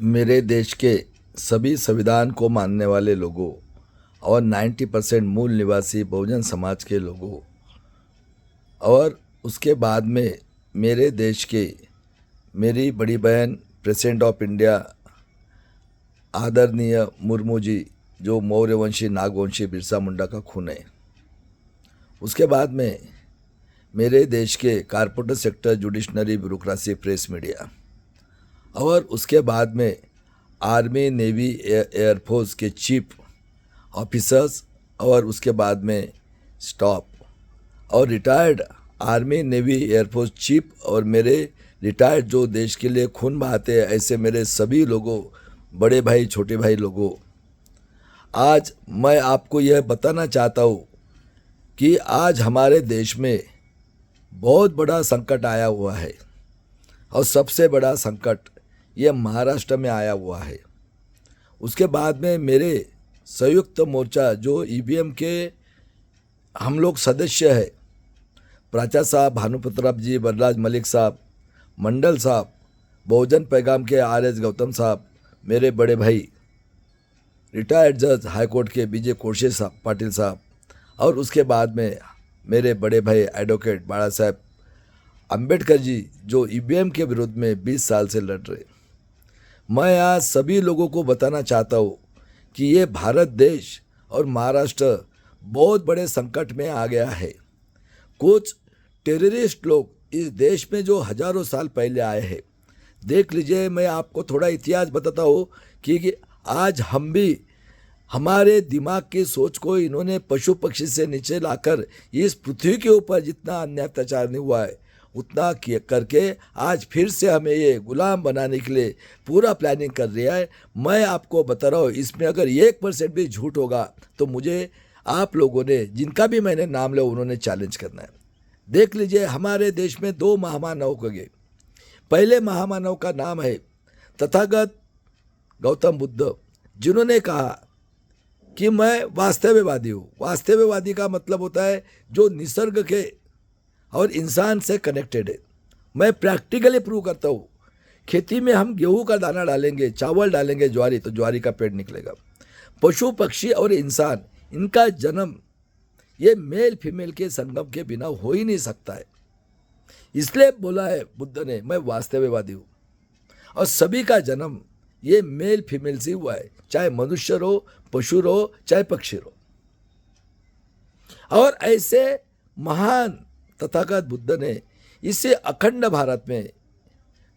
मेरे देश के सभी संविधान को मानने वाले लोगों और 90% मूल निवासी बहुजन समाज के लोगों और उसके बाद में मेरे देश के मेरी बड़ी बहन प्रेसिडेंट ऑफ इंडिया आदरणीय मुर्मू जी, जो मौर्यवंशी नागवंशी बिरसा मुंडा का खून है। उसके बाद में मेरे देश के corporate sector, जुडिशनरी, bureaucracy, press, media और उसके बाद में आर्मी, नेवी, एयरफोर्स के चीफ ऑफिसर्स और उसके बाद में स्टाफ और retired army, navy, air force chief और मेरे रिटायर्ड जो देश के लिए खून बहाते हैं, ऐसे मेरे सभी लोगों, बड़े भाई, छोटे भाई लोगों, आज मैं आपको यह बताना चाहता हूँ कि आज हमारे देश में बहुत बड़ा संकट आया हुआ है और सबसे बड़ा संकट ये महाराष्ट्र में आया हुआ है। उसके बाद में मेरे संयुक्त मोर्चा जो ईवीएम के हम लोग सदस्य है, प्राचा साहब, भानुप्रताप जी, बलराज मलिक साहब, मंडल साहब, बहुजन पैगाम के RS गौतम साहब, मेरे बड़े भाई रिटायर्ड जज हाईकोर्ट के BJ कोशे साहब, पाटिल साहब और उसके बाद में मेरे बड़े भाई एडवोकेट बाला साहब अम्बेडकर जी, जो ईवीएम के विरुद्ध में 20 साल से लड़ रहे। मैं आज सभी लोगों को बताना चाहता हूँ कि ये भारत देश और महाराष्ट्र बहुत बड़े संकट में आ गया है। कुछ टेररिस्ट लोग इस देश में जो हजारों साल पहले आए हैं, देख लीजिए, मैं आपको थोड़ा इतिहास बताता हूँ कि आज हम भी हमारे दिमाग की सोच को इन्होंने पशु पक्षी से नीचे लाकर इस पृथ्वी के ऊपर जितना अन्याय अत्याचार नहीं हुआ है उतना करके आज फिर से हमें ये गुलाम बनाने के लिए पूरा प्लानिंग कर रहा है। मैं आपको बता रहा हूँ, इसमें अगर 1% भी झूठ होगा तो मुझे आप लोगों ने, जिनका भी मैंने नाम लिया, उन्होंने चैलेंज करना है। देख लीजिए, हमारे देश में 2 महामानव हो गए। पहले महामानव का नाम है तथागत गौतम बुद्ध, जिन्होंने कहा कि मैं वास्तववादी हूँ। वास्तववादी का मतलब होता है जो निसर्ग के और इंसान से कनेक्टेड है। मैं प्रैक्टिकली प्रूव करता हूँ। खेती में हम गेहूं का दाना डालेंगे, चावल डालेंगे, ज्वारी, तो ज्वारी का पेड़ निकलेगा। पशु पक्षी और इंसान, इनका जन्म ये मेल फीमेल के संगम के बिना हो ही नहीं सकता है। इसलिए बोला है बुद्ध ने, मैं वास्तववादी हूँ। और सभी का जन्म ये मेल फीमेल से हुआ है, चाहे मनुष्य रहो, पशु रहो, चाहे पक्षी रहो। और ऐसे महान तथागत बुद्ध ने इसे अखंड भारत में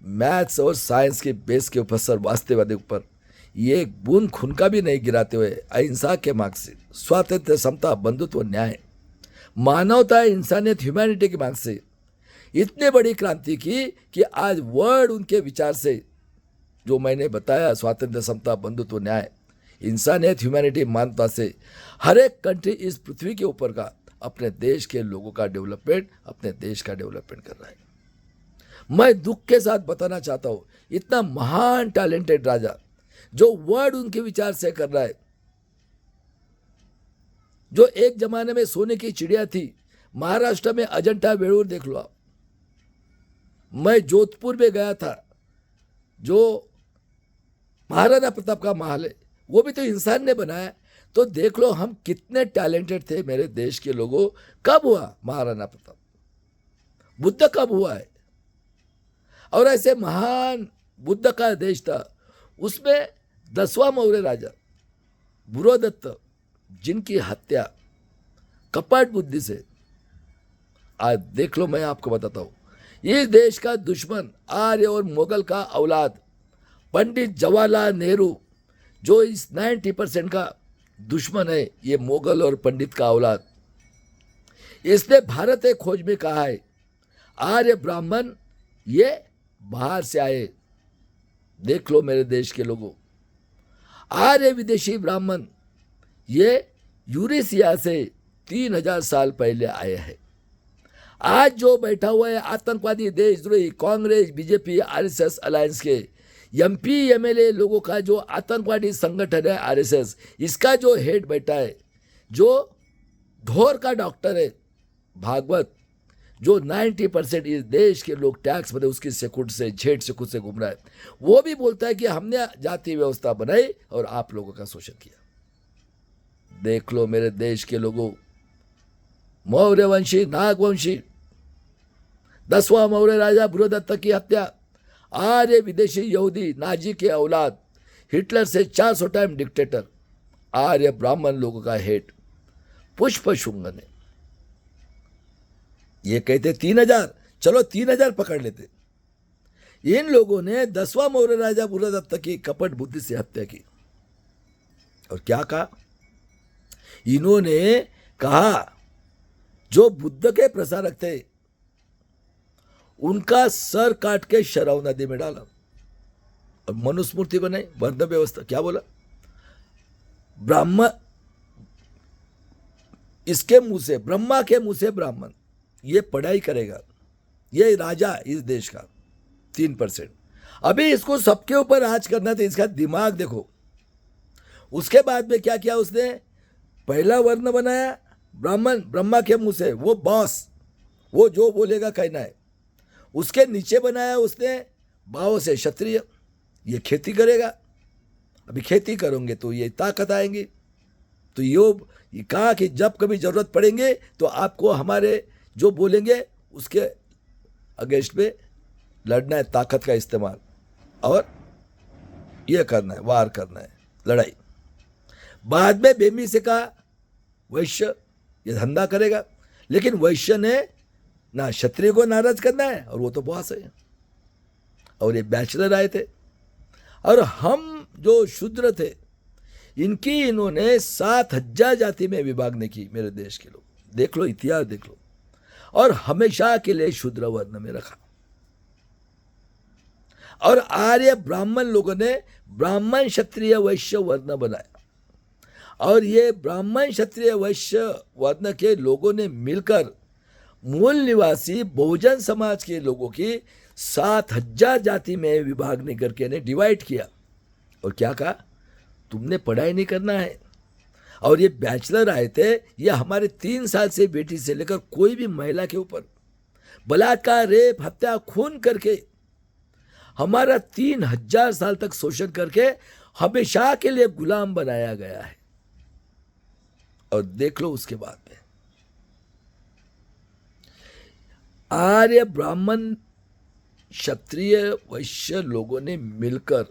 मैथ्स और साइंस के बेस के ऊपर, वास्तववादी ऊपर ये एक बूंद खून का भी नहीं गिराते हुए अहिंसा के मार्ग से, स्वातंत्र्य, समता, बंधुत्व, न्याय, मानवता, इंसानियत, ह्यूमैनिटी के मार्ग से इतने बड़ी क्रांति की कि आज वर्ल्ड उनके विचार से, जो मैंने बताया, स्वातंत्र्य, समता, बंधुत्व, न्याय, इंसानियत, ह्यूमैनिटी, मानवता से हर एक कंट्री इस पृथ्वी के ऊपर का अपने देश के लोगों का डेवलपमेंट, अपने देश का डेवलपमेंट कर रहा है। मैं दुख के साथ बताना चाहता हूँ, इतना महान टैलेंटेड राजा जो वर्ड उनके विचार से कर रहा है, जो एक जमाने में सोने की चिड़िया थी, महाराष्ट्र में अजंता वेरूर देख लो आप। मैं जोधपुर में गया था, जो महाराणा प्रताप का महल है, वो भी तो इंसान ने बनाया। तो देख लो हम कितने टैलेंटेड थे मेरे देश के लोगों। कब हुआ महाराणा प्रताप? बुद्ध कब हुआ है? और ऐसे महान बुद्ध का देश था, उसमें 10वां मौर्य राजा बुरोदत्त, जिनकी हत्या कपट बुद्धि से, आज देख लो, मैं आपको बताता हूं, इस देश का दुश्मन आर्य और मुगल का औलाद पंडित जवाहरलाल नेहरू, जो इस 90% का दुश्मन है, ये मुगल और पंडित का औलाद, इसने भारत एक खोज में कहा है आर्य ब्राह्मण ये बाहर से आए। देख लो मेरे देश के लोगों, आर्य विदेशी ब्राह्मण ये यूरेशिया से 3000 साल पहले आए हैं। आज जो बैठा हुआ है आतंकवादी, देशद्रोही, कांग्रेस, बीजेपी, RSS अलायंस के MP MLA लोगों का जो आतंकवादी संगठन है RSS, इसका जो हेड बैठा है, जो ढोर का डॉक्टर है भागवत, जो 90% इस देश के लोग टैक्स भरे उसकी सेकुट से झेठ से से घूम रहा है, वो भी बोलता है कि हमने जाति व्यवस्था बनाई और आप लोगों का शोषण किया। देख लो मेरे देश के लोगों, मौर्य वंशी नागवंशी 10वां मौर्य राजा बृहदत्त की हत्या, आर्य विदेशी यहूदी नाजी के औलाद, हिटलर से 400 टाइम डिक्टेटर, आर्य ब्राह्मण लोगों का हेड पुष्पशुंग ने, ये कहते 3000, चलो 3000 पकड़ लेते। इन लोगों ने 10वां मौर्य राजा बृहदत्त की कपट बुद्धि से हत्या की। और क्या कहा इन्होंने? कहा जो बुद्ध के प्रसारक थे उनका सर काट के शराव नदी में डाला और मनुस्मृति बनाई, वर्ण व्यवस्था। क्या बोला? ब्राह्मण, इसके मुंह से, ब्रह्मा के मुंह से ब्राह्मण, ये पढ़ाई करेगा, ये राजा इस देश का 3%। अभी इसको सबके ऊपर राज करना था, इसका दिमाग देखो। उसके बाद में क्या किया उसने? पहला वर्ण बनाया ब्राह्मण, ब्रह्मा के मुंह से, वो बॉस, वो जो बोलेगा कहना है। उसके नीचे बनाया उसने भाव से क्षत्रिय, ये खेती करेगा, अभी खेती करोगे तो ये ताकत आएंगी। तो ये कहा कि जब कभी जरूरत पड़ेंगे तो आपको हमारे जो बोलेंगे उसके अगेंस्ट में लड़ना है, ताकत का इस्तेमाल, और ये करना है, वार करना है, लड़ाई। बाद में बेमी से कहा वैश्य ये धंधा करेगा, लेकिन वैश्य ने ना क्षत्रिय को नाराज करना है, और वो तो बॉस है, और ये बैचलर आए थे, और हम जो शूद्र थे इनकी इन्होंने 7000 जाति में विभागने की। मेरे देश के लोग देख लो, इतिहास देख लो, और हमेशा के लिए शूद्र वर्ण में रखा। और आर्य ब्राह्मण लोगों ने ब्राह्मण क्षत्रिय वैश्य वर्ण बनाया, और ये ब्राह्मण क्षत्रिय वैश्य वर्ण के लोगों ने मिलकर मूल निवासी बहुजन समाज के लोगों की 7000 जाति में विभागने करके ने डिवाइड किया। और क्या कहा? तुमने पढ़ाई नहीं करना है। और ये बैचलर आए थे, ये हमारे 3 साल से बेटी से लेकर कोई भी महिला के ऊपर बलात्कार, रेप, हत्या, खून करके हमारा 3000 साल तक शोषण करके हमेशा के लिए गुलाम बनाया गया है। और देख लो उसके बाद में आर्य ब्राह्मण क्षत्रिय वैश्य लोगों ने मिलकर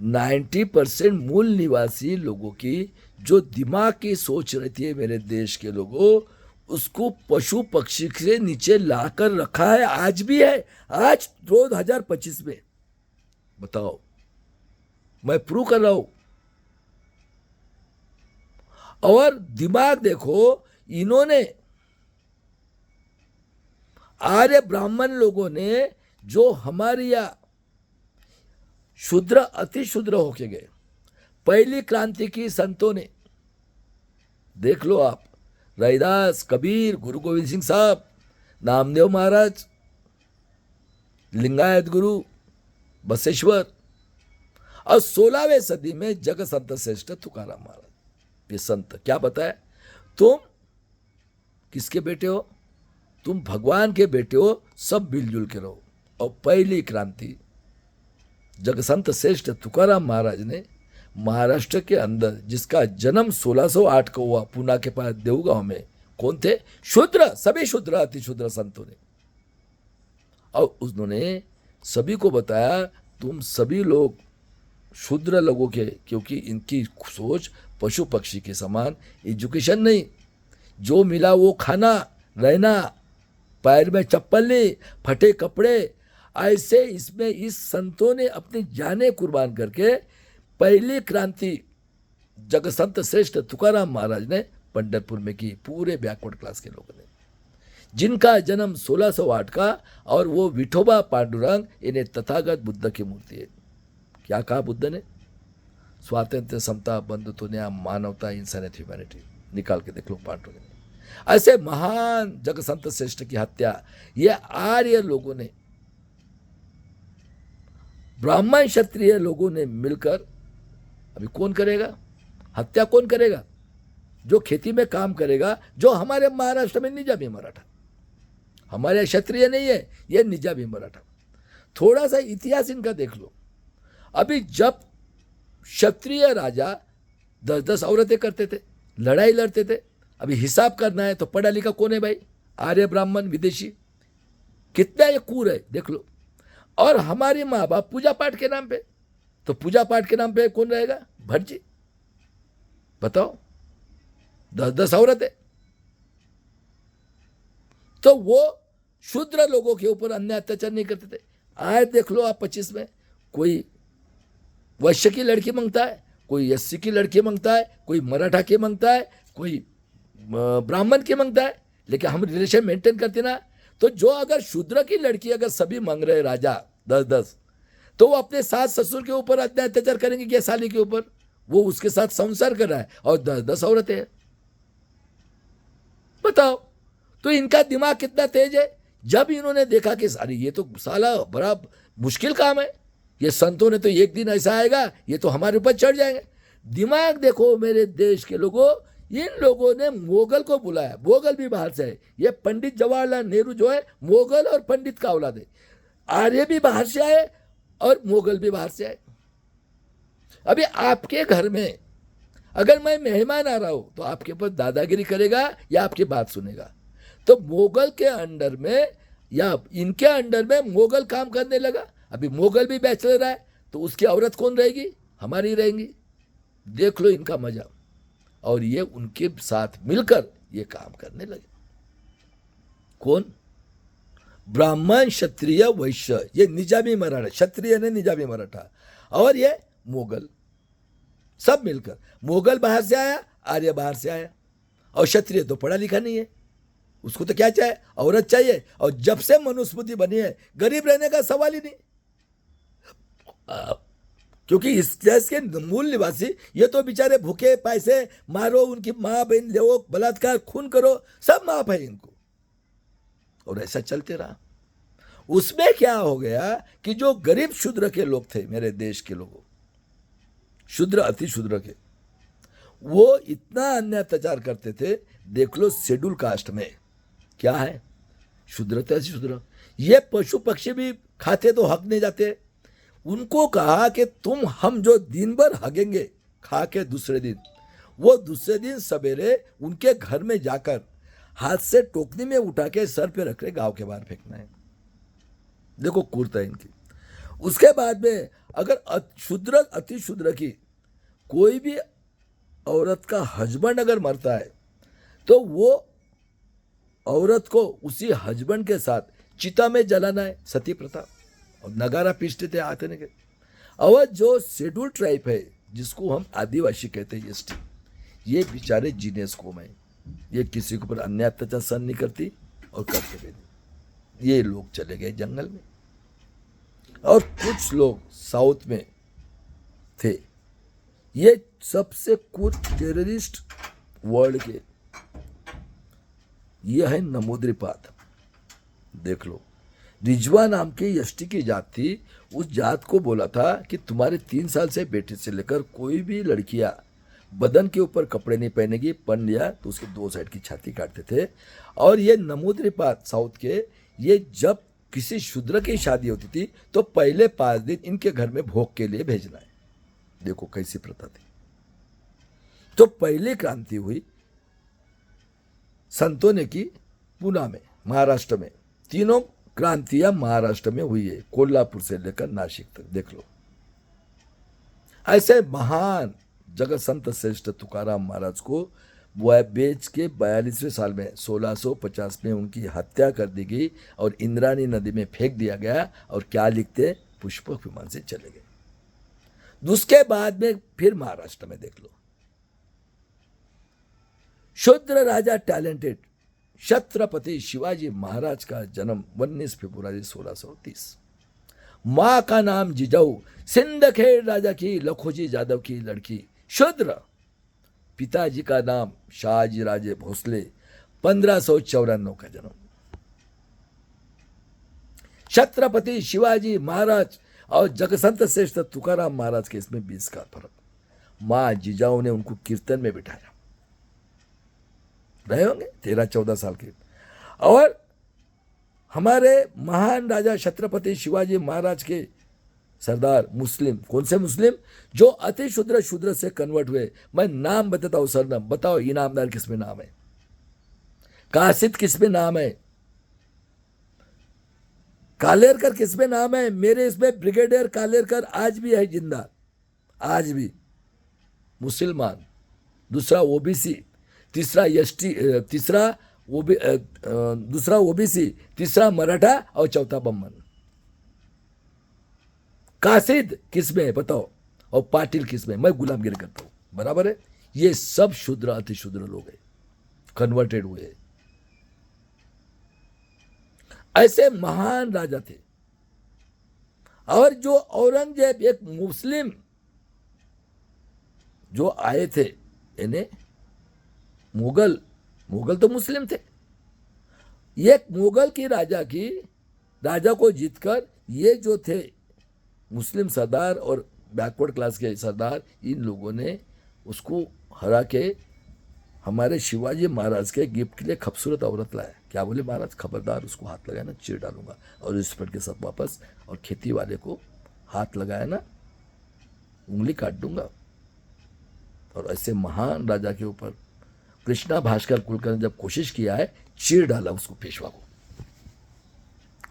90% मूल निवासी लोगों की जो दिमाग की सोच रहती है मेरे देश के लोगों, उसको पशु पक्षी से नीचे लाकर रखा है। आज भी है, आज 2025 में। बताओ, मैं प्रूव कर रहा हूं। और दिमाग देखो, इन्होंने आर्य ब्राह्मण लोगों ने जो हमारे यहाँ शूद्र अति शूद्र होके गए, पहली क्रांति की संतों ने, देख लो आप, रैदास, कबीर, गुरु गोविंद सिंह साहब, नामदेव महाराज, लिंगायत गुरु, बसेश्वर, और 16वें सदी में जग संत श्रेष्ठ तुकाराम महाराज। ये संत क्या बताया? तुम किसके बेटे हो? तुम भगवान के बेटे हो, सब मिलजुल के रहो। और पहली क्रांति जग संत श्रेष्ठ तुकाराम महाराज ने महाराष्ट्र के अंदर, जिसका जन्म 1608 को हुआ, पूना के पास देवगांव में, कौन थे? शूद्र, सभी शूद्र अति शूद्र संतों ने। और उन्होंने सभी को बताया तुम सभी लोग शूद्र लोगों के, क्योंकि इनकी सोच पशु पक्षी के समान, एजुकेशन नहीं, जो मिला वो खाना, रहना, पैर में चप्पल नहीं, फटे कपड़े, ऐसे इसमें इस संतों ने अपनी जानें कुर्बान करके पहली क्रांति जग संत श्रेष्ठ तुकाराम महाराज ने पंढरपुर में की, पूरे बैकवर्ड क्लास के लोगों ने, जिनका जन्म 1608 का, और वो विठोबा पांडुरंग, इन्हें तथागत बुद्ध की मूर्ति है। क्या कहा बुद्ध ने? स्वातंत्र्य, समता, बंधुत्व, न्याय, मानवता, इंसानियत, ह्यूमैनिटी। निकाल के देख लो पांडुरंग ने। ऐसे महान जग संत श्रेष्ठ की हत्या ये आर्य लोगों ने, ब्राह्मण क्षत्रिय लोगों ने मिलकर, अभी कौन करेगा हत्या? कौन करेगा? जो खेती में काम करेगा, जो हमारे महाराष्ट्र में निजामी मराठा, हमारे क्षत्रिय नहीं है, ये निजामी मराठा। थोड़ा सा इतिहास इनका देख लो। अभी जब क्षत्रिय राजा 10-10 औरतें करते थे, लड़ाई लड़ते थे। अभी हिसाब करना है तो पढ़ा लिखा कौन है भाई? आर्य ब्राह्मण विदेशी। कितना ये कूर है देख लो। और हमारे माँ बाप पूजा पाठ के नाम पे, तो पूजा पाठ के नाम पे कौन रहेगा? भट्ट जी। बताओ, 10-10 औरतें। तो वो शूद्र लोगों के ऊपर अन्याय अत्याचार नहीं करते थे। आज देख लो आप 25 में, कोई वैश्य की लड़की मांगता है, कोई एससी की लड़की मांगता है, कोई मराठा की मांगता है, कोई ब्राह्मण की मांगता है। लेकिन हम रिलेशन मेंटेन करते ना। तो जो अगर शूद्र की लड़की अगर सभी मांग रहे राजा 10-10, तो वो अपने सास ससुर के ऊपर अन्याय अत्याचार करेंगे क्या? साली के ऊपर वो उसके साथ संसार कर रहा है और 10-10 औरतें हैं। बताओ, तो इनका दिमाग कितना तेज है। जब इन्होंने देखा कि सारी ये तो साला बड़ा मुश्किल काम है, ये संतों ने तो एक दिन ऐसा आएगा ये तो हमारे ऊपर चढ़ जाएंगे। दिमाग देखो मेरे देश के लोगों, इन लोगों ने मोगल को बुलाया। मोगल भी बाहर से है। ये पंडित जवाहरलाल नेहरू जो है मोगल और पंडित का औलाद है। आर्य भी बाहर से आए और मोगल भी बाहर से आए। अभी आपके घर में अगर मैं मेहमान आ रहा हूं तो आपके ऊपर दादागिरी करेगा या आपकी बात सुनेगा? तो मोगल के अंडर में या इनके अंडर में मोगल काम करने लगा। अभी मोगल भी बैचलर है तो उसकी औरत कौन रहेगी? हमारी रहेंगी। देख लो इनका मजा। और ये उनके साथ मिलकर ये काम करने लगे। कौन? ब्राह्मण, क्षत्रिय, वैश्य, ये निजामी मराठा। क्षत्रिय ने निजामी मराठा और ये मोगल, सब मिलकर। मोगल बाहर से आया, आर्य बाहर से आया। और क्षत्रिय तो पढ़ा लिखा नहीं है, उसको तो क्या चाहिए? औरत चाहिए। और जब से मनुस्मृति बनी है गरीब रहने का सवाल ही नहीं। क्योंकि इस देश के मूल निवासी ये तो बेचारे भूखे, पैसे मारो, उनकी माँ बहन ले, बलात्कार, खून करो, सब माफ है इनको। और ऐसा चलते रहा। उसमें क्या हो गया कि जो गरीब शूद्र के लोग थे मेरे देश के लोगों, शूद्र अति शूद्र के, वो इतना अन्याय अत्याचार करते थे। देख लो शेड्यूल कास्ट में क्या है? शूद्र तो अति शूद्र। ये पशु पक्षी भी खाते तो हक नहीं जाते। उनको कहा कि तुम हम जो दिन भर हगेंगे खा के दूसरे दिन, वो दूसरे दिन सवेरे उनके घर में जाकर हाथ से टोकनी में उठा के सर पे रख के गांव के बाहर फेंकना है। देखो क्रूरता इनकी। उसके बाद में अगर शूद्र अति शूद्र की कोई भी औरत का हस्बैंड अगर मरता है तो वो औरत को उसी हस्बैंड के साथ चिता में जलाना है, सती प्रथा। और नगारा पीसते थे आते नहीं। और जो शेड्यूल ट्राइब है जिसको हम आदिवासी कहते हैं, एसटी, ये बेचारे जीनियस कौम है। ये किसी के ऊपर अन्याय अत्याचार सहन नहीं करती और करते भी नहीं। ये लोग चले गए जंगल में। और कुछ लोग साउथ में थे। ये सबसे कुछ टेररिस्ट वर्ल्ड के, ये है नमोद्रिपात। देख लो, रिजवा नाम की एसटी की जात थी। उस जात को बोला था कि तुम्हारे 3 साल से बेटे से लेकर कोई भी लड़कियां बदन के ऊपर कपड़े नहीं पहनेगी। पहन लिया तो उसके 2 साइड की छाती काटते थे। और ये नमोद्रिपात साउथ के, ये जब किसी शूद्र की शादी होती थी तो पहले 5 दिन इनके घर में भोग के लिए भेजना है। देखो कैसी प्रथा थी। तो पहली क्रांति हुई संतों ने की पुणे में, महाराष्ट्र में। तीनों क्रांतियां महाराष्ट्र में हुई है, कोल्हापुर से लेकर नासिक तक। देख लो, ऐसे महान जगत संत श्रेष्ठ तुकाराम महाराज को बेच के 42वें साल में 1650 में उनकी हत्या कर दी गई और इंद्राणी नदी में फेंक दिया गया। और क्या लिखते? पुष्पक विमान से चले गए। उसके बाद में फिर महाराष्ट्र में देख लो, शूद्र राजा टैलेंटेड छत्रपति शिवाजी महाराज का जन्म 19 फरवरी 1630। माँ का नाम जिजाऊ, सिंदखेड़ राजा की लखोजी यादव की लड़की, शूद्र। पिताजी का नाम शाहजी राजे भोसले, 1594 का जन्म। छत्रपति शिवाजी महाराज और जगसंत श्रेष्ठ तुकाराम महाराज के इसमें 20 का फर्क। माँ जिजाऊ ने उनको कीर्तन में बिठाया, रहे होंगे 13-14 साल के। और हमारे महान राजा छत्रपति शिवाजी महाराज के सरदार मुस्लिम, कौन से मुस्लिम? जो अति शूद्र शूद्र से कन्वर्ट हुए। मैं नाम बताता हूं सर, नाम बताओ। इनामदार किसमें नाम है? कासिद किसमें नाम है? कालेरकर किसमें नाम है? मेरे इसमें ब्रिगेडियर कालेरकर आज भी है जिंदा, आज भी मुसलमान, दूसरा ओबीसी, तीसरा एसटी, दूसरा ओबीसी, तीसरा मराठा और चौथा बम्मन। कासिद किसमें है बताओ? और पाटिल किसमें? मैं गुलामगिरी करता हूं, बराबर है। ये सब शूद्र अति शूद्र लोग हैं, कन्वर्टेड हुए। ऐसे महान राजा थे। और जो औरंगजेब एक मुस्लिम जो आए थे, इन्हें मुगल तो मुस्लिम थे। एक मुगल की राजा को जीतकर ये जो थे मुस्लिम सरदार और बैकवर्ड क्लास के सरदार, इन लोगों ने उसको हरा के हमारे शिवाजी महाराज के गिफ्ट के लिए खूबसूरत औरत लाया। क्या बोले महाराज? खबरदार, उसको हाथ लगाया ना चीर डालूंगा, और रिस्पेक्ट के साथ वापस। और खेती वाले को हाथ लगाया ना उंगली काट दूंगा। और ऐसे महान राजा के ऊपर कृष्णा भास्कर कुलकर्णी ने जब कोशिश किया है, चीर डाला उसको, पेशवा को।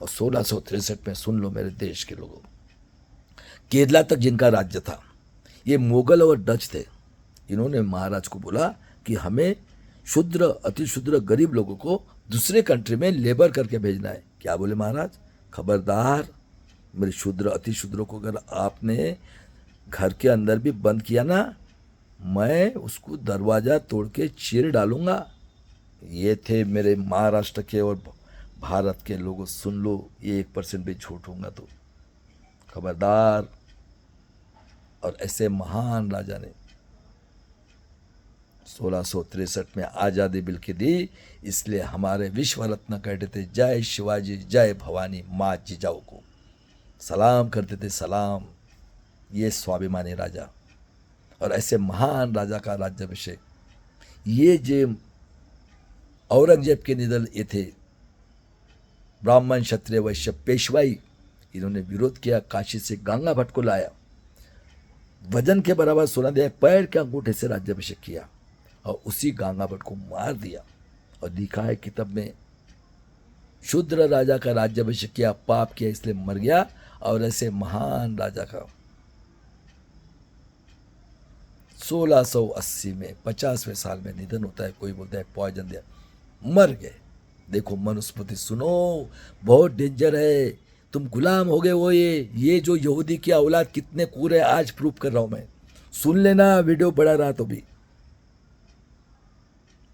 और 1663 में, सुन लो मेरे देश के लोगों, केरला तक जिनका राज्य था, ये मुगल और डच थे। इन्होंने महाराज को बोला कि हमें शूद्र अति शूद्र गरीब लोगों को दूसरे कंट्री में लेबर करके भेजना है। क्या बोले महाराज? खबरदार, मेरे शूद्र अति शूद्रों को अगर आपने घर के अंदर भी बंद किया ना, मैं उसको दरवाजा तोड़ के चीर डालूंगा। ये थे मेरे महाराष्ट्र के और भारत के लोगों, सुन लो, ये 1% भी झूठ होगा तो खबरदार। और ऐसे महान राजा ने 1663 में आज़ादी बिल की दी। इसलिए हमारे विश्व रत्न कहते थे, जय शिवाजी, जय भवानी, माँ जिजाऊ को सलाम करते थे, सलाम। ये स्वाभिमानी राजा। और ऐसे महान राजा का राज्याभिषेक, ये जो औरंगजेब के निधन ये थे, ब्राह्मण क्षत्रिय वैश्य पेशवाई, इन्होंने विरोध किया। काशी से गंगा भट्ट को लाया, वजन के बराबर सोना दिया, पैर के अंगूठे से राज्याभिषेक किया, और उसी गंगा भट्ट को मार दिया। और लिखा है किताब में, शूद्र राजा का राज्याभिषेक किया, पाप किया, इसलिए मर गया। और ऐसे महान राजा का 1680 में 50वें साल में निधन होता है। कोई बोलता है पॉइजन दिया, मर गए। देखो मनुस्मृति सुनो, बहुत डेंजर है। तुम गुलाम हो गए वो। ये जो यहूदी की औलाद कितने कूर है, आज प्रूफ कर रहा हूं मैं। सुन लेना, वीडियो बड़ा रहा तो भी।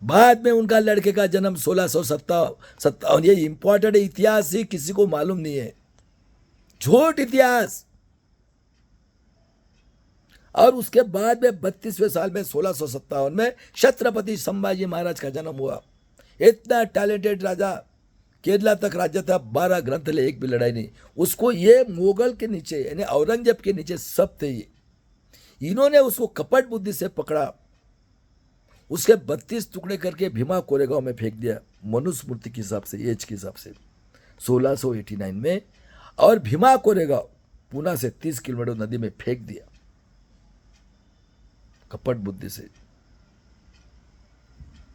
बाद में उनका लड़के का जन्म 1657। ये इंपॉर्टेंट इतिहास ही किसी को मालूम नहीं है, झूठ इतिहास। और उसके बाद में 32वें साल में 1657 में छत्रपति संभाजी महाराज का जन्म हुआ। इतना टैलेंटेड राजा, केरला तक राज्य था, 12 ग्रंथ ले, एक भी लड़ाई नहीं। उसको ये मुगल के नीचे, यानी औरंगजेब के नीचे सब थे ये। इन्होंने उसको कपट बुद्धि से पकड़ा, उसके 32 टुकड़े करके भीमा कोरेगांव में फेंक दिया, मनुस्मृति के हिसाब से, एज के हिसाब से 1689 में। और भीमा कोरेगांव पूना से 30 किलोमीटर नदी में फेंक दिया, कपट बुद्धि से।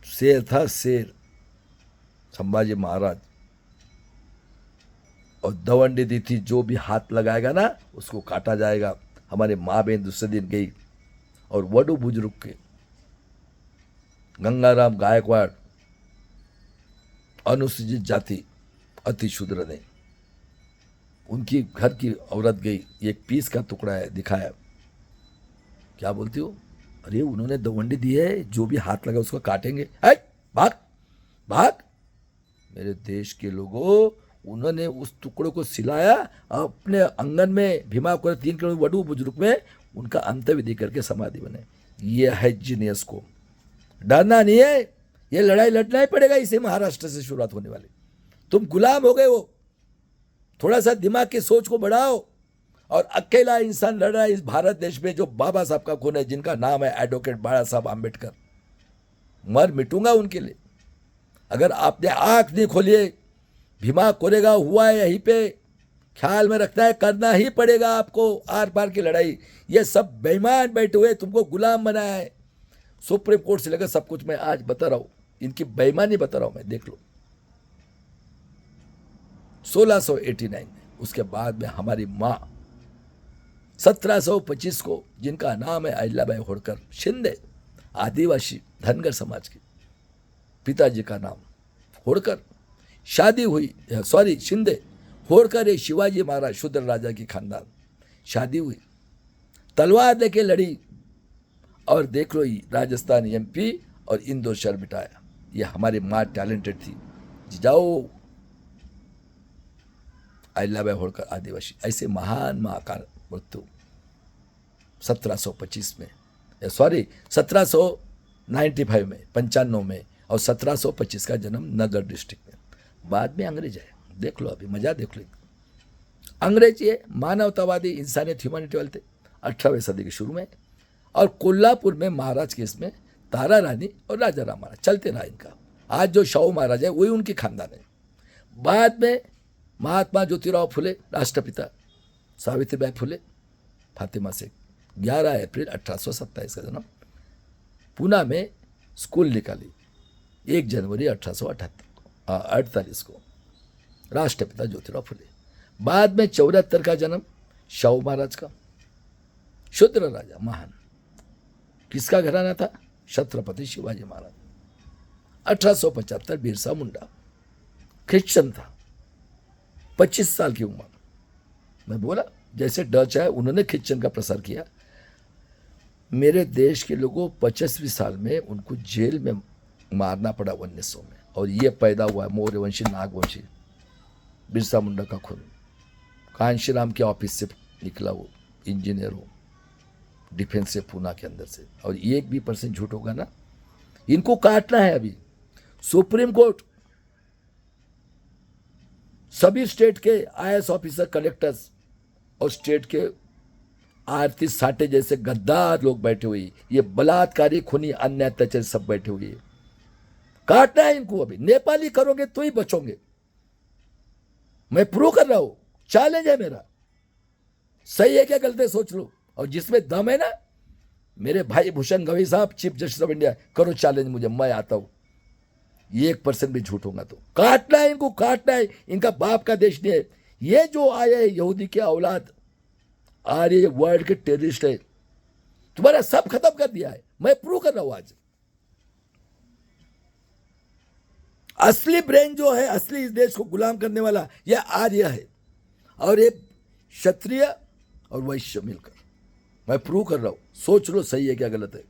शेर था शेर संभाजी महाराज, और दवंडी दी थी, जो भी हाथ लगाएगा ना उसको काटा जाएगा। हमारे माँ बहन दूसरे दिन गई, और वडू बुजुर्ग के गंगाराम गायकवाड़, अनुसूचित जाति अति शूद्र ने, उनकी घर की औरत गई, एक पीस का टुकड़ा है, दिखाया। क्या बोलती हो? अरे उन्होंने दवंडी दी है, जो भी हाथ लगा उसको काटेंगे। भाग भाग। मेरे देश के लोगों, उन्होंने उस टुकड़े को सिलाया, अपने आंगन में भीमा को 3 किलोमीटर वडू बुजुर्ग में उनका अंत्यविधि करके समाधि बने। ये है जीनियस को। डरना नहीं है, ये लड़ाई लड़ना ही पड़ेगा। इसे महाराष्ट्र से शुरुआत होने वाली। तुम गुलाम हो गए हो, थोड़ा सा दिमाग की सोच को बढ़ाओ। और अकेला इंसान लड़ रहा है इस भारत देश में, जो बाबा साहब का खून है, जिनका नाम है एडवोकेट बाला साहब आंबेडकर। मर मिटूंगा उनके लिए। अगर आपने आंख नहीं खोलिए, भीमा कोरेगा हुआ है यहीं पे, ख्याल में रखना है, करना ही पड़ेगा आपको आर पार की लड़ाई। ये सब बेईमान बैठे हुए तुमको गुलाम बनाया है, सुप्रीम कोर्ट से लेकर सब कुछ मैं आज बता रहा हूं, इनकी बेईमानी बता रहा हूं मैं, देख लो। 1689 में, उसके बाद में हमारी माँ 1725 को, जिनका नाम है अहिल्याबाई होळकर शिंदे, आदिवासी धनगर समाज की, पिताजी का नाम होळकर, शादी हुई, सॉरी शिंदे, होळकर ये शिवाजी महाराज शूद्र राजा की खानदान, शादी हुई, तलवार लेके लड़ी, और देख लो राजस्थान एमपी और इंदौर शहर बिठाया। ये हमारी माँ टैलेंटेड थी। जाओ अहिल्याबाई होळकर आदिवासी, ऐसे महान माँ का मृत्यु 1725 में, सॉरी 1795 में, 95 में, और 1725 का जन्म नगर डिस्ट्रिक्ट में। बाद में अंग्रेज है, देख लो अभी मजा देख लो। अंग्रेज ये मानवतावादी इंसानियत ह्यूमैनिटी वाले थे 18वीं सदी के शुरू में, और कोल्हापुर में महाराज केस में तारा रानी और राजा राम महाराज चलते रहा इनका। आज जो शाहू महाराज है वही उनकी खानदान है। बाद में महात्मा ज्योतिराव फुले राष्ट्रपिता, सावित्रीबाई फुले फातिमा से 11 अप्रैल 1827 का जन्म, पूना में स्कूल निकाली 1 जनवरी 1848 को, राष्ट्रपिता ज्योतिराव फुले। बाद में 74 का जन्म शाहू महाराज का, शूद्र राजा महान, किसका घराना था? छत्रपति शिवाजी महाराज। 1875 बिरसा मुंडा, क्रिश्चियन था, 25 साल की उम्र। मैं बोला जैसे डच है उन्होंने क्रिश्चियन का प्रसार किया। मेरे देश के लोगों 25वीं साल में उनको जेल में मारना पड़ा 1900 में, और ये पैदा हुआ मौर्यवंशी नागवंशी बिरसा मुंडा का खून। कांशीराम के ऑफिस से निकला वो, इंजीनियर हो, डिफेंस से पूना के अंदर से, और 1% झूठ होगा ना, इनको काटना है अभी। सुप्रीम कोर्ट सभी स्टेट के IAS ऑफिसर, कलेक्टर्स और स्टेट के आरती साटे जैसे गद्दार लोग बैठे हुए, ये बलात्कारी खूनी अन्य अत्याचार सब बैठे हुए, काटना है इनको अभी। नेपाली करोगे तो ही बचोगे, मैं प्रूव कर रहा हूं, चैलेंज है मेरा। सही है क्या गलत है सोच लो, और जिसमें दम है ना, मेरे भाई भूषण गवई साहब चीफ जस्टिस ऑफ इंडिया, करो चैलेंज मुझे, मैं आता हूं। 1% भी झूठ होगा तो काटना है इनको, काटना है। इनका बाप का देश नहीं है। ये जो आए हैं यहूदी के औलाद, आ रही वर्ल्ड के टेररिस्ट है, तुम्हारा सब खत्म कर दिया है, मैं प्रूव कर रहा हूं आज। असली ब्रेन जो है, असली इस देश को गुलाम करने वाला, यह आर्य है, और ये क्षत्रिय और वैश्य मिलकर, मैं प्रूव कर रहा हूं, सोच लो सही है क्या गलत है।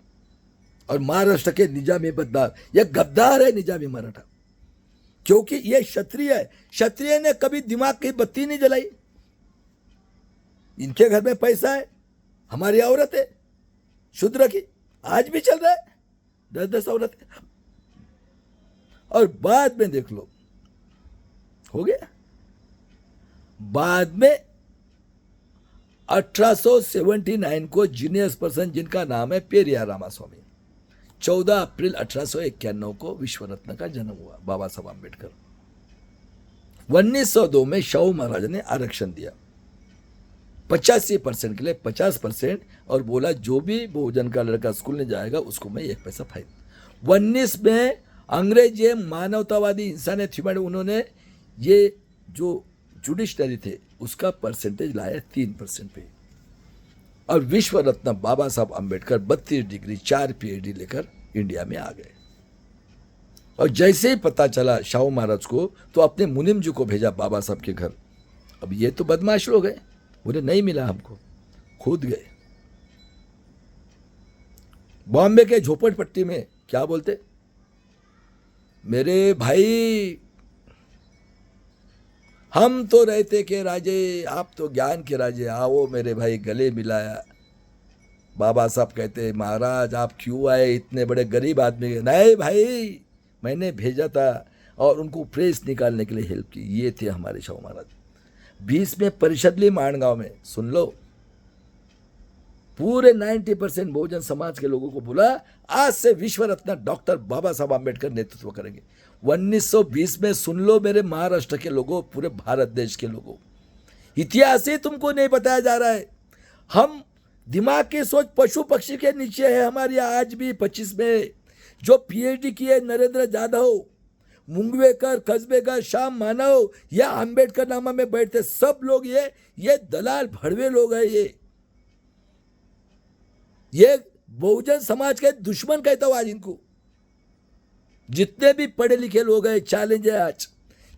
और महाराष्ट्र के निजामी बददार, यह गद्दार है निजामी मराठा, क्योंकि यह क्षत्रिय है। क्षत्रिय ने कभी दिमाग की बत्ती नहीं जलाई। इनके घर में पैसा है, हमारी औरत है शूद्र की, आज भी चल रहा है, 10-10 औरत है। और बाद में देख लो, हो गया। बाद में 1879 को जीनियस पर्सन जिनका नाम है पेरियार रामास्वामी, 14 अप्रैल 1891 को विश्व रत्न का जन्म हुआ, बाबा साहब आम्बेडकर। 1902 में शाहू महाराज ने आरक्षण दिया 85% के लिए 50%, और बोला जो भी बहुजन का लड़का स्कूल में जाएगा उसको मैं 1 पैसा फाइन। 19 में अंग्रेज ये मानवतावादी इंसानियत ह्यूमैनिटी, उन्होंने ये जो जुडिशनरी थे उसका परसेंटेज लाया 3% पे, और विश्व रत्न बाबा साहब आम्बेडकर 32 डिग्री 4 PhD लेकर इंडिया में आ गए। और जैसे ही पता चला शाहू महाराज को, तो अपने मुनिम जी को भेजा बाबा साहब के घर। अब ये तो बदमाश लोग हैं, बोले नहीं मिला हमको, खुद गए। बॉम्बे के झोपड़पट्टी में क्या बोलते, मेरे भाई हम तो रहते के राजे, आप तो ज्ञान के राजे, आओ मेरे भाई, गले मिलाया। बाबा साहब कहते महाराज आप क्यों आए, इतने बड़े गरीब आदमी। नहीं भाई, मैंने भेजा था, और उनको प्रेस निकालने के लिए हेल्प की। ये थे हमारे शाहू महाराज। 20 में परिषद ली माणगांव में, सुन लो, पूरे 90% बहुजन समाज के लोगों को बोला आज से विश्व रत्न डॉक्टर बाबा साहब आम्बेडकर नेतृत्व करेंगे। 1920 में सुन लो मेरे महाराष्ट्र के लोगों, पूरे भारत देश के लोगों, इतिहास ही तुमको नहीं बताया जा रहा है। हम दिमाग की सोच पशु पक्षी के नीचे है हमारी। आज भी 25 में जो पीएचडी किए नरेंद्र जाधव, मुंगवेकर, कस्बेकर, श्याम मानव या अंबेडकर नामा में बैठते सब लोग ये दलाल भड़वे लोग हैं। ये बहुजन समाज के दुश्मन कहता हूं आज इनको। जितने भी पढ़े लिखे लोग हैं चैलेंज है आज,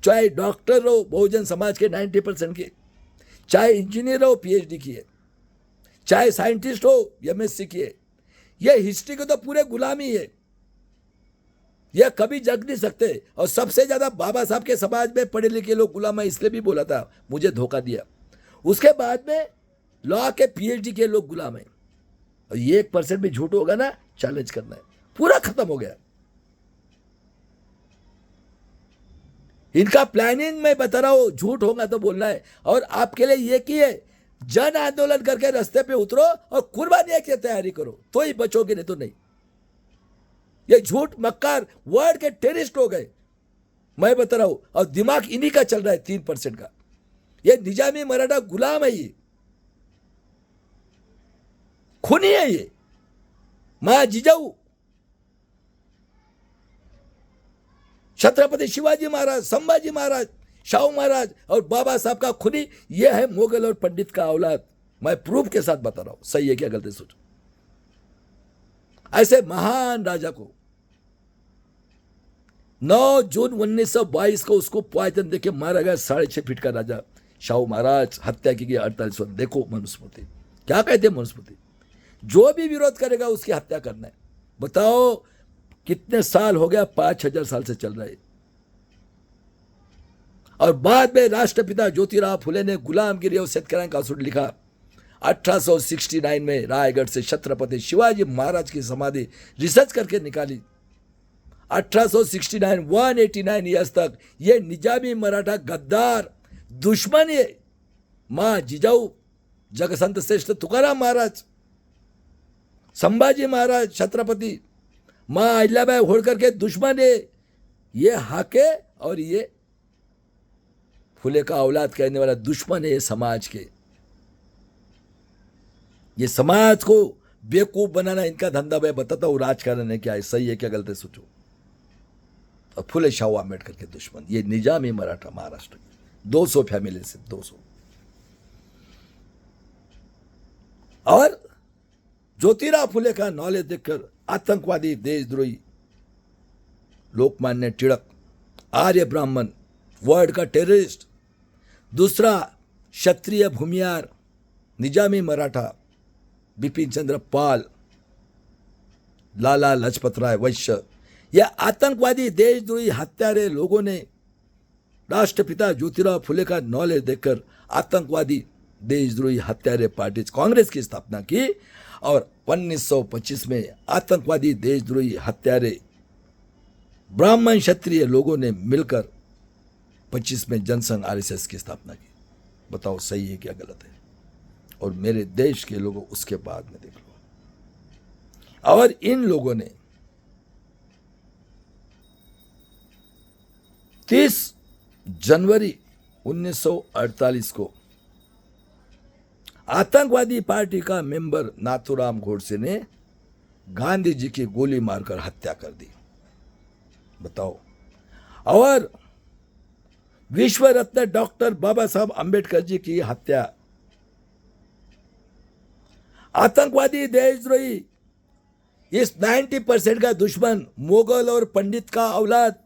चाहे डॉक्टर हो बहुजन समाज के 90% के, चाहे इंजीनियर हो पीएचडी किए, चाहे साइंटिस्ट हो एमएससी किए, ये हिस्ट्री के तो पूरे गुलामी है। ये कभी जग नहीं सकते। और सबसे ज्यादा बाबा साहब के समाज में पढ़े लिखे लोग गुलाम है, इसलिए भी बोला था मुझे धोखा दिया। उसके बाद में लॉ के पीएचडी के लोग गुलाम है। और ये 1% भी झूठ होगा ना, चैलेंज करना है, पूरा खत्म हो गया। इनका प्लानिंग मैं बता रहा हूं, झूठ होगा तो बोलना है। और आपके लिए ये की है, जन आंदोलन करके रास्ते पे उतरो और कुर्बानी की तैयारी करो, तो ही बचोगे, नहीं तो नहीं। ये झूठ मक्कार वर्ड के टेररिस्ट हो गए, मैं बता रहा हूं। और दिमाग इन्हीं का चल रहा है 3% का। ये निजामी मराठा गुलाम है, ये खूनी है, ये मां जिजाऊ, छत्रपति शिवाजी महाराज, संभाजी महाराज, शाहू महाराज और बाबा साहब का खूनी ये है मुगल और पंडित का औलाद। मैं प्रूफ के साथ बता रहा हूं, सही है क्या गलती सोचो। ऐसे महान राजा को 9 जून 1922 को उसको पॉइजन देके मारा गया। 6.5 फीट का राजा शाहू महाराज, हत्या की गई 48 वर्ष। देखो मनुस्मृति क्या कहते हैं, मनुस्मृति जो भी विरोध करेगा उसकी हत्या करना है। बताओ कितने साल हो गया, 5000 साल से चल रहा है। और बाद में राष्ट्रपिता ज्योतिराव फुले ने गुलामगिरी और शेतकऱ्यांका असूड लिखा। 1869 में रायगढ़ से छत्रपति शिवाजी महाराज की समाधि रिसर्च करके निकाली। 1869 189 ईयर्स तक ये निजामी मराठा गद्दार दुश्मन है। मां जिजाऊ, जगसंत श्रेष्ठ तुकाराम महाराज, संभाजी महाराज छत्रपति, मां अहिल्याबाई होळकर के दुश्मन है ये हाके। और ये फुले का औलाद कहने वाला दुश्मन है ये समाज के। ये समाज को बेवकूफ बनाना इनका धंधा। मैं बताता हूं राजकारण है क्या है, सही है क्या गलत है सोचो। और फुले शाहू आंबेडकर के दुश्मन ये निजामी मराठा महाराष्ट्र के 200 फैमिली से 200। और ज्योतिराव फुले का नॉलेज देखकर आतंकवादी, देशद्रोही लोकमान्य टिळक, आर्य ब्राह्मण, वर्ल्ड का टेररिस्ट, दूसरा क्षत्रिय भूमियार, निजामी मराठा, बिपिन चंद्र पाल, लाला लजपत राय वैश्य, यह आतंकवादी, देशद्रोही, हत्यारे लोगों ने राष्ट्रपिता ज्योतिराव फुले का नॉलेज देखकर आतंकवादी, देशद्रोही, हत्यारे पार्टी कांग्रेस की स्थापना की। और 1925 में आतंकवादी, देशद्रोही, हत्यारे ब्राह्मण क्षत्रिय लोगों ने मिलकर 25 में जनसंघ आरएसएस की स्थापना की। बताओ सही है क्या गलत है। और मेरे देश के लोगों उसके बाद में देख लो। और इन लोगों ने 30 जनवरी 1948 को आतंकवादी पार्टी का मेंबर नाथूराम गोडसे ने गांधी जी की गोली मारकर हत्या कर दी। बताओ। और विश्व रत्न डॉक्टर बाबा साहब अंबेडकर जी की हत्या। आतंकवादी, देशद्रोही, इस 90% का दुश्मन मुगल और पंडित का औलाद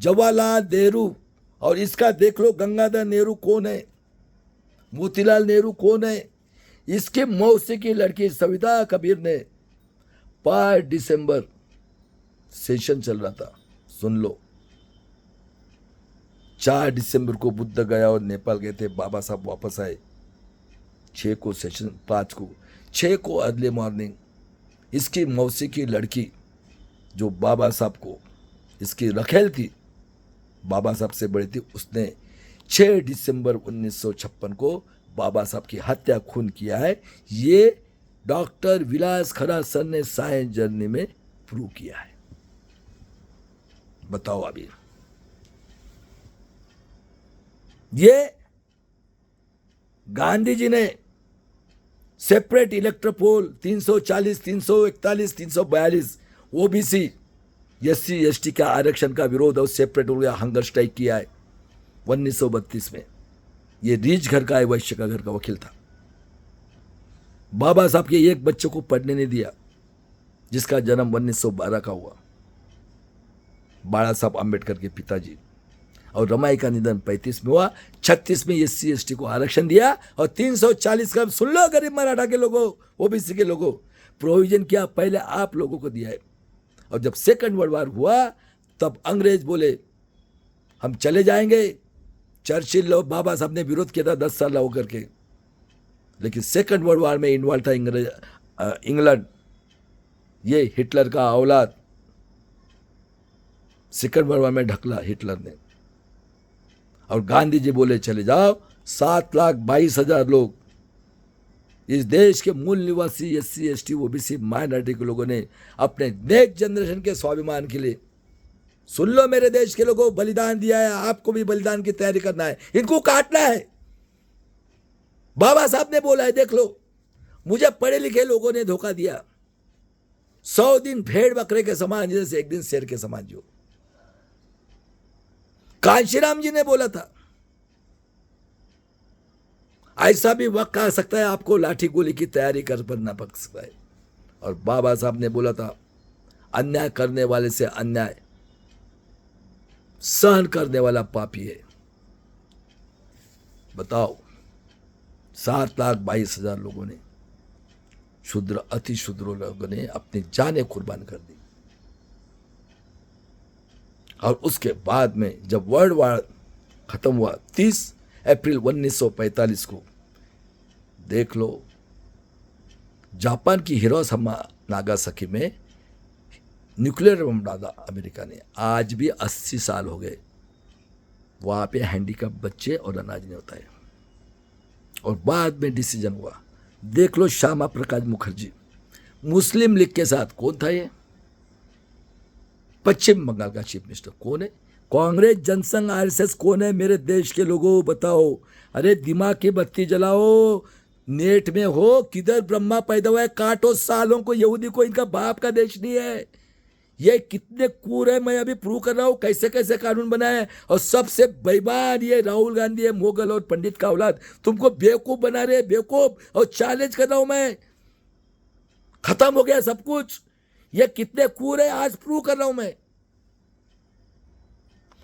जवाहरलाल नेहरू। और इसका देख लो गंगाधर नेहरू कौन है, मोतीलाल नेहरू कौन है। इसके मौसी की लड़की सविता कबीर ने 5 दिसंबर सेशन चल रहा था, सुन लो, 4 दिसंबर को बुद्ध गया और नेपाल गए थे, बाबा साहब वापस आए। 6 को सेशन, 5 को, 6 को अर्ली मॉर्निंग इसकी मौसी की लड़की जो बाबा साहब को, इसकी रखेल थी, बाबा साहब से बड़ी थी, उसने 6 दिसंबर 1956 को बाबा साहब की हत्या खून किया है। ये डॉक्टर विलास खन्ना सर ने साइंस जर्नी में प्रूव किया है। बताओ अभी ये गांधी जी ने सेपरेट इलेक्ट्रोपोल 340, 341, 342 ओबीसी SC ST का आरक्षण का विरोध और सेपरेट हो गया, हंगर स्ट्राइक किया है 1932 में। ये रीच घर का है, वैश्य का घर का वकील था। बाबा साहब के एक बच्चे को पढ़ने नहीं दिया, जिसका जन्म 1912 का हुआ, बाला साहब आम्बेडकर के पिताजी। और रमाई का निधन 35 में हुआ। 36 में SC ST को आरक्षण दिया और 340 का, सुन लो गरीब मराठा के लोगों, ओबीसी के लोगों, प्रोविजन किया पहले आप लोगों को दिया है। और जब सेकंड वर्ल्ड वार हुआ तब अंग्रेज बोले हम चले जाएंगे। चर्चिल और बाबा साहब ने विरोध किया था 10 साल होकर के, लेकिन सेकंड वर्ल्ड वार में इन्वॉल्व था इंग्लैंड। ये हिटलर का औलाद सेकंड वर्ल्ड वार में ढकला हिटलर ने। और गांधी जी बोले चले जाओ। 7,22,000 लोग इस देश के मूल निवासी SC ST OBC माइनॉरिटी के लोगों ने अपने नेक्स्ट जनरेशन के स्वाभिमान के लिए, सुन लो मेरे देश के लोगों, बलिदान दिया है। आपको भी बलिदान की तैयारी करना है, इनको काटना है। बाबा साहब ने बोला है, देख लो, मुझे पढ़े लिखे लोगों ने धोखा दिया। 100 दिन भेड़ बकरे के समान जैसे, एक दिन शेर के समान जो। कांशीराम जी ने बोला था ऐसा भी वक्त आ सकता है आपको लाठी गोली की तैयारी करना पड़ सकता है। और बाबा साहब ने बोला था अन्याय करने वाले से अन्याय सहन करने वाला पापी है। बताओ 7,22,000 लोगों ने, शूद्र अति शूद्र लोगों ने अपनी जानें कुर्बान कर दी। और उसके बाद में जब वर्ल्ड वार खत्म हुआ 30 अप्रैल 1945 को, देख लो, जापान की हिरोशिमा नागासाकी में न्यूक्लियर बम डाला अमेरिका ने। आज भी 80 साल हो गए, वहां पे हैंडीकैप बच्चे और अनाज नहीं होता है। और बाद में डिसीजन हुआ, देख लो, श्यामा प्रकाश मुखर्जी मुस्लिम लीग के साथ, कौन था ये? पश्चिम बंगाल का चीफ मिनिस्टर कौन है? कांग्रेस, जनसंघ, RSS कौन है? मेरे देश के लोगों बताओ। अरे दिमाग की बत्ती जलाओ, नेट में हो, किधर ब्रह्मा पैदा हुआ है? काटो सालों को, यहूदी को इनका बाप का देश नहीं है। ये कितने कूर है, मैं अभी प्रूव कर रहा हूं कैसे कैसे कानून बनाए। और सबसे बेईमान ये राहुल गांधी है, मोगल और पंडित का औलाद। तुमको बेवकूफ बना रहे, बेवकूफ। और चैलेंज कर रहा हूं मैं, खत्म हो गया सब कुछ। ये कितने कूर है आज प्रूव कर रहा हूं मैं।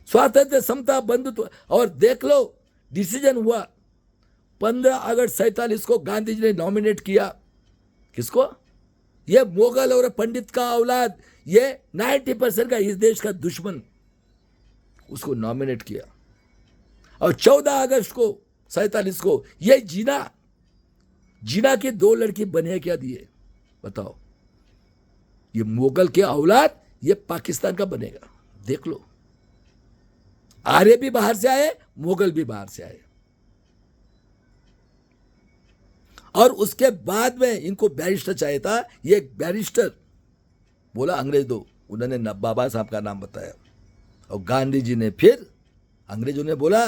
स्वातंत्र, समता, बंधुत्व। और देख लो, डिसीजन हुआ 15 अगस्त 47 को गांधी जी ने नॉमिनेट किया। किसको? ये मोगल और पंडित का औलाद, ये 90% का इस देश का दुश्मन, उसको नॉमिनेट किया। और 14 अगस्त को 47 को ये जीना की 2 लड़की बने क्या दिए? बताओ, ये मोगल के औलाद, ये पाकिस्तान का बनेगा। देख लो, आर्य भी बाहर से आए, मोगल भी बाहर से आए। और उसके बाद में इनको बैरिस्टर चाहिए था। ये बैरिस्टर बोला अंग्रेज दो, उन्होंने बाबा साहब का नाम बताया। और गांधी जी ने फिर, अंग्रेजों ने बोला,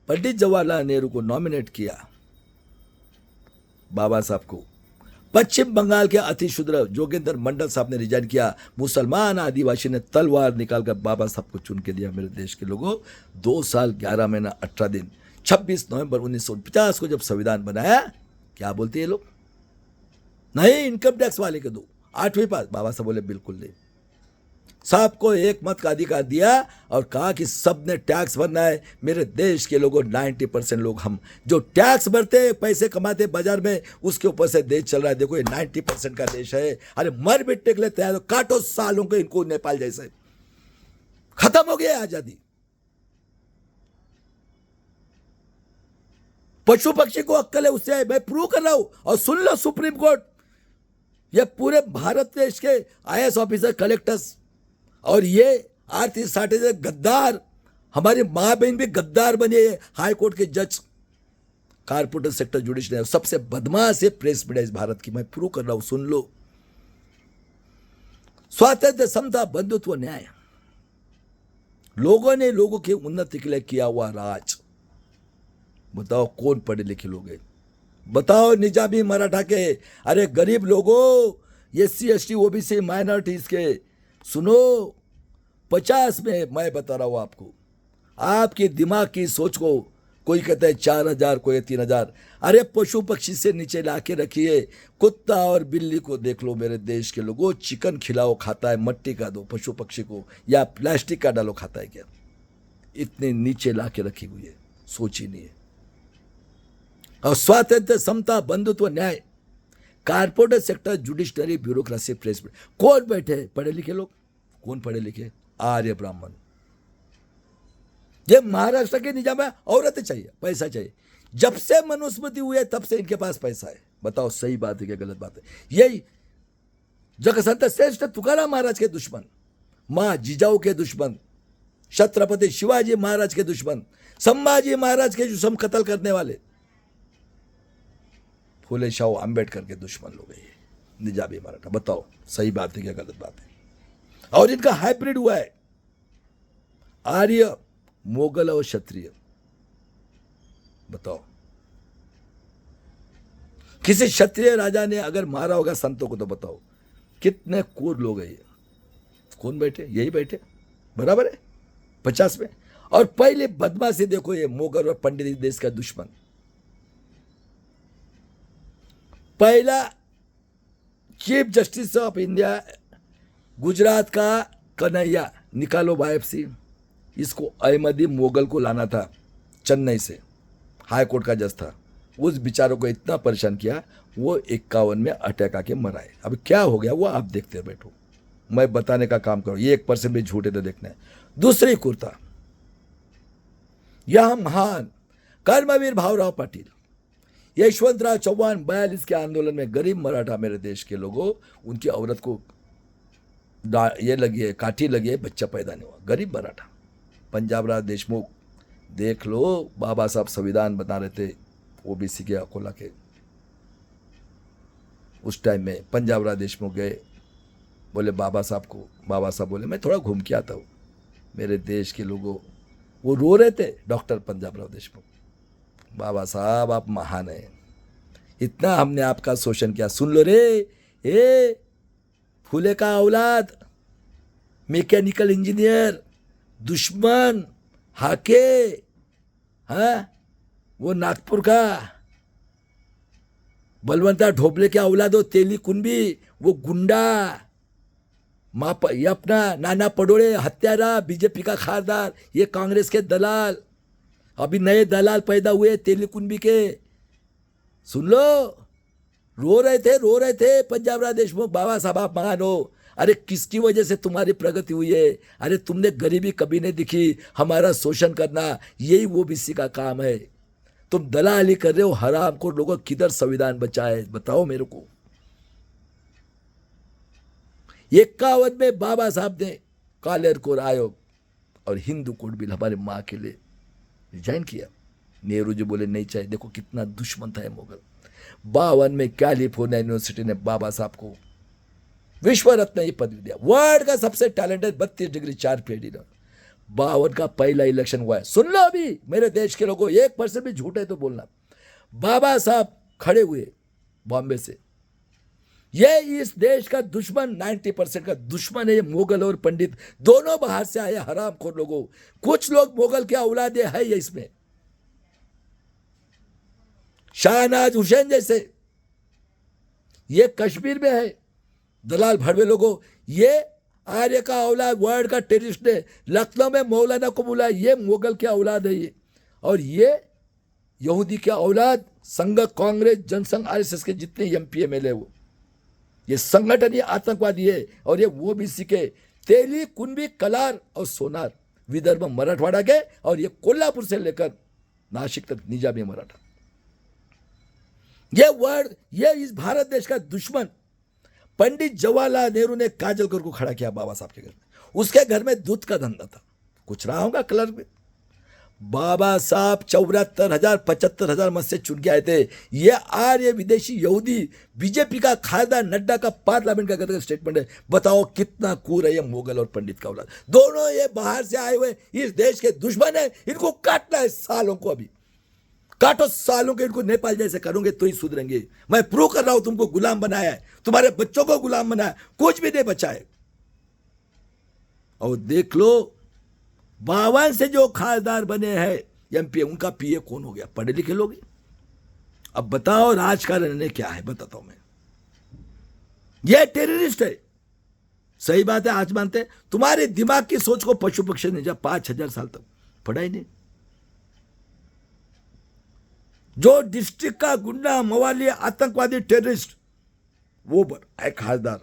पंडित जवाहरलाल नेहरू को नॉमिनेट किया, बाबा साहब को। पश्चिम बंगाल के अति शूद्र जोगेंद्र मंडल साहब ने रिजाइन किया। मुसलमान आदिवासी ने तलवार निकालकर बाबा साहब को चुन के दिया। मेरे देश के लोगों, 2 साल 11 महीना 18 दिन 26 नवंबर 1949 को जब संविधान बनाया, क्या बोलते हैं लोग? नहीं, इनकम टैक्स वाले के दो, 8वीं पास। बाबा साहब बोले बिल्कुल नहीं, सबको एक मत का अधिकार दिया और कहा कि सबने टैक्स भरना है। मेरे देश के लोगों 90% लोग, हम जो टैक्स भरते, पैसे कमाते बाजार में, उसके ऊपर से देश चल रहा है। देखो ये 90% का देश है। अरे मर मिटने के लिए तैयार हो, काटो सालों को इनको, नेपाल जैसे। खत्म हो गया आजादी। पशु पक्षी को अक्कल है, उससे मैं प्रूव कर रहा हूं। और सुन लो, सुप्रीम कोर्ट, ये पूरे भारत देश के IAS ऑफिसर, कलेक्टर्स और ये आर्थिक साठे गद्दार, हमारी माँ बहन भी गद्दार बने हाई कोर्ट के जज। कारपोरेट सेक्टर जुडिशनरी सबसे बदमाश है प्रेस मीडिया इस भारत की। मैं प्रूव कर रहा हूं, सुन लो। स्वातंत्र, समता, बंधुत्व, न्याय, लोगों ने लोगों की उन्नति के लिए किया हुआ राज। बताओ कौन पढ़े लिखे लोग हैं? बताओ निजामी मराठा के, अरे गरीब लोगों, SC ST OBC माइनॉरिटीज के, सुनो 50 में मैं बता रहा हूं आपको, आपके दिमाग की सोच को, कोई कहता है 4000, कोई 3000, अरे पशु पक्षी से नीचे लाके रखिए। कुत्ता और बिल्ली को देख लो मेरे देश के लोगों, चिकन खिलाओ खाता है, मट्टी का दो पशु पक्षी को, या प्लास्टिक का डालो खाता है क्या? इतने नीचे लाके रखी हुई है, सोच ही नहीं है। और स्वातंत्र, समता, बंधुत्व, न्याय, कारपोरेट सेक्टर जुडिशनरी ब्यूरोक्रेसी प्रेस में कौन बैठे? पढ़े लिखे लोग। कौन पढ़े लिखे? आर्य ब्राह्मण। ये महाराष्ट्र के निजाम में औरतें चाहिए, पैसा चाहिए। जब से मनुस्मृति हुई है तब से इनके पास पैसा है। बताओ सही बात है क्या गलत बात है? यही जगसंत श्रेष्ठ तुकाराम महाराज के दुश्मन, मां जिजाऊ के दुश्मन, छत्रपति शिवाजी महाराज के दुश्मन, संभाजी महाराज के जो कत्ल करने वाले, फूले शाह अंबेडकर के दुश्मन लोग हैं ये निजामी मराठा। बताओ सही बात है क्या गलत बात है? और इनका हाइब्रिड हुआ है, आर्य, मोगल और क्षत्रिय। बताओ किसी क्षत्रिय राजा ने अगर मारा होगा संतों को तो बताओ कितने क्रूर लोग हैं ये। कौन बैठे? यही बैठे, बराबर है 50 में। और पहले बदमाशी देखो, ये मोगल और पंडित देश का दुश्मन। पहला chief justice of India Gujarat का कन्हैया, निकालो बायोप्सी, इसको अहमदी मोगल को लाना था चेन्नई से, हाई कोर्ट का जज था। उस बेचारों को इतना परेशान किया, वो 51 में अटैक आके मराए। अब क्या हो गया वो आप देखते बैठो, मैं बताने का काम करो, ये 1% भी झूठे तो देखना है। दूसरी कुर्ता, यह महान कर्मवीर भावराव पाटिल, यशवंतराव चौहान 42 के आंदोलन में गरीब मराठा मेरे देश के लोगों, उनकी औरत को ये लगी है, काठी लगी है, बच्चा पैदा नहीं हुआ, गरीब मराठा। पंजाब राज देशमुख देख लो, बाबा साहब संविधान बना रहे थे OBC के अकोला के, उस टाइम में पंजाब राज देशमुख गए, बोले बाबा साहब को, बाबा साहब बोले मैं थोड़ा घूम के आता हूँ मेरे देश के लोगों। वो रो रहे थे, डॉक्टर पंजाब राव देशमुख, बाबा साहब आप महान हैं, इतना हमने आपका शोषण किया। सुन लो रे, ए फूले का औलाद, मैकेनिकल इंजीनियर, दुश्मन, हाके, हाँ वो नागपुर का बलवंता ढोबले के औलाद हो, तेली कुंबी, वो गुंडा, ये अपना नाना पडोळे हत्यारा, बीजेपी का खासदार, ये कांग्रेस के दलाल, अभी नए दलाल पैदा हुए तेली कुंबी के। सुन लो, रो रहे थे पंजाब राज देशमुख, बाबा साहब आप महान हो। अरे किसकी वजह से तुम्हारी प्रगति हुई है? अरे तुमने गरीबी कभी नहीं दिखी, हमारा शोषण करना यही OBC का काम है। तुम दलाली कर रहे हो, हराम को लोगों, किधर संविधान बचा है बताओ मेरे को। 51 में बाबा साहब ने कालेर कोर आयोग और हिंदू कोड बिल हमारे माँ के लिए डिजाइन किया। नेहरू जी बोले नहीं चाहिए, देखो कितना दुश्मन था मोगल। 52 में कैलिफोर्निया यूनिवर्सिटी ने बाबा साहब को विश्व रत्न ये पदवी दिया, वर्ल्ड का सबसे टैलेंटेड 32 डिग्री 4 PhD। 52 का पहला इलेक्शन हुआ है, सुन लो अभी मेरे देश के लोगों, 1% भी झूठ है तो बोलना। बाबा साहब खड़े हुए बॉम्बे से, ये इस देश का दुश्मन, 90% का दुश्मन है ये मोगल और पंडित, दोनों बाहर से आए हरामखोर लोगों। कुछ लोग मोगल के औलादे है ये इसमें, शाहनवाज हुसैन जैसे, ये कश्मीर में है दलाल भड़वे लोगों। ये आर्य का औलाद, वर्ल्ड का टेररिस्ट है, लखनऊ में मौलाना को बुलाया, ये मोगल के औलाद है ये। और ये यहूदी के औलाद, संघ, कांग्रेस, जनसंघ, RSS के जितने MP MLA वो, ये संगठन ये आतंकवादी है। और ये OBC के तेली, कुंभी, कलार और सोनार, विदर्भ मराठवाड़ा के, और ये कोल्हापुर से लेकर नासिक तक निजामी मराठा। ये वर्ड, ये इस भारत देश का दुश्मन। पंडित जवाहरलाल नेहरू ने काजलकर को खड़ा किया बाबा साहब के घर में, उसके घर में दूध का धंधा था, कुछ रहा होगा क्लर्क में। बाबा साहब 74,000 75,000 मत से चुन के आए थे। ये आर्य विदेशी यहूदी बीजेपी का खासदार नड्डा का पार्लियामेंट का स्टेटमेंट है। बताओ कितना क्रूर है ये मुगल और पंडित का औलाद। दोनों ये बाहर से आए हुए इस देश के दुश्मन है, इनको काटना है सालों को। अभी काटो सालों के, इनको नेपाल जैसे करोगे तो ही सुधरेंगे। मैं प्रूव कर रहा हूं, तुमको गुलाम बनाया है, तुम्हारे बच्चों को गुलाम बनाया, कुछ भी नहीं बचा है। और देख लो 52 से जो खासदार बने हैं एमपी, उनका पीए कौन हो गया? पढ़े लिखे लोग। अब बताओ राजकारण ने क्या है, बताता हूं मैं। ये टेररिस्ट है, सही बात है, आज मानते हैं। तुम्हारे दिमाग की सोच को पशु पक्षी ने जब 5,000 साल तक पढ़ा ही नहीं। जो डिस्ट्रिक्ट का गुंडा मवाली आतंकवादी टेररिस्ट वो है खासदार।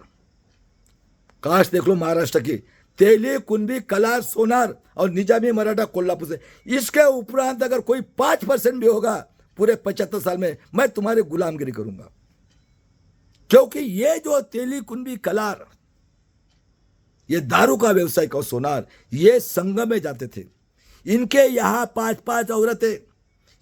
काश देख लो महाराष्ट्र की तेली कुंभी कलार सोनार और निजामी मराठा कोल्हापुर से। इसके उपरांत अगर कोई 5% भी होगा पूरे 75 साल में, मैं तुम्हारी गुलामगिरी करूंगा। क्योंकि ये जो तेली कुंभी कलार, ये दारू का व्यवसाय का सोनार, ये संगम में जाते थे। इनके यहां 5-5 औरतें,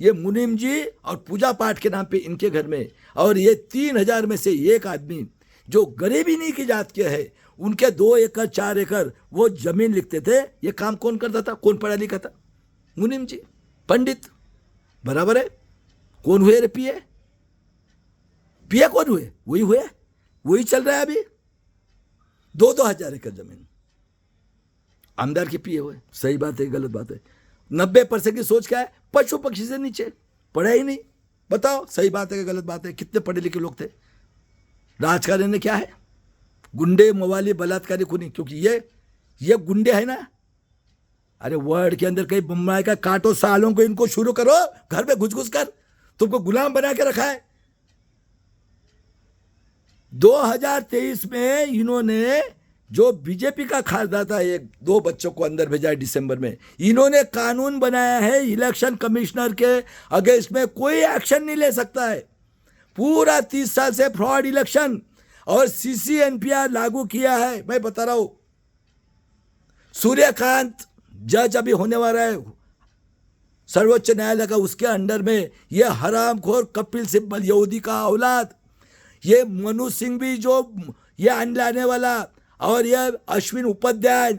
ये मुनीम जी और पूजा पाठ के नाम पे इनके घर में, और ये 3,000 में से एक आदमी जो गरीबी नहीं की जात के है, उनके 2 एकड़ 4 एकड़ वो जमीन लिखते थे। ये काम कौन करता था? कौन पढ़ा लिखा था? मुनीम जी, पंडित। बराबर है। कौन हुए रे पीए? पीए कौन हुए? वही हुए, वही चल रहा है अभी। 2-2 हजार एकड़ जमीन आमदार के पीए हुए। सही बात है, गलत बात है? 90% की सोच क्या है? पशु पक्षी से नीचे, पढ़ा ही नहीं। बताओ सही बात है कि गलत बात है? कितने पढ़े लिखे लोग थे? राजकारण ने क्या है? गुंडे मवाली बलात्कारी खूनी। क्योंकि ये गुंडे है ना। अरे वर्ड के अंदर कहीं बम्बाई का काटो सालों को, इनको शुरू करो घर में घुस घुस कर, तुमको गुलाम बना के रखा है। 2023 में इन्होंने जो बीजेपी का खासदार था, 1-2 बच्चों को अंदर भेजा है दिसंबर में, इन्होंने कानून बनाया है इलेक्शन कमिश्नर के अगेंस्ट में कोई एक्शन नहीं ले सकता है। पूरा 30 साल से फ्रॉड इलेक्शन और CC/NPR लागू किया है। मैं बता रहा हूं, सूर्यकांत जज अभी होने वाला है सर्वोच्च न्यायालय का, उसके अंडर में ये हरामखोर कपिल सिब्बल यहूदी का औलाद, ये मनु सिंह भी जो ये आने वाला, और ये अश्विन उपाध्याय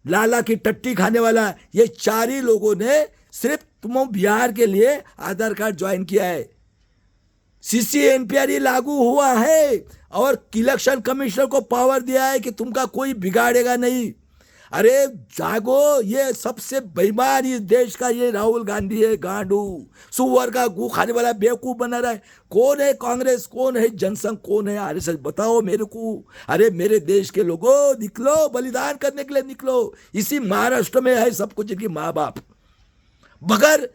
लाला की टट्टी खाने वाला, ये 4 ही लोगों ने सिर्फ तुम बिहार के लिए आधार कार्ड ज्वाइन किया है। CC/NPR लागू हुआ है और इलेक्शन कमिश्नर को पावर दिया है कि तुमका कोई बिगाड़ेगा नहीं। अरे जागो, ये सबसे बेईमान इस देश का ये राहुल गांधी है, गांडू सुअर का गू खाने वाला बेवकूफ बना रहा है। कौन है कांग्रेस, कौन है जनसंघ, कौन है RSS? बताओ मेरे को। अरे मेरे देश के लोगों, निकलो, बलिदान करने के लिए निकलो। इसी महाराष्ट्र में है सब कुछ, इनकी माँ बाप बगैर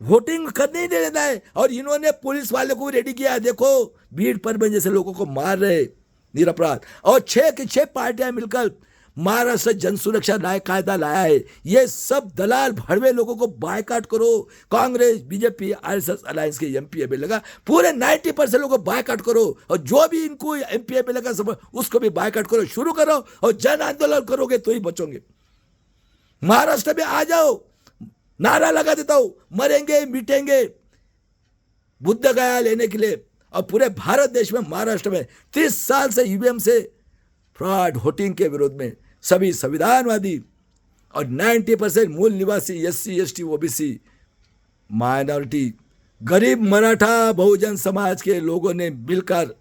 वोटिंग करने ही देता है। और इन्होंने पुलिस वाले को रेडी किया। देखो भीड़ पर में जैसे लोगों को मार रहे निरपराध, और 6 की 6 पार्टियां मिलकर महाराष्ट्र जन सुरक्षा न्याय कायदा लाया है। ये सब दलाल भड़वे लोगों को बायकॉट करो। कांग्रेस बीजेपी RSS अलायंस के MPA में लगा, पूरे 90% लोगों को बायकॉट करो, और जो भी इनको MPA में लगा सब उसको भी बायकॉट करो, शुरू करो, और जन आंदोलन करोगे तो ही बचोगे। महाराष्ट्र में आ जाओ, नारा लगा देता हूं, मरेंगे मिटेंगे बुद्ध गया लेने के लिए। और पूरे भारत देश में, महाराष्ट्र में 30 साल से EVM से फ्रॉड वोटिंग के विरोध में सभी संविधानवादी और 90% मूल निवासी SC ST OBC माइनॉरिटी गरीब मराठा बहुजन समाज के लोगों ने मिलकर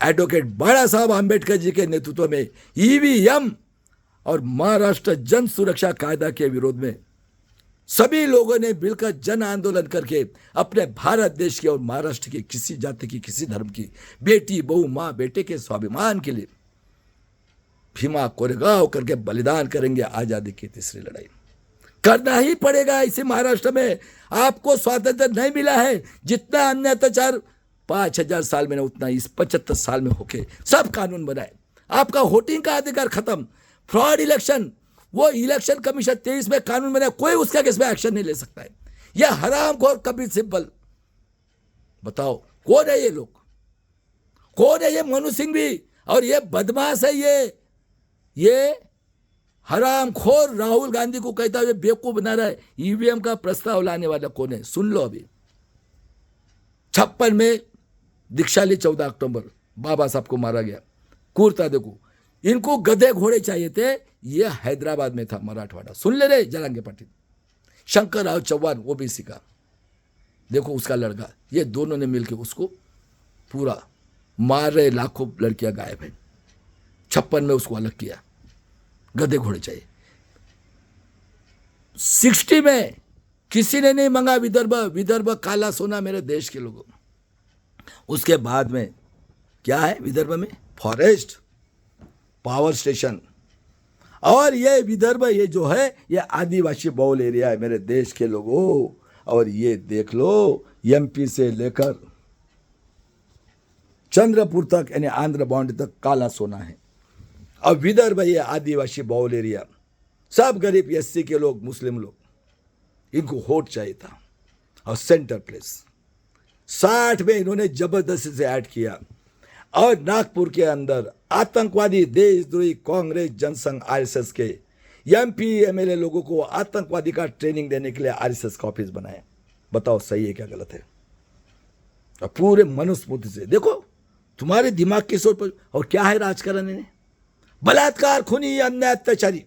एडवोकेट बाला साहब आंबेडकर जी के नेतृत्व में EVM और महाराष्ट्र जन सुरक्षा कायदा के विरोध में सभी लोगों ने मिलकर जन आंदोलन करके अपने भारत देश के और महाराष्ट्र की किसी जाति की, किसी धर्म की बेटी बहू माँ बेटे के स्वाभिमान के लिए भीमा कोरेगांव करके बलिदान करेंगे। आजादी की तीसरी लड़ाई करना ही पड़ेगा। इसी महाराष्ट्र में आपको स्वातंत्र नहीं मिला है। जितना अन्य अत्याचार 5,000 साल में, उतना इस 75 साल में होके सब कानून बनाए। आपका वोटिंग का अधिकार खत्म, फ्रॉड इलेक्शन, वो इलेक्शन कमीशन 23 में कानून बनाया, कोई उसका केस में एक्शन नहीं ले सकता है। यह हरामखोर कपिल सिब्बल, बताओ कौन है ये लोग? कौन है ये मनु सिंह भी? और ये बदमाश है, ये हरामखोर राहुल गांधी को कहता हुए बेवकूफ बना रहा है। ईवीएम का प्रस्ताव लाने वाला कौन है सुन लो। अभी 56 में दीक्षा ली, 14 अक्टूबर बाबा साहब को मारा गया। कूरता देखो, इनको गधे घोड़े चाहिए थे। ये हैदराबाद में था मराठवाड़ा, सुन ले रहे जलांगे पाटिल। शंकर राव चौहान ओबीसी का, देखो उसका लड़का, ये दोनों ने मिलकर उसको पूरा मार रहे। लाखों लड़कियां गायब है। 56 में उसको अलग किया। गधे घोड़े चाहिए। 60 में किसी ने नहीं मांगा विदर्भ, विदर्भ काला सोना मेरे देश के लोगों। उसके बाद में क्या है विदर्भ में? Forest, power station. और ये विदर्भ ये जो है ये आदिवासी बहुल एरिया है मेरे देश के लोगों। और ये देख लो एमपी से लेकर चंद्रपुर तक यानी आंध्र बाउंड्री तक काला सोना है। अब विदर्भ ये आदिवासी बहुल एरिया, सब गरीब एससी के लोग, मुस्लिम लोग, इनको वोट चाहिए था। और सेंटर प्लेस 60 में इन्होंने जबरदस्ती से ऐड किया। और नागपुर के अंदर आतंकवादी देशद्रोही कांग्रेस जनसंघ आरएसएस के एमपी एमएलए लोगों को आतंकवादी का ट्रेनिंग देने के लिए आरएसएस का ऑफिस बनाया। बताओ सही है क्या गलत है? और पूरे मनुस्मृति से देखो तुम्हारे दिमाग की सोच पर। और क्या है राजकारण ने? बलात्कार, खूनी, अन्याय, अत्याचारी,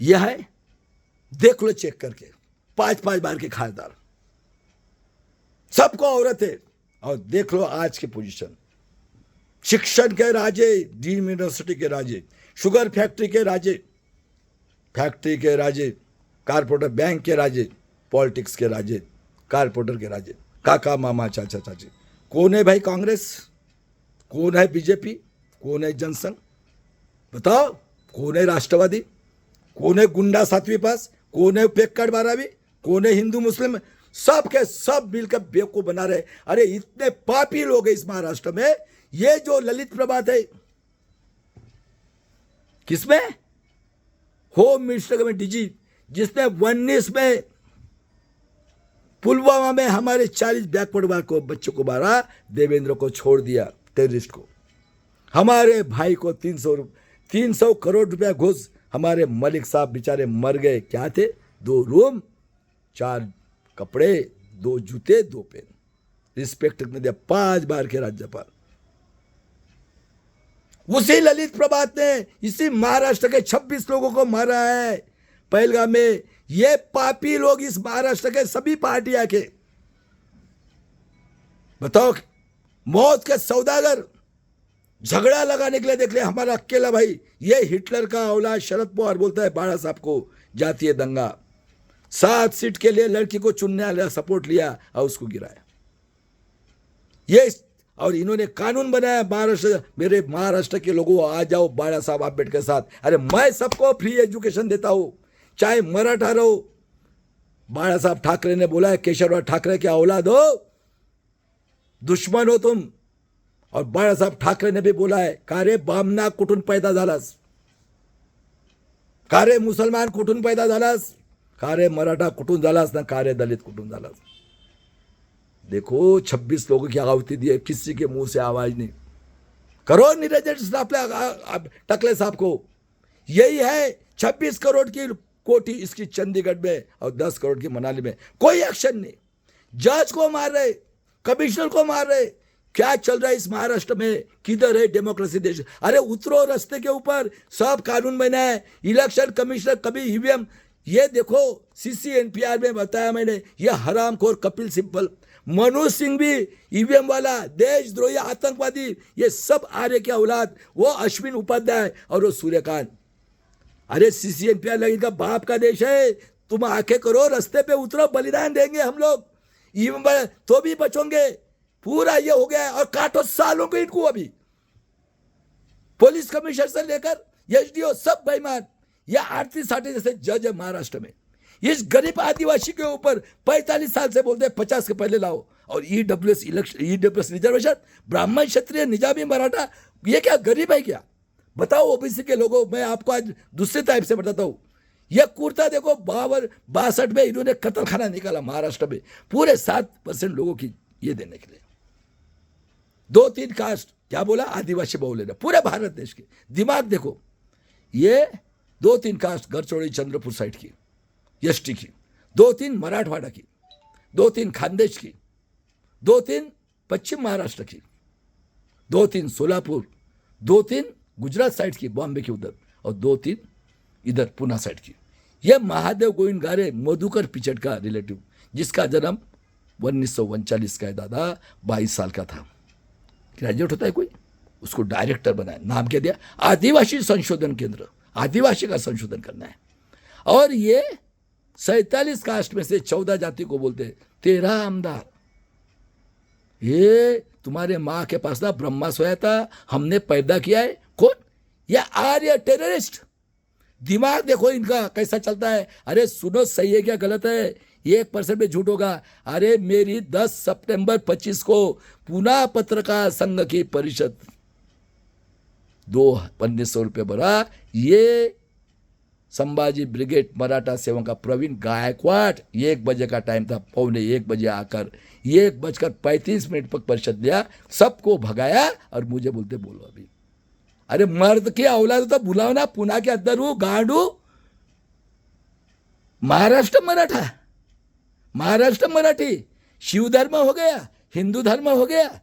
यह है। देख लो चेक करके, 5-5 बार के खासदार, सबको औरत है। और देख लो आज की पोजीशन, शिक्षण के राजे, डीम्ड यूनिवर्सिटी के राजे, शुगर फैक्ट्री के राजे, कारपोरेटर बैंक के राजे, पॉलिटिक्स के राजे, कारपोरेटर के राजे, काका मामा चाचा चाची। कौन है भाई कांग्रेस? कौन है बीजेपी? कौन है जनसंघ? बताओ कौन है राष्ट्रवादी? कौन है गुंडा 7वीं पास? कौन है पेक्कड़ 12वीं? कौन है हिंदू मुस्लिम? सब के सब मिलकर बेवकूफ बना रहे। अरे इतने पापी लोग हैं इस महाराष्ट्र में। ये जो ललित प्रभात है किसमें? होम मिनिस्टर में डीजी, जिसने 19 में पुलवामा में हमारे 40 बैकवर्ड को बच्चों को मारा, देवेंद्र को छोड़ दिया टेररिस्ट को। हमारे भाई को 300 करोड़ रुपया घुस, हमारे मलिक साहब बेचारे मर गए। क्या थे? 2 रूम, 4 कपड़े, 2 जूते, 2 पेन। रिस्पेक्ट ने दिया 5 बार के राज्यपाल। उसी ललित प्रभात ने इसी महाराष्ट्र के 26 लोगों को मारा है पहलगाम में। ये पापी लोग इस महाराष्ट्र के सभी पार्टियां के, बताओ, मौत के सौदागर झगड़ा लगाने के लिए देख ले हमारा अकेला भाई, ये हिटलर का औलाद शरद पवार बोलता है बाड़ा साहब को जातीय दंगा। 7 सीट के लिए लड़की को चुनने वाला सपोर्ट लिया और उसको गिराया। ये और इन्होंने कानून बनाया महाराष्ट्र, मेरे महाराष्ट्र के लोगों आ जाओ बाड़ा साहब आम्बेडकर के साथ। अरे मैं सबको फ्री एजुकेशन देता हूं, चाहे मराठा रहो। बाड़ा साहब ठाकरे ने बोला है, केशवराव ठाकरे के औलाद हो, दुश्मन हो तुम। और बाळा साहब ठाकरे ने भी बोला है, का रे बामना कुठून पैदा झालास? का रे मुसलमान कुठून पैदा झालास? का रे मराठा कुठून झालास? ना का रे दलित कुठून झालास? देखो 26 लोगों की आहुति दी है, किसी के मुंह से आवाज नहीं। करो निरंजन टकले साहब को। यही है 26 करोड़ की कोठी इसकी चंडीगढ़ में और 10 करोड़ की मनाली में, कोई एक्शन नहीं। जज को मार रहे, कमिश्नर को मार रहे। क्या चल रहा है इस महाराष्ट्र में? किधर है डेमोक्रेसी देश? अरे उतरो रास्ते के ऊपर, सब कानून बना है। इलेक्शन कमिश्नर कभी ईवीएम, ये देखो CCNPR में बताया मैंने, ये हरामखोर कपिल सिब्बल, मनोज सिंह भी ईवीएम वाला, देशद्रोही, आतंकवादी, ये सब आर्य के औलाद, वो अश्विन उपाध्याय और वो सूर्यकांत। अरे CCNPR लगी का बाप का देश है। तुम आंखें करो, रास्ते पे उतरो, बलिदान देंगे हम लोग, ईवीएम तो भी बचोगे। पूरा ये हो गया है। और काटो सालों को इनको, अभी पुलिस कमिश्नर से लेकर SDO सब बेईमान। ये आरती साठे जैसे जज है महाराष्ट्र में। इस गरीब आदिवासी के ऊपर 45 साल से बोलते हैं 50 के पहले लाओ। और EWS रिजर्वेशन, ब्राह्मण, क्षत्रिय, निजामी, मराठा, ये क्या गरीब है क्या? बताओ OBC के लोगों। मैं आपको आज दूसरे टाइप से बताता हूँ। यह कुर्ता देखो 62 में इन्होंने कत्ल खाना निकाला महाराष्ट्र में, पूरे 7% लोगों की ये देने के लिए। 2-3 कास्ट, क्या बोला? आदिवासी बहुल है पूरे भारत देश के। दिमाग देखो, ये 2-3 कास्ट गढ़चिरोली चंद्रपुर साइड की एसटी की, 2-3 मराठवाड़ा की, 2-3 खानदेश की, 2-3 पश्चिम महाराष्ट्र की, 2-3 सोलापुर, 2-3 गुजरात साइड की बॉम्बे की उधर, और 2-3 इधर पूना साइड की। यह महादेव गोविंद गारे मधुकर पिचड़ का रिलेटिव, जिसका जन्म 1939 का है दादा, 22 साल का था। ग्रेजुएट होता है कोई, उसको डायरेक्टर बनाया, नाम क्या दिया, आदिवासी संशोधन केंद्र, आदिवासी का संशोधन करना है। और ये 47 कास्ट में से 14 जाति को बोलते हैं 13 आमदार। ये तुम्हारे माँ के पास ना ब्रह्मा सोया था, हमने पैदा किया है। कौन? ये आर्य टेररिस्ट। दिमाग देखो इनका कैसा चलता है। अरे सुनो, सही है क्या गलत है, 1% में झूठ होगा। अरे मेरी 10 सितंबर 25 को पूना पत्रकार संघ की परिषद 2,100 रुपये भरा। ये संभाजी ब्रिगेड मराठा सेवा का प्रवीण गायकवाड़ 1 बजे का टाइम था, 1:15 बजे आकर 1:35 पर परिषद लिया, सबको भगाया और मुझे बोलते बोलो अभी। अरे मर्द की औलाद तो बुलाओ ना, पुना के अंदर हूं, गांडू। महाराष्ट्र मराठा, महाराष्ट्र मराठी, शिव धर्म हो गया, हिंदू धर्म हो गया,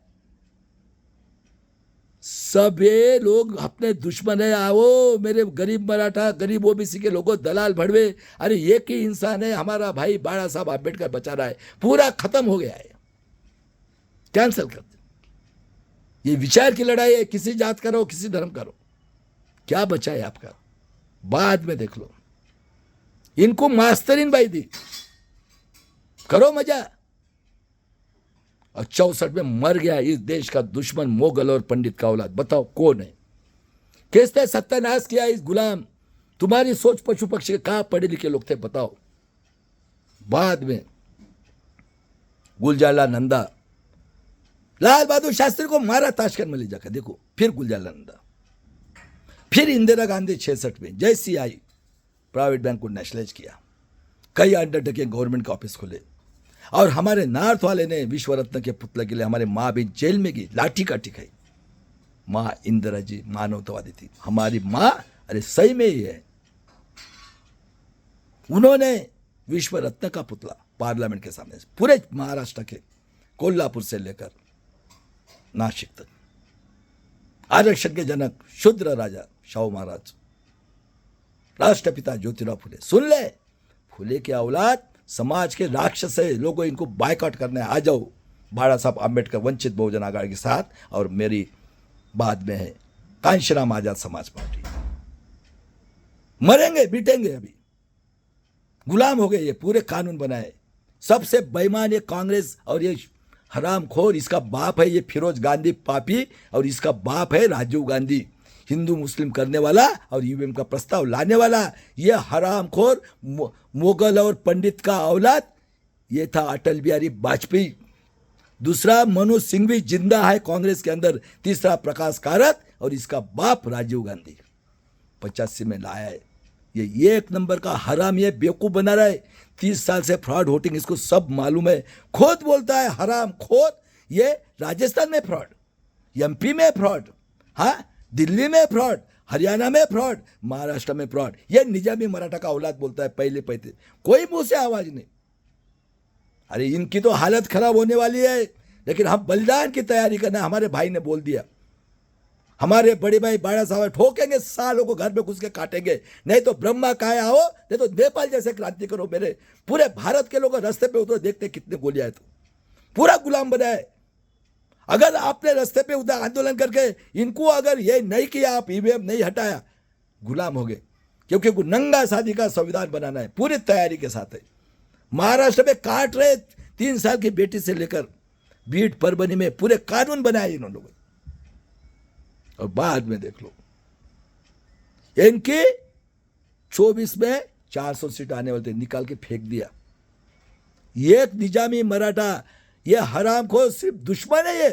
सब ये लोग अपने दुश्मन है। आओ मेरे गरीब मराठा, गरीब ओबीसी के लोगों, दलाल भड़वे। अरे एक ही इंसान है, हमारा भाई बाड़ा साहब आम्बेडकर बचा रहा है, पूरा खत्म हो गया है, कैंसिल कर दे। ये विचार की लड़ाई है, किसी जात का रहो, किसी धर्म का रहो, क्या बचा है आपका, बाद में देख लो। इनको मास्तरीन बाई दी, करो मजा। और 64 में मर गया इस देश का दुश्मन मोगल और पंडित का औलाद। बताओ कौन है, किसने सत्यानाश किया इस गुलाम? तुम्हारी सोच पशु पक्षी के, कहां पढ़े लिखे लोग थे बताओ। बाद में गुलजाला नंदा, लाल बहादुर शास्त्री को मारा ताशकंद में ले जाकर, देखो फिर गुलजाला नंदा, फिर इंदिरा गांधी 66 में जैसी आई प्राइवेट बैंक को नेशनलाइज किया, कई अंडरटेकिंग गवर्नमेंट का ऑफिस खोले, और हमारे नॉर्थ वाले ने विश्व रत्न के पुतले के लिए हमारे माँ भी जेल में गई, लाठी काठी खाई। माँ इंदिरा जी मानवतावादी थी, हमारी माँ, अरे सही में ही है। उन्होंने विश्व रत्न का पुतला पार्लियामेंट के सामने, पूरे महाराष्ट्र के कोल्हापुर से लेकर नासिक तक, आरक्षण के जनक शूद्र राजा शाहू महाराज, राष्ट्रपिता ज्योतिराव फुले। सुन ले, फुले के औलाद समाज के राक्षस है, लोगों इनको बायकॉट करने आ जाओ। बाड़ा साहब आम्बेडकर वंचित बहुजन आघाड़ी के साथ, और मेरी बाद में है कांशीराम आजाद समाज पार्टी। मरेंगे बीतेंगे, अभी गुलाम हो गए, ये पूरे कानून बनाए। सबसे बेईमान ये कांग्रेस और ये हरामखोर, इसका बाप है ये फिरोज गांधी पापी, और इसका बाप है राजीव गांधी, हिंदू मुस्लिम करने वाला और यूएम का प्रस्ताव लाने वाला। ये हरामखोर मोगल और पंडित का औलाद ये था अटल बिहारी वाजपेयी। दूसरा मनोज सिंह भी जिंदा है कांग्रेस के अंदर, तीसरा प्रकाश कारत, और इसका बाप राजीव गांधी 85 में लाया है। ये 1 नंबर का हराम, ये बेवकूफ बना रहा है। 30 साल से फ्रॉड होटिंग, इसको सब मालूम है, खुद बोलता है हराम खोर। ये राजस्थान में फ्रॉड, एमपी में फ्रॉड, हाँ दिल्ली में फ्रॉड, हरियाणा में फ्रॉड, महाराष्ट्र में फ्रॉड। ये निजामी मराठा का औलाद बोलता है पहले पैसे, कोई मुंह से आवाज नहीं। अरे इनकी तो हालत खराब होने वाली है, लेकिन हम बलिदान की तैयारी करना। हमारे भाई ने बोल दिया, हमारे बड़े भाई बाड़ा साहब ठोकेंगे, सालों को घर में घुस के काटेंगे, नहीं तो ब्रह्मा काया हो, नहीं तो नेपाल जैसे क्रांति करो। मेरे पूरे भारत के लोग रास्ते पे उतरो, देखते कितने गोलियां है, तो पूरा गुलाम बनाए। अगर आपने रास्ते पे उधर आंदोलन करके इनको अगर ये नहीं किया, आप ईवीएम नहीं हटाया, गुलाम हो गए। क्योंकि नंगा शादी का संविधान बनाना है, पूरी तैयारी के साथ है। महाराष्ट्र में काट रहे 3 साल की बेटी से लेकर बीट परभनी में पूरे कानून बनाए इन्होंने लोगों। और बाद में देख लो, इनकी 24 में 400 सीट आने वाले थे, निकाल के फेंक दिया। एक निजामी मराठा, ये हरामखोर सिर्फ दुश्मन है। ये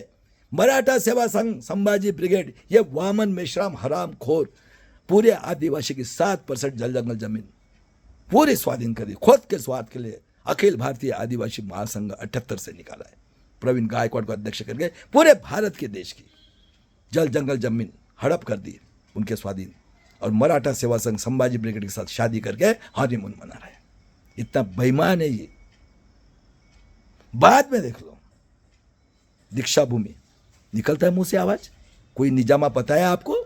मराठा सेवा संघ संभाजी ब्रिगेड, ये वामन मेश्राम हरामखोर पूरे आदिवासी की 7% जल जंगल जमीन पूरी स्वाधीन कर दी, खुद के स्वार्थ के लिए। अखिल भारतीय आदिवासी महासंघ 78 से निकाला है, प्रवीण गायकवाड़ को अध्यक्ष करके पूरे भारत के देश की जल जंगल जमीन हड़प कर दी उनके स्वाधीन। और मराठा सेवा संघ संभाजी ब्रिगेड के साथ शादी करके हनीमून मना रहा है। इतना बेईमान है ये। बाद में देख लो, दीक्षा भूमि निकलता है मुंह से आवाज, कोई निजामा पता है आपको?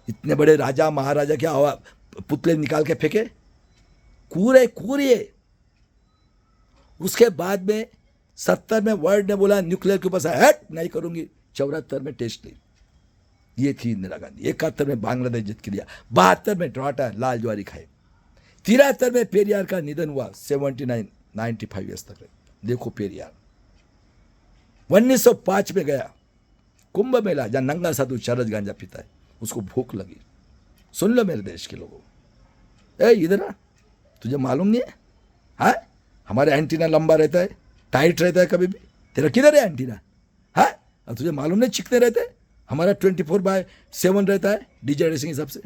इतने बड़े राजा महाराजा के पुतले निकाल के फेंके, कूरिए। उसके बाद में 70 में वर्ल्ड ने बोला न्यूक्लियर के ऊपर हट नहीं करूंगी, 74 में टेस्ट ली, ये थी इंदिरा गांधी। 71 में बांग्लादेश जीत के लिया, 72 में टमाटर लाल ज्वारी खाए, 73 में पेरियार का निधन हुआ, 95 ईयर्स तक देखो पेरियार। 1905 में गया कुंभ मेला, जहां नंगा साधु चरस गांजा पीता है, उसको भूख लगी। सुन लो मेरे देश के लोगों, ए इधर आ, तुझे मालूम नहीं है? हाँ, हमारे एंटीना लंबा रहता है, टाइट रहता है, कभी भी तेरा किधर है एंटीना? हाँ, और तुझे मालूम नहीं चिकने रहते, हमारा 24/7 रहता है डीजे रेसिंग हिसाब से।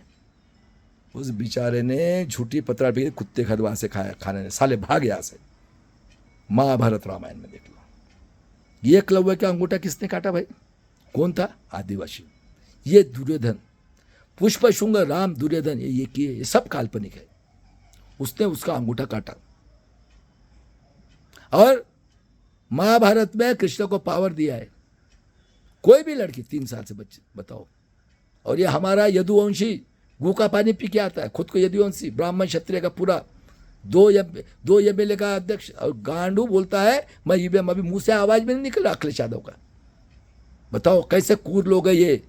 उस बेचारे ने झूठी पतरा पी कुत्ते खदवा से खाया, खाने ने साले भाग यहाँ से। महाभारत रामायण में देख लो, ये एकलव्य का अंगूठा किसने काटा भाई? कौन था? आदिवासी। ये दुर्योधन, पुष्पशुंग, राम, दुर्योधन, ये सब काल्पनिक है। उसने उसका अंगूठा काटा। और महाभारत में कृष्ण को पावर दिया है, कोई भी लड़की 3 साल से बच्चे बताओ। और ये हमारा यदुवंशी गू का पानी पी के आता है, खुद को यदुवंशी, ब्राह्मण क्षत्रिय का पूरा 2 एमएलए का अध्यक्ष, और गांडू बोलता है मैं ईवीएम, अभी मुंह से आवाज में नहीं निकल रहा अखिलेश यादव का। बताओ कैसे कूर लोग है ये।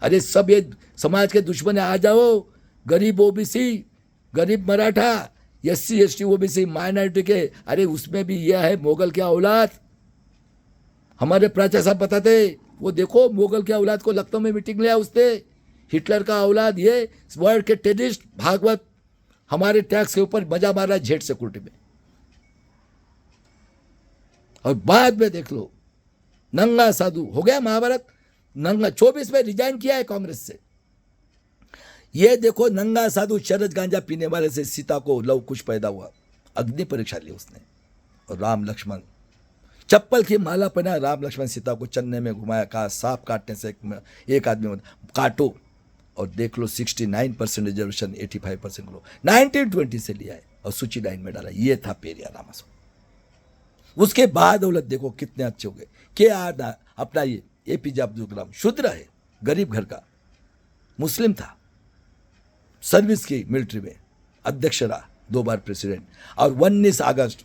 अरे सब ये समाज के दुश्मन है, आ जाओ। गरीब ओबीसी, गरीब Maratha, SC ST OBC minority के, अरे उसमें भी यह है मुगल की औलाद। हमारे प्राचार्य साहब बताते, वो देखो मुगल की औलाद को लखनऊ में मीटिंग लिया उसने, हिटलर का औलाद, ये वर्ल्ड के टेररिस्ट भागवत हमारे टैक्स के ऊपर मजा मार रहा है जेट सिक्योरिटी में। और बाद में देख लो नंगा साधु हो गया महाभारत। नंगा 24 में रिजाइन किया है कांग्रेस से। ये देखो नंगा साधु चरस गांजा पीने वाले से सीता को लव कुश पैदा हुआ, अग्नि परीक्षा ली उसने। और राम लक्ष्मण चप्पल की माला पहना, राम लक्ष्मण सीता को चन्ने में घुमाया, कहा सांप काटने से एक आदमी मत काटो। और देख लो 69% रिजर्वेशन, 85% लो 1920 से लिया है और सूची लाइन में डाला। ये था पेरियार रामास्वामी। उसके बाद औलत देखो कितने अच्छे हो गए। क्या अपना ये APJ अब्दुल कलाम, शूद्र है, गरीब घर का, मुस्लिम था, सर्विस की मिलिट्री में, अध्यक्ष रहा, 2 बार प्रेसिडेंट। और 19 अगस्त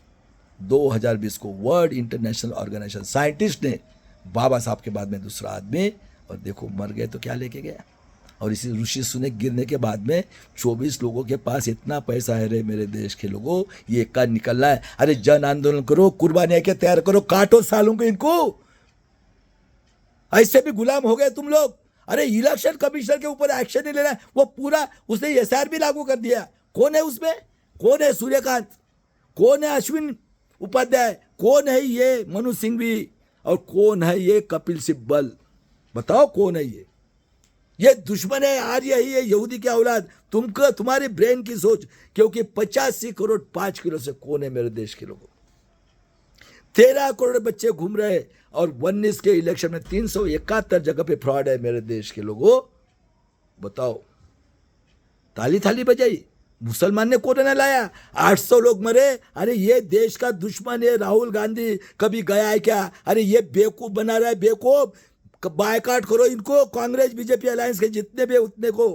2020 को वर्ल्ड इंटरनेशनल ऑर्गेनाइजेशन साइंटिस्ट ने बाबा साहब के बाद में दूसरा आदमी, और देखो मर गए तो क्या लेके गया। और इसी ऋषि सुनक गिरने के बाद में 24 लोगों के पास इतना पैसा है रे मेरे देश के लोगों, ये का निकलना है। अरे जन आंदोलन करो, कुर्बानियां के तैयार करो, काटो सालों को इनको। ऐसे भी गुलाम हो गए तुम लोग। अरे इलेक्शन कमिश्नर के ऊपर एक्शन नहीं लेना है, वो पूरा उसने SR भी लागू कर दिया। कौन है उसमें? कौन है सूर्यकांत? कौन है अश्विन उपाध्याय? कौन है ये मनु सिंघवी? और कौन है ये कपिल सिब्बल? बताओ कौन है ये? ये दुश्मन है आर्य ही है, यहूदी की औलाद। तुमको तुम्हारी ब्रेन की सोच, क्योंकि 85 करोड़ 5 किलो से कौन है मेरे देश के लोगों? 13 करोड़ बच्चे घूम रहे, और 19 के इलेक्शन में 371 जगह पे फ्रॉड है मेरे देश के लोगों। बताओ, ताली थाली बजाई। मुसलमान ने कोरोना लाया, 800 लोग मरे। अरे ये देश का दुश्मन है राहुल गांधी, कभी गया है क्या? अरे ये बेवकूफ बना रहा है, बेवकूफ। बायकाट करो इनको, कांग्रेस बीजेपी अलायंस के जितने भी उतने को।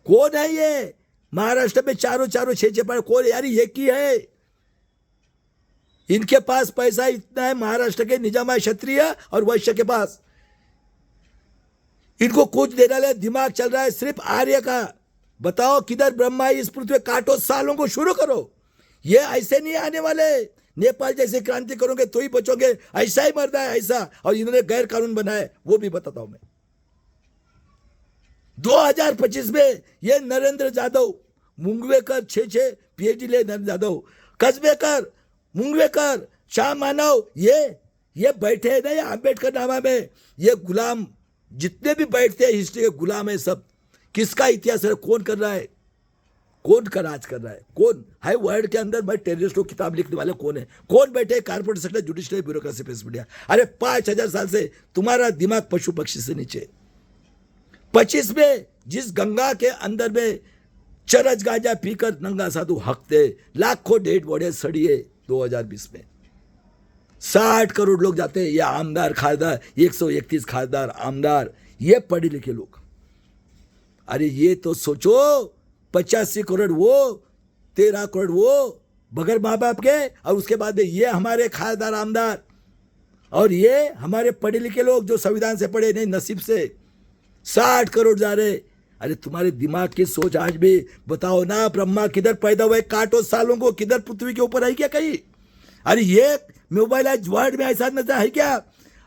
कौन है ये? महाराष्ट्र में चारों 6 पर कौन है? यार ये की है। इनके पास पैसा इतना है, महाराष्ट्र के निजामा क्षत्रिय और वैश्य के पास। इनको कुछ देना ले, दिमाग चल रहा है सिर्फ आर्य का। बताओ किधर ब्रह्मा है इस पृथ्वी? काटो सालों को, शुरू करो। ये ऐसे नहीं आने वाले। नेपाल जैसे क्रांति करोगे तो ही बचोगे, ऐसा ही मरना है ऐसा। और इन्होंने गैर कानून बनाए, वो भी बताता हूं मैं। 2025 में ये नरेंद्र जाधव, मुंगवेकर 6 PhD ले, नरेंद्र जाधव, कसबेकर, मुंगवेकर, शाह मानव, ये बैठे हैं ना ये अम्बेडकर नामा में। ये गुलाम जितने भी बैठते हैं हिस्ट्री के गुलाम है सब। किसका इतिहास है? कौन कर रहा है? कौन का राज कर रहा है? कौन है वर्ल्ड के अंदर? भाई टेररिस्ट को किताब लिखने वाले कौन है? कौन बैठे? Corporate sector, judiciary, bureaucracy, press media. अरे 5000 साल से तुम्हारा दिमाग पशु पक्षी से नीचे। 25 में जिस गंगा के अंदर में चरस गांजा पीकर नंगा साधु हकते, लाखों डेड बॉडी सड़िए 2020 में 60 करोड़ लोग जाते हैं। ये आमदार खासदार 131 खासदार आमदार, ये पढ़े लिखे लोग। अरे ये तो सोचो, 85 करोड़ वो, 13 करोड़ वो बगैर माँ बाप के, और उसके बाद ये हमारे खासदार आमदार, और ये हमारे पढ़े लिखे लोग जो संविधान से पढ़े नहीं नसीब से 60 करोड़ जा रहे। अरे तुम्हारे दिमाग की सोच आज भी बताओ ना, ब्रह्मा किधर पैदा हुए, काटो सालों को किधर पृथ्वी के ऊपर आई क्या कहीं? अरे ये मोबाइलाइज वर्ल्ड में ऐसा नजर है क्या?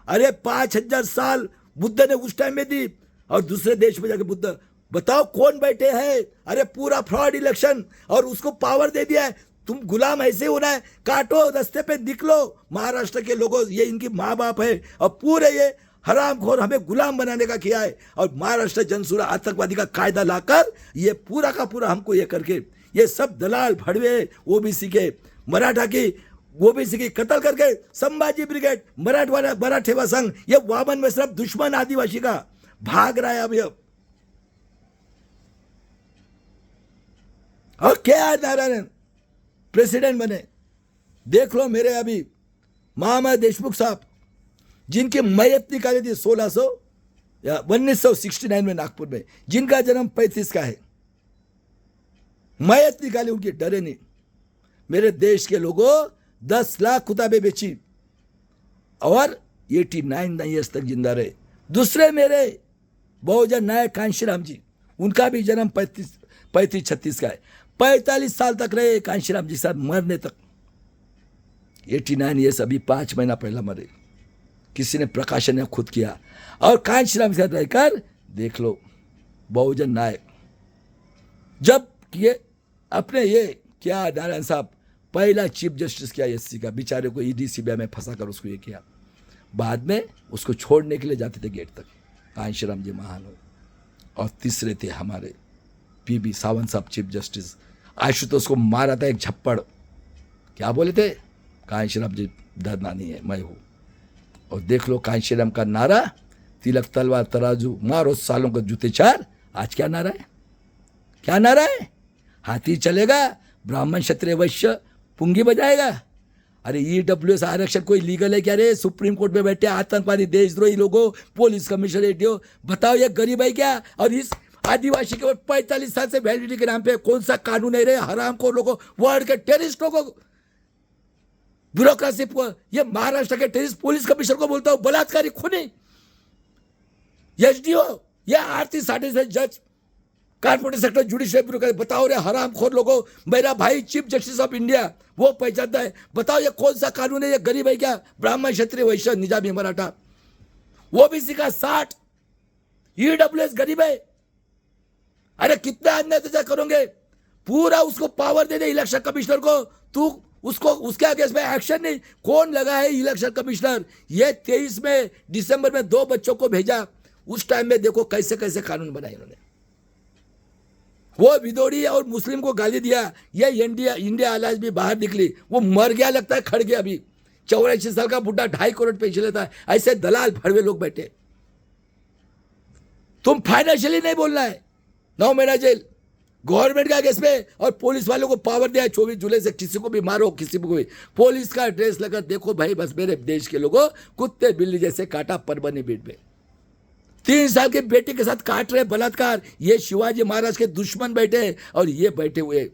अरे 5000 साल बुद्ध ने उस टाइम में दी, और दूसरे देश में जाके बुद्ध, बताओ कौन बैठे हैं? अरे पूरा फ्रॉड इलेक्शन, और उसको पावर दे दिया है। तुम गुलाम ऐसे होना है, काटो रास्ते पे निकलो। महाराष्ट्र के लोगों, ये इनकी माँ बाप है, और पूरे ये हरामखोर हमें गुलाम बनाने का किया है, और महाराष्ट्र जनसुरा आतंकवादी का कायदा लाकर ये पूरा का पूरा हमको ये करके, ये सब दलाल भड़वे ओबीसी के, मराठा की ओबीसी की कत्ल करके, संभाजी ब्रिगेड, मराठेवा संघ, ये वामन में सिर्फ दुश्मन आदिवासी का भाग रहा है अभी। और क्या नारायण प्रेसिडेंट बने, देख लो मेरे अभी महामहिम देशमुख साहब, जिनकी मैयत निकाली थी 1600 या 1969 में नागपुर में, जिनका जन्म 35 का है, मैयत निकाली उनकी, डरे नहीं। मेरे देश के लोगों 10 लाख किताबें बेची और 89 ईयर्स तक जिंदा रहे। दूसरे मेरे बहुजन नायक कांशीराम जी, उनका भी जन्म 35-36 का है, 45 साल तक रहे कांशीराम जी साहब, मरने तक 89 ईयर्स, अभी 5 महीना पहला मरे। किसी ने प्रकाशन ने खुद किया, और कांशीराम साहब रहकर देख लो बहुजन नायक। जब ये अपने ये क्या नारायण साहब पहला चीफ जस्टिस किया एससी का, बेचारे को ईडी सीबीआई में फंसा कर उसको ये किया, बाद में उसको छोड़ने के लिए जाते थे गेट तक, कांशीराम जी महान हो। और तीसरे थे हमारे पीबी सावंत साहब चीफ जस्टिस, आशुतोष को मारा था एक झप्पड़, क्या बोले थे, कांशीराम जी डरना नहीं है, मैं हूँ। और देख लो कांशीराम का नारा, तिलक तलवार तराजू मारो सालों को जूते चार, आज क्या नारा है? क्या नारा है? हाथी चलेगा, ब्राह्मण क्षत्रिय वैश्य पुंगी बजाएगा। अरे ईडब्ल्यूएस आरक्षण कोई लीगल है क्या रे? सुप्रीम कोर्ट में बैठे आतंकवादी देशद्रोही लोगों, पुलिस कमिश्नर एडीओ, बताओ ये गरीब है क्या? और इस आदिवासी के 45 साल से वैलिडिटी के नाम पे कौन सा कानून है रे? हराम को लोगों, वर्ल्ड के टेररिस्टों को, ब्यूरोक्रेसी, ये महाराष्ट्र के टेररिस्ट पुलिस कमिश्नर को बोलता हूं बलात्कारी खूनी, एसडीओ, ये आरती साढ़े से जज, कारपोरेट सेक्टर जुडिशियल ब्यूरोक्रेसी, बताओ रे हरामखोर लोगों। मेरा भाई चीफ जस्टिस ऑफ इंडिया वो पहचानता है, बताओ ये कौन सा कानून है? ये गरीब है क्या? ब्राह्मण क्षत्रिय वैश्य निजामी मराठा, ओबीसी का 60, ईडब्ल्यूएस गरीब है। अरे कितना अन्याय अत्याचार करोगे? पूरा उसको पावर दे दे इलेक्शन कमिश्नर को, तू उसको उसके अगेंस्ट में एक्शन नहीं। कौन लगा है इलेक्शन कमिश्नर? ये 23 में दिसंबर में 2 बच्चों को भेजा, उस टाइम में देखो कैसे कैसे कानून बनाए उन्होंने। वो विदोड़ी और मुस्लिम को गाली दिया, ये इंडिया अलायंस भी बाहर निकली, वो मर गया लगता है, खड़ गया। अभी 84 साल का बुढ़ा 2.5 करोड़ पेंशन लेता है। ऐसे दलाल भड़वे लोग बैठे। तुम फाइनेंशियली नहीं बोलना है, 9 महीना जेल गवर्नमेंट का केस पे, और पुलिस वालों को पावर दिया 24 जुलाई से किसी को भी मारो, किसी को भी। पुलिस का ड्रेस लेकर देखो भाई, बस मेरे देश के लोगों कुत्ते बिल्ली जैसे काटा परबनी बीट में। 3 साल के बेटे के साथ काट रहे बलात्कार। ये शिवाजी महाराज के दुश्मन बैठे, और ये बैठे हुए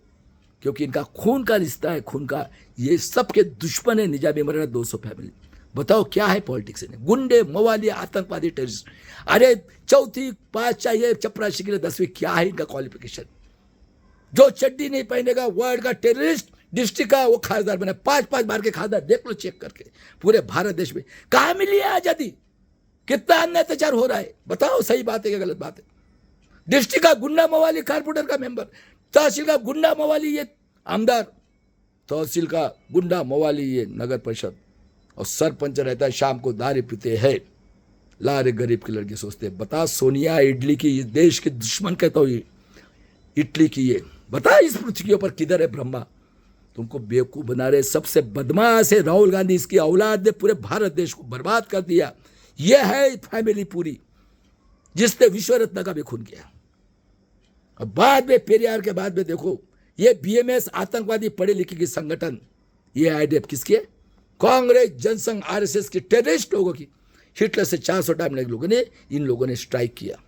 क्योंकि इनका खून का रिश्ता है, खून का, ये सबके दुश्मन है निजामी मराठा 200 फैमिली। बताओ क्या है पॉलिटिक्स में? गुंडे, मवाली, आतंकवादी, टेररिस्ट। अरे 4th पास चाहिए चपरासी के लिए 10वीं, क्या है इनका क्वालिफिकेशन? जो चड्डी नहीं पहनेगा वर्ल्ड का टेररिस्ट डिस्ट्रिक्ट का वो खासदार बना, 5-5 बार के खासदार, देख लो चेक करके पूरे भारत देश में। कहाँ मिली है आजादी? कितना अन्याय अत्याचार हो रहा है? बताओ सही बात है क्या गलत बात है? डिस्ट्रिक्ट का गुंडा मवाली कारपोरेटर का मेंबर, तहसील का गुंडा मवाली ये आमदार, तहसील का गुंडा मवाली ये नगर परिषद, और सरपंच रहता है शाम को दारू पीते हैं। लारे गरीब के लड़के सोचते हैं। बता सोनिया इडली की, देश के दुश्मन कहता हूँ, इटली की ये, बता इस पृथ्वी के ऊपर किधर है ब्रह्मा? तुमको बेवकूफ बना रहे। सबसे बदमाश है राहुल गांधी, इसकी औलाद ने पूरे भारत देश को बर्बाद कर दिया। ये है फैमिली पूरी, जिसने विश्व रत्न का भी खून किया। अब बाद में पेरियार के बाद में देखो, ये बीएमएस आतंकवादी पढ़े लिखे की संगठन, ये आईडीएफ किसकी है? कांग्रेस जनसंघ आरएसएस की, टेररिस्ट लोगों की। हिटलर से 400 टाइम लगे लोगों ने, इन लोगों ने स्ट्राइक किया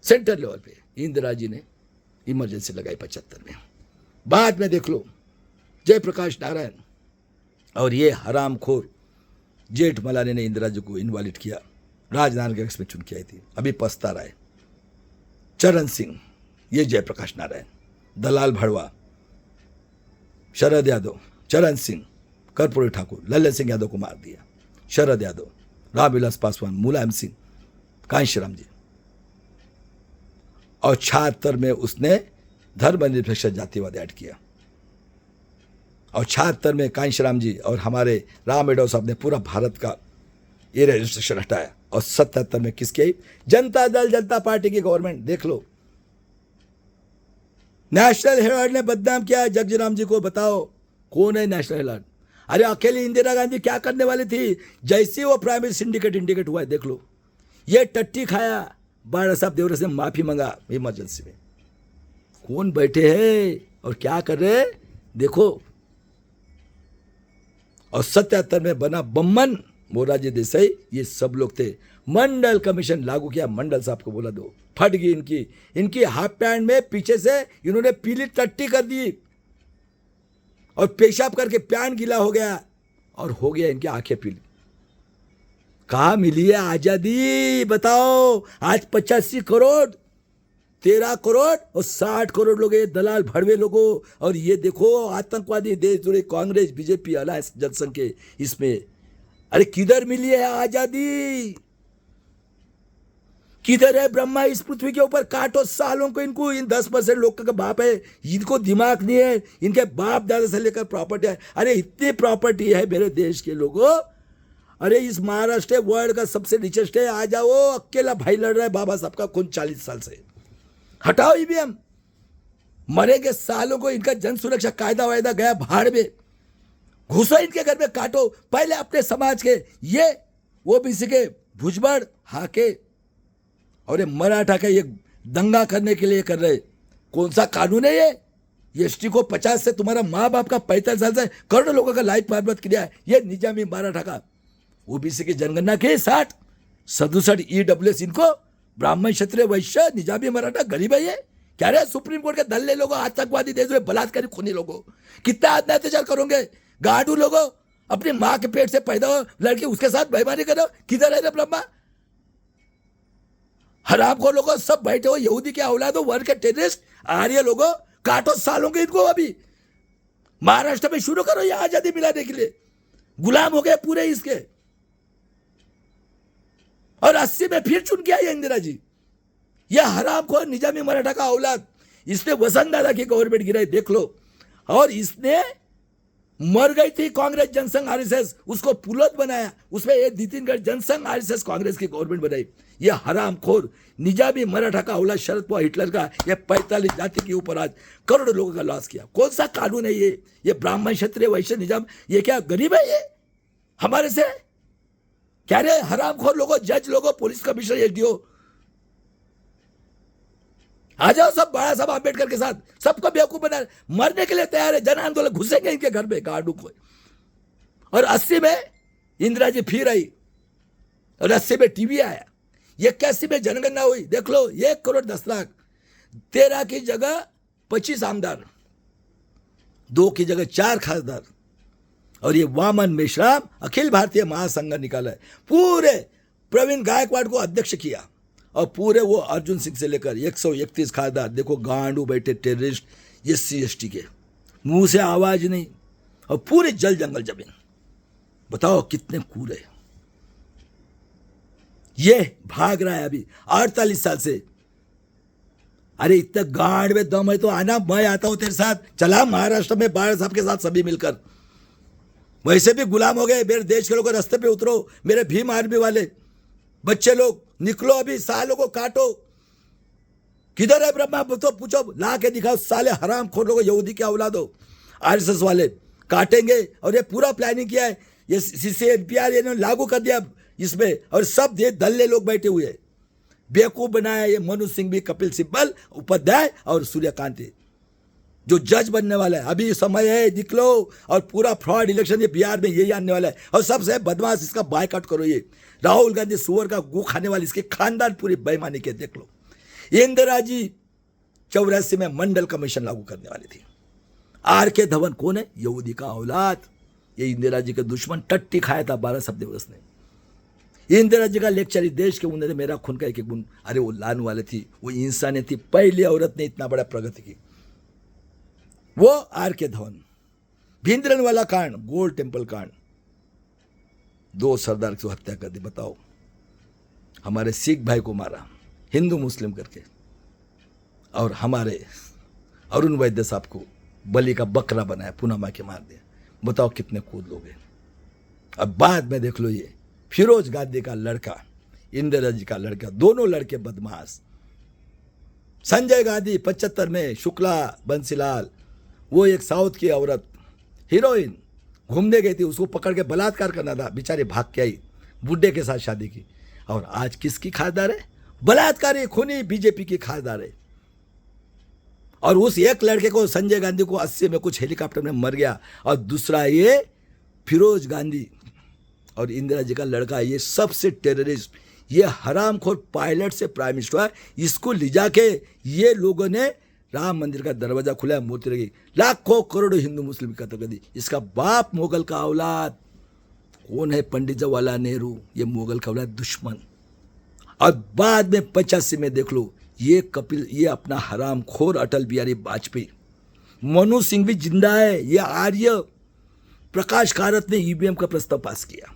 सेंटर लेवल पे। इंदिरा जी ने इमरजेंसी लगाई 75 में। बाद में देख लो जयप्रकाश नारायण और ये हरामखोर जेठमलानी ने इंदिरा जी को इनवैलिड किया, राजनारायण के में चुन के आई थी, अभी पछता रहा है। चरण सिंह, ये जयप्रकाश नारायण, दलाल भड़वा, शरद यादव, चरण सिंह, कर्पूरी ठाकुर, लल्लन सिंह यादव को मार दिया, शरद यादव, रामविलास पासवान, मुलायम सिंह, कांशीराम जी। और 76 में उसने धर्मनिरपेक्ष जातिवाद ऐड किया। और 76 में कांशीराम जी और हमारे राम यादव साहब ने पूरा भारत का ये रजिस्ट्रेशन हटाया। और 77 में किसकी आई? जनता दल, जनता पार्टी की गवर्नमेंट। देख लो, नेशनल हेराल्ड ने बदनाम किया जगजीराम जी को। बताओ कौन है नेशनल हेराल्ड? अरे अकेली इंदिरा गांधी क्या करने वाली थी? जैसे वो प्राइमरी सिंडिकेट इंडिकेट हुआ है, देख लो, ये टट्टी खाया। बाड़ा साहब देवरा से माफी मंगा इमरजेंसी में। कौन बैठे हैं और क्या कर रहे हैं देखो। और 77 में बना बम्मन, मोरारजी देसाई, ये सब लोग थे। मंडल कमीशन लागू किया, मंडल साहब को बोला दो, फट गई इनकी हाफ पैंट में पीछे से इन्होंने पीली टट्टी कर दी और पेशाब करके पैंट गीला हो गया और हो गया इनकी आंखें पीली। कहाँ मिली है आजादी बताओ? आज 85 करोड़, 13 करोड़ और 60 करोड़ लोग, ये दलाल भड़वे लोगों। और ये देखो आतंकवादी देश जुड़े कांग्रेस बीजेपी अलायंस जनसंघ के इसमें। अरे किधर मिली है आजादी? किधर है ब्रह्मा इस पृथ्वी के ऊपर? काटो सालों को इनको। इन 10% लोग का बाप है, इनको दिमाग नहीं है। इनके बाप दादा से लेकर प्रॉपर्टी है। अरे इतनी प्रॉपर्टी है मेरे देश के लोगों। अरे इस महाराष्ट्र वर्ल्ड का सबसे रिचेस्ट है। आ जाओ, अकेला भाई लड़ रहा है बाबा साहब का खून 40 साल से। हटाओ ईवीएम, मरेंगे सालों को। इनका जन सुरक्षा कायदा वायदा गया भाड़ में। घुसो इनके घर में, काटो। पहले अपने समाज के ये ओबीसी के भुजबड़ हाके और ये मराठा का ये दंगा करने के लिए कर रहे। कौन सा कानून है ये? एसटी को 50 से तुम्हारा माँ बाप का 45 साल से करोड़ों लोगों का लाइफ बर्बाद किया है। ये निजामी मराठा का। ओबीसी की जनगणना के 60, 67 ईडब्ल्यूएस इनको, ब्राह्मण क्षत्रिय वैश्य निजामी मराठा गरीब है ये। क्या रे सुप्रीम कोर्ट के दल्ले लोगों, आतंकवादी देश में बलात्कारी खूनी लोगों, कितना अत्याचार करोगे? गाड़ू लोगों, अपनी माँ के पेट से पैदा हो लड़की, उसके साथ बेईमानी करो। किधर है रे ब्रह्मा? हरामखोर लोगों सब बैठे हो, यहूदी के औलादों, वर्ग के टेररिस्ट, आर्य लोगों, काटो सालों के इनको। अभी महाराष्ट्र में शुरू करो ये आजादी मिलाने के लिए। गुलाम हो गए पूरे इसके। और 80 में फिर चुन के आई इंदिरा जी। यह हरामखोर निजामी मराठा का औलाद, इसने वसंत दादा की गवर्नमेंट गिराई, देख लो। और इसने मर गई थी कांग्रेस जनसंघ आरएसएस, उसको पुलत बनाया, उसमें ये नितिनगढ़ जनसंघ आरएसएस कांग्रेस की गवर्नमेंट बनाई। यह हरामखोर निजामी मराठा का औलाद शरद पवार हिटलर का, यह 45 जाति के ऊपर आज करोड़ों लोगों का लॉस किया। कौन सा कानून है ये ब्राह्मण क्षत्रिय वैश्य निजाम, ये क्या गरीब है ये हमारे से? क्या रे हरामखोर लोगों, जज लोगों, पुलिस कमिश्नर, एसडीओ, आ जाओ सब बाबा साहब आंबेडकर के साथ, सबको बेवकूफ बना, मरने के लिए तैयार है। जन आंदोलन घुसेंगे इनके घर में गाड़ू को। और 80 में इंदिरा जी फिर आई और 80 में टीवी आया। 81 में जनगणना हुई, देख लो 1 करोड़ 10 लाख, 13 की जगह 25 आमदार, 2 की जगह 4 खासदार। और ये वामन मेश्राम अखिल भारतीय महासंघ निकाला है, पूरे प्रवीण गायकवाड़ को अध्यक्ष किया। और पूरे वो अर्जुन सिंह से लेकर 131 खासदार, देखो गांडू बैठे टेररिस्ट, SC ST के, मुंह से आवाज नहीं। और पूरे जल जंगल जमीन, बताओ कितने कूड़े। ये भाग रहा है अभी 48 साल से। अरे इतने गांड में दम है तो आना, मैं आता हूं तेरे साथ। चला महाराष्ट्र में बाढ़ साहब के साथ सभी मिलकर। वैसे भी गुलाम हो गए मेरे देश के लोग, रास्ते पे उतरो मेरे भीम आर्मी वाले बच्चे लोग, निकलो अभी, सालों को काटो। किधर है ब्रह्मा तो पूछो, ला के दिखाओ। साले हराम खोर लोगों, यहूदी के औलादो, RSS वाले काटेंगे। और ये पूरा प्लानिंग किया है, ये CCNPR इन्होंने लागू कर दिया इसमें। और सब ये दल्ले लोग बैठे हुए हैं। बेवकूफ बनाया ये मनु सिंघवी, कपिल सिब्बल, उपाध्याय और सूर्यकांत, जो जज बनने वाला है। अभी समय है, निकलो, और पूरा फ्रॉड इलेक्शन ये बिहार में यही आने वाला है। और सबसे बदमाश, इसका बायकॉट करो। ये राहुल गांधी सुअर का गू खाने वाले, इसके खानदान पूरी बेईमानी के देख लो। इंदिरा जी 84 में मंडल कमीशन लागू करने वाली थी। आर के धवन कौन है? यहूदी का औलाद। ये इंदिरा जी के दुश्मन, टट्टी खाया था 12 सब दिवस ने। इंदिरा जी का लेक्चर, देश के उन्होंने मेरा खून का एक एक बूंद, अरे वो लाने वाले थी, वो इंसानियत थी। पहली औरत ने इतना बड़ा प्रगति की, वो आर के धवन। भिंद्रनवाला कांड, गोल्ड टेम्पल कांड, 2 सरदार की हत्या कर दी। बताओ, हमारे सिख भाई को मारा हिंदू मुस्लिम करके, और हमारे अरुण वैद्य साहब को बलि का बकरा बनाया, पूनम के मार दिया। बताओ कितने कूद लोग हैं। अब बाद में देख लो, ये फिरोज गांधी का लड़का, इंदिरा जी का लड़का, दोनों लड़के बदमाश। संजय गांधी 75 में, शुक्ला बंसीलाल, वो एक साउथ की औरत हीरोइन घूमने गई थी, उसको पकड़ के बलात्कार करना था, बेचारे भाग के आई, बुड्ढे के साथ शादी की। और आज किसकी खासदार है? बलात्कारी, खूनी बीजेपी की खासदार है। और उस एक लड़के को, संजय गांधी को 80 में कुछ हेलीकॉप्टर में मर गया, और दूसरा ये फिरोज गांधी और इंदिरा जी का लड़का, ये सबसे टेररिस्ट, ये हरामखोर पायलट से प्राइम मिनिस्टर है। इसको ले जाके ये लोगों ने राम मंदिर का दरवाजा खुला, मूर्ति लगी, लाखों करोड़ों हिंदू मुस्लिम कत्ल कर दी। इसका बाप मुगल का औलाद कौन है? पंडित जवाहरलाल नेहरू। ये मुगल का औलाद दुश्मन। और बाद में 85 में देख लो, ये कपिल, ये अपना हरामखोर अटल बिहारी वाजपेयी, मनु सिंघवी जिंदा है। ये आर्य प्रकाश कारत ने ईवीएम का प्रस्ताव पास किया।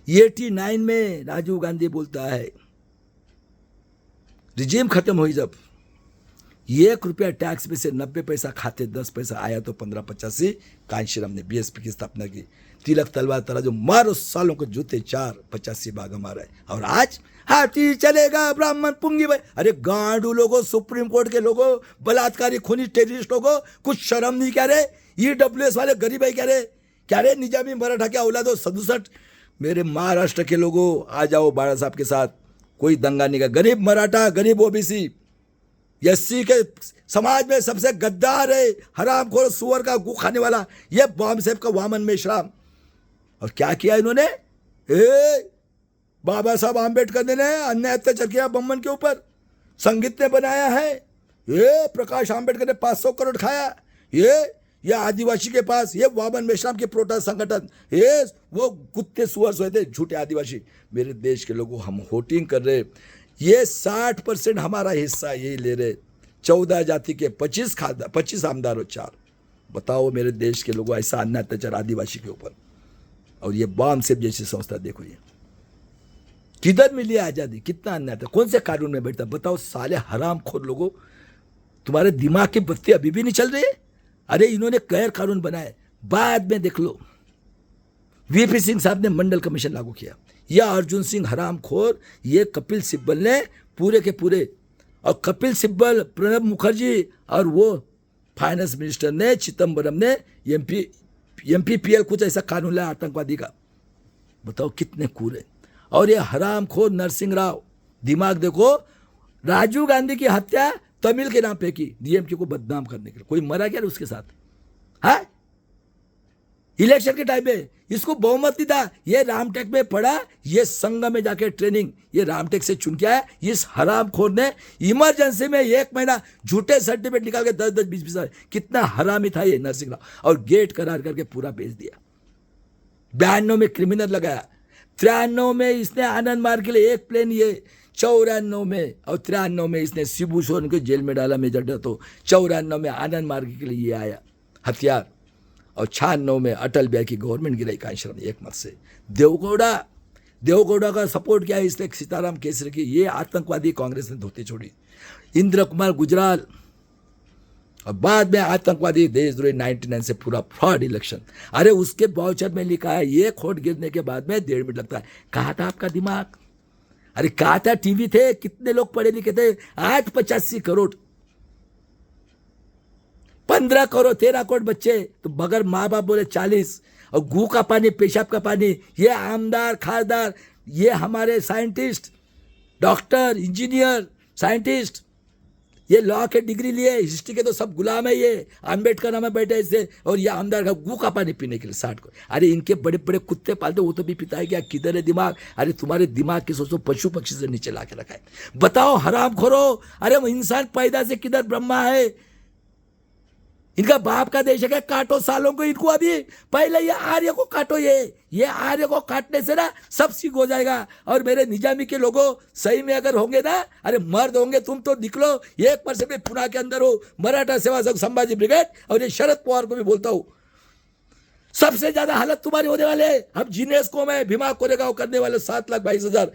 89 में राजीव गांधी बोलता है, रिजीम खत्म हुई जब, 1 रुपया टैक्स में से 90 पैसा खाते 10 पैसा आया, तो 1585 कांशीराम ने बीएसपी की स्थापना की। तिलक तलवार तराजू मारो, सालों को जूते 485 भाग हमारा है। और आज हाथी चलेगा ब्राह्मण पुंगी भाई। अरे गांडू लोगों, सुप्रीम कोर्ट के लोगों, बलात्कारी खूनी टेररिस्ट लोगों, कुछ शर्म नहीं क्या रे? ईडब्ल्यूएस वाले गरीब है क्या रे? क्या रे निजामी मराठा क्या औलादो 67? मेरे महाराष्ट्र के लोगों, आ जाओ बाड़ा साहब के साथ, कोई दंगा नहीं का। गरीब मराठा, गरीब ओबीसी, एससी के समाज में सबसे गद्दार है, हरामखोर सुअर का गू खाने वाला, ये बॉम्ब साहब का वामन मेश्राम। और क्या किया इन्होंने? बाबा साहब आम्बेडकर ने अन्याय अत्याचार किया बम्बन के ऊपर, संगीत ने बनाया है। ये प्रकाश आम्बेडकर ने 500 करोड़ खाया। ये आदिवासी के पास, ये वामन मेश्राम के प्रोटेस्ट संगठन, ये वो कुत्ते सुअर सोए थे झूठे आदिवासी। मेरे देश के लोगों, हम वोटिंग कर रहे, ये 60% हमारा हिस्सा यही ले रहे। 14 जाति के 25 आमदार और 4। बताओ मेरे देश के लोगों, ऐसा अन्याय अत्याचार आदिवासी के ऊपर। और ये बॉम्ब सेफ जैसी संस्था, देखो ये किधर मिली आजादी, कितना अन्याय था, कौन से कानून में बैठता? बताओ साले हरामखोर लोगों, तुम्हारे दिमाग की बत्ती अभी भी नहीं चल रही है? अरे इन्होंने गैर कानून बनाए, बाद में देख लो वीपी सिंह साहब ने मंडल कमीशन लागू किया। या अर्जुन सिंह हरामखोर, ये कपिल सिब्बल ने पूरे के पूरे, और कपिल सिब्बल, प्रणब मुखर्जी और वो फाइनेंस मिनिस्टर ने, चिदम्बरम ने एमपीपीएल कुछ ऐसा कानून लाया आतंकवादी का। बताओ कितने कूड़े। और ये हरामखोर नरसिंह राव, दिमाग देखो, राजीव गांधी की हत्या तमिल के नाम पे की, डीएमके को बदनाम करने के लिए। कोई मरा क्या उसके साथ? है इलेक्शन के टाइम पे इसको बहुमत नहीं था, ये रामटेक में पढ़ा, ये संघ में जाके ट्रेनिंग, ये रामटेक से चुन के आया। इस हरामखोर ने इमरजेंसी में 1 महीना झूठे सर्टिफिकेट निकाल के 10-10, 20-20 साल, कितना हरामी था ये नरसिंह राव। और गेट करार करके पूरा भेज दिया। 92 में क्रिमिनल लगाया, 93 में इसने आनंद मार्ग के लिए 1 प्लेन, ये 94 में और 93 में इसने शिबू सोरेन को जेल में डाला मेजर। तो 94 में आनंद मार्ग के लिए ये आया हथियार, और 96 में अटल बिहारी की गवर्नमेंट गिराई कांशीराम ने एक मत से। देवगौड़ा का सपोर्ट किया इसने, सीताराम केसरी की, ये आतंकवादी कांग्रेस ने धोती छोड़ी। इंद्र कुमार गुजराल, और बाद में आतंकवादी देशद्रोही 99 से पूरा फ्रॉड इलेक्शन। अरे उसके वाउचर में लिखा है, ये खोट गिरने के बाद में 1.5 मिनट लगता है। कहा था आपका दिमाग? अरे कहा था टीवी थे, कितने लोग पढ़े लिखे थे? आज 85 करोड़, 15 करोड़ 13 करोड़ बच्चे, तो बगैर माँ बाप बोले 40, और गू का पानी, पेशाब का पानी, ये आमदार खासदार, ये हमारे साइंटिस्ट, डॉक्टर, इंजीनियर, साइंटिस्ट, ये लॉ के डिग्री लिए, हिस्ट्री के तो सब गुलाम है। ये अम्बेडकर नाम में बैठे ऐसे, और ये आमदार का गू का पानी पीने के लिए 60 को। अरे इनके बड़े बड़े कुत्ते पालते, वो तो भी पिता है क्या? किधर है दिमाग? अरे तुम्हारे दिमाग की सोचो पशु पक्षी से नीचे ला के रखा है। बताओ हराम खोरो, अरे वो इंसान पैदा से किधर ब्रह्मा है? इनका बाप का देश है क्या? काटो सालों को इनको। अभी पहले ये आर्य को काटो, ये आर्य को काटने से ना सब सीख हो जाएगा। और मेरे निजामी के लोगों, सही में अगर होंगे ना, अरे मर्द होंगे तुम तो निकलो। 1% में पुणे के अंदर हो, मराठा सेवा संघ संभाजी ब्रिगेड, और ये शरद पवार को भी बोलता हूं, सबसे ज्यादा हालत तुम्हारी होने वाले। हम जीनेस को में भीमा कोरेगांव करने वाले 7,22,000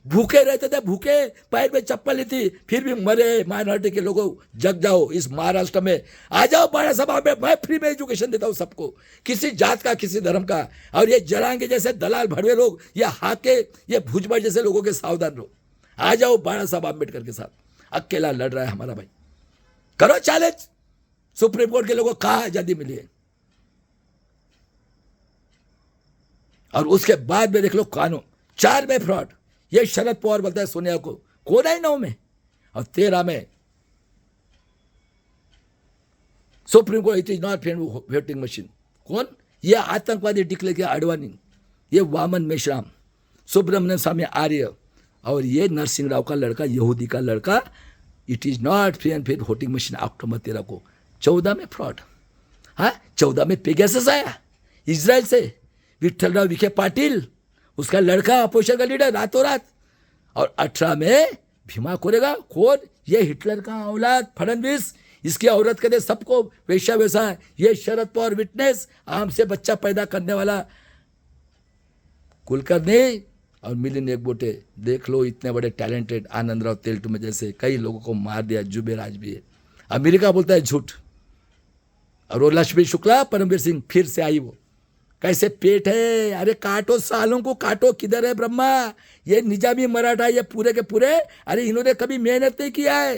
भूखे रहते थे, भूखे, पैर में चप्पल नहीं थी, फिर भी मरे। माइनॉरिटी के लोगों, जग जाओ इस महाराष्ट्र में, आ जाओ बड़ा सभा में, मैं फ्री में एजुकेशन देता हूं सबको, किसी जात का, किसी धर्म का। और ये जलांगे जैसे दलाल भड़वे लोग, ये हाके, ये भुजबल जैसे लोगों के सावधान रहो। आ जाओ बाणा साहब अम्बेडकर के साथ, अकेला लड़ रहा है हमारा भाई, करो चैलेंज। सुप्रीम कोर्ट के लोगों को कहा आजादी मिली है। और उसके बाद में देख लो कानून, 4 में फ्रॉड, ये शरद पवार बोलता है सोनिया को, कौन है 9 में, और 13 में supreme court, it is not friend voting machine. कौन? ये आतंकवादी डिक्लेयर किया अडवाणी, ये वामन मेश्राम, सुब्रमण्यम स्वामी आर्य, और ये नरसिंह राव का लड़का, यहूदी का लड़का। It is not free and fair voting machine. अक्टूबर 13 को 14 में फ्रॉड, हाँ 14 में पेगासस आया इजराइल से, विठ्ठलराव विखे पाटिल, उसका लड़का अपोजिशन का लीडर, रातों रात। और 18 में भीमा कोरेगांव, कौन? ये हिटलर का औलाद फडणवीस, इसकी औरत कहते सबको वैसा वैसा। ये शरद पवार विटनेस, आम से बच्चा पैदा करने वाला कुलकर्णी और मिलिंद एकबोटे। देख लो इतने बड़े टैलेंटेड, आनंदराव तेलटुमे जैसे कई लोगों को मार दिया। जुबेराज भी है, अमेरिका बोलता है झूठ। और वो लक्ष्मी शुक्ला, परमवीर सिंह, फिर से आई वो, कैसे पेट है। अरे काटो सालों को, काटो। किधर है ब्रह्मा? ये निजामी मराठा, ये पूरे के पूरे, अरे इन्होंने कभी मेहनत नहीं किया है।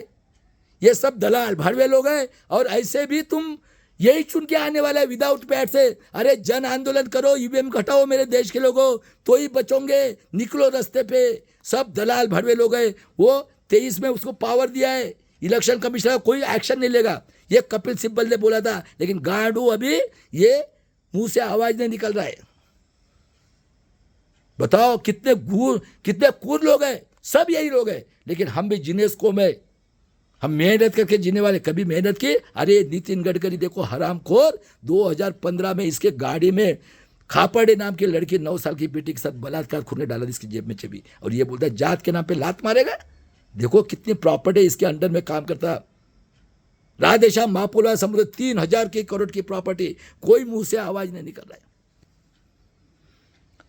ये सब दलाल भड़वे लोग हैं। और ऐसे भी तुम यही चुन के आने वाला है विदाउट पैड से। अरे जन आंदोलन करो, ईवीएम घटाओ मेरे देश के लोगों, तो ही बचोगे। निकलो रास्ते पे, सब दलाल भड़वे लोग हैं। वो 23 में उसको पावर दिया है, इलेक्शन कमिश्नर कोई एक्शन नहीं लेगा। ये कपिल सिब्बल ने बोला था, लेकिन गांडू अभी ये मुंह से आवाज नहीं निकल रहा है। बताओ कितने कूर लोग हैं, सब यही लोग हैं। लेकिन हम भी जीने को में, हम मेहनत करके जीने वाले, कभी मेहनत की। अरे नितिन गडकरी देखो हरामखोर, 2015 में इसके गाड़ी में खापड़े नाम की लड़की 9 साल की बेटी के साथ बलात्कार खून डाला, इसकी जेब में चबी, और ये बोलता है जात के नाम पे लात मारेगा। देखो कितनी प्रॉपर्टी इसके अंडर में काम करता। राधेश्याम महापुला समुद्र 3,000 करोड़ की प्रॉपर्टी, कोई मुंह से आवाज नहीं निकल रहा है।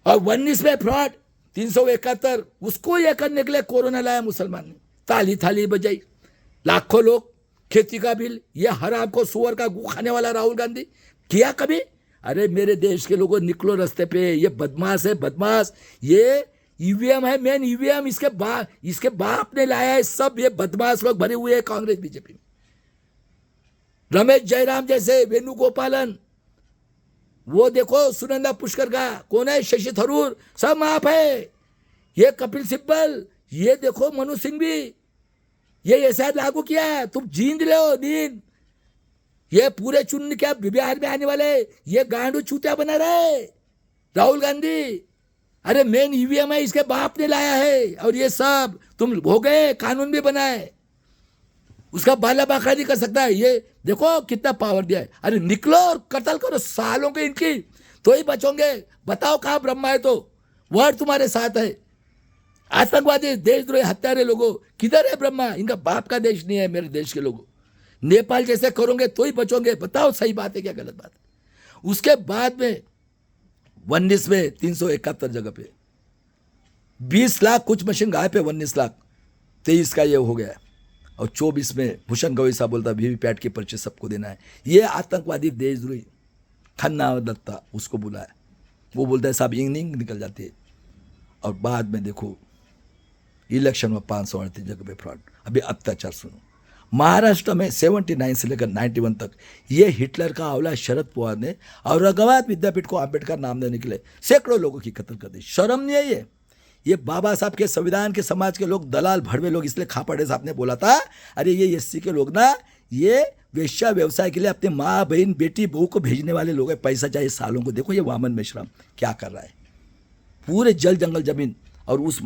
और 19 में फ्रॉड 371, उसको ये करने के लिए कोरोना लाया मुसलमान ने, ताली थाली बजाई, लाखों लोग, खेती का बिल, ये हराम को सुअर का गू खाने वाला राहुल गांधी किया कभी? अरे मेरे देश के लोगों निकलो रास्ते पे, ये बदमाश है बदमाश। ये ईवीएम है, मेन ईवीएम इसके बाप ने लाया है। सब ये बदमाश लोग भरे हुए हैं कांग्रेस बीजेपी में। रमेश जयराम जैसे, वेणुगोपालन, वो देखो सुनंदा पुष्कर का कौन है, शशि थरूर, सब माफ है। ये कपिल सिब्बल, ये देखो मनु सिंह भी, ये ऐसा लागू किया। तुम जींद लो नींद। ये पूरे चुन क्या बिहार में आने वाले, ये गांडू चूतिया बना रहे राहुल गांधी। अरे मेन ईवीएम है, इसके बाप ने लाया है। और ये सब तुम हो गए, कानून भी बनाए, उसका बाला बाखड़ा नहीं कर सकता है। ये देखो कितना पावर दिया है। अरे निकलो और कत्ल करो सालों के इनकी, तो ही बचोगे। बताओ कहाँ ब्रह्मा है? तो वर्ड तुम्हारे साथ है। आतंकवादी, देशद्रोही, हत्यारे लोगों, किधर है ब्रह्मा? इनका बाप का देश नहीं है मेरे देश के लोगों। नेपाल जैसे करोगे तो ही बचोगे। बताओ सही बात है क्या गलत बात है? उसके बाद में 19 में 371 जगह पे 20 लाख कुछ मशीन गायब है, 19 लाख 23 का ये हो गया है। और 24 में भूषण गवई साहब बोलता वीवीपैट के पर्चे सबको देना है। ये आतंकवादी देशद्रोही खन्ना दत्ता उसको बुलाया, वो बोलता है साहब इंग निकल जाती है। और बाद में देखो इलेक्शन में 538 जगह पे फ्रॉड। अभी अत्याचार सुनो, महाराष्ट्र में 79 से लेकर 91 तक ये हिटलर का औलाद शरद पवार ने औरंगाबाद विद्यापीठ को अम्बेडकर नाम देने के लिए सैकड़ों लोगों की कत्ल कर दी। शर्म नहीं है ये? ये बाबा साहब के संविधान के समाज के लोग दलाल भड़वे लोग, इसलिए खापड़े साहब ने बोला था अरे ये एससी के लोग ना ये वेश्या व्यवसाय के लिए अपने माँ बहन बेटी बहू को भेजने वाले लोग हैं, पैसा चाहिए सालों को। देखो ये वामन मेश्राम क्या कर रहा है, पूरे जल जंगल जमीन और उस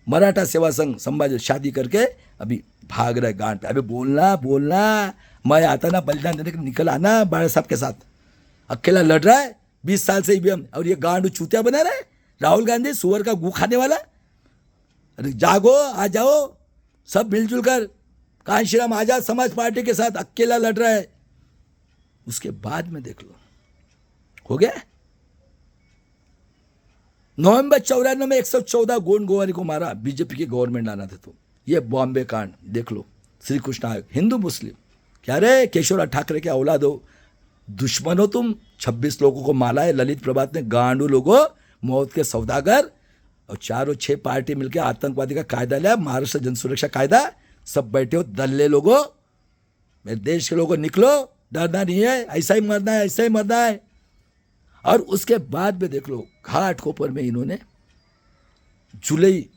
मराठा सेवा संघ संभाजी शादी करके अभी भाग रहे गांड पे। अभी बोलना मैं आता ना बलिदान देने के, निकल आना बाड़ा साहब के साथ, अकेला लड़ रहा है 20 साल से ईवीएम, और ये गांड चूतिया बना रहा है राहुल गांधी, सुअर का गू खाने वाला। अरे जागो, आ जाओ सब मिलजुल कर, कांशीराम आजाद समाज पार्टी के साथ अकेला लड़ रहा है। उसके बाद में देख लो हो गया। नवंबर 94 में 114 गोंड गोवारी को मारा, बीजेपी की गवर्नमेंट आना था। तो ये बॉम्बे कांड देख लो, श्री कृष्ण आयोग, हिंदू मुस्लिम क्या रे, केशवराज ठाकरे के औलाद हो, दुश्मन हो तुम। 26 लोगों को मारा है ललित प्रभात ने, गांडू लोगों, मौत के सौदागर, और 4 और 6 पार्टी मिलकर आतंकवादी का कायदा लिया, महाराष्ट्र जन सुरक्षा कायदा। सब बैठे हो दल्ले लोगों, मेरे देश के लोगों निकलो, डरना नहीं है, ऐसा ही मरना है, ऐसा ही मरना है। और उसके बाद में देख लो घाटकोपर में इन्होंने जुलाई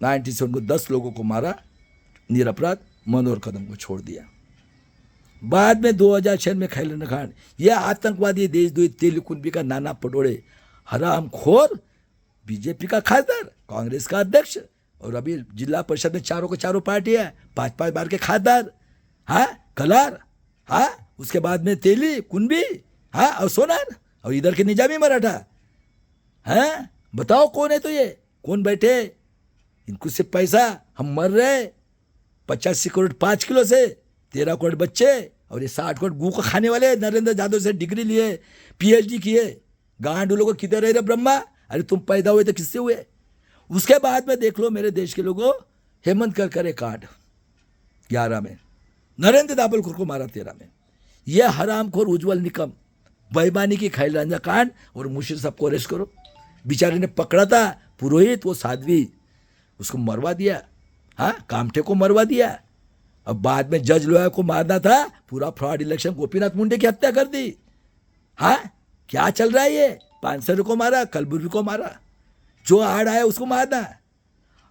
97 को 10 लोगों को मारा, निरपराध, मनोहर कदम को छोड़ दिया। बाद में 2006 में खैलन खान, यह आतंकवादी देशद्रोही तेलुकुंबी का नाना पटोड़े हरामखोर, बीजेपी का खासदार, कांग्रेस का अध्यक्ष, और अभी जिला परिषद में चारों को चारों पार्टी है, 5-5 बार के खासदार, हाँ कलार, हाँ उसके बाद में तेली कुंबी, हाँ और सोनार, और इधर के निजामी मराठा। हाँ बताओ कौन है, तो ये कौन बैठे, इनको से पैसा, हम मर रहे 85 करोड़ 5 किलो से, 13 करोड़ बच्चे, और ये 60 करोड़ गू को खाने वाले, नरेंद्र यादव से डिग्री लिए, पीएचडी किए। गांडू लोगों किधर रहे रे ब्रह्मा, अरे तुम पैदा हुए तो किससे हुए। उसके बाद में देख लो मेरे देश के लोगों, हेमंत करकरे कांड 11 में, नरेंद्र दाभोलकर को मारा 13 में, यह हरामखोर उज्जवल निकम, बेईमानी की खैल रांझा कांड, और मुशीर साहब को अरेस्ट करो। बेचारे ने पकड़ा था पुरोहित, वो साध्वी, उसको मरवा दिया, हाँ कामठे को मरवा दिया। अब बाद में जज लोया को मारना था, पूरा फ्रॉड इलेक्शन, गोपीनाथ मुंडे की हत्या कर दी। हाँ क्या चल रहा है ये, पानसरे को मारा, कलबुर्गी को मारा, जो आड़ आया उसको मारना।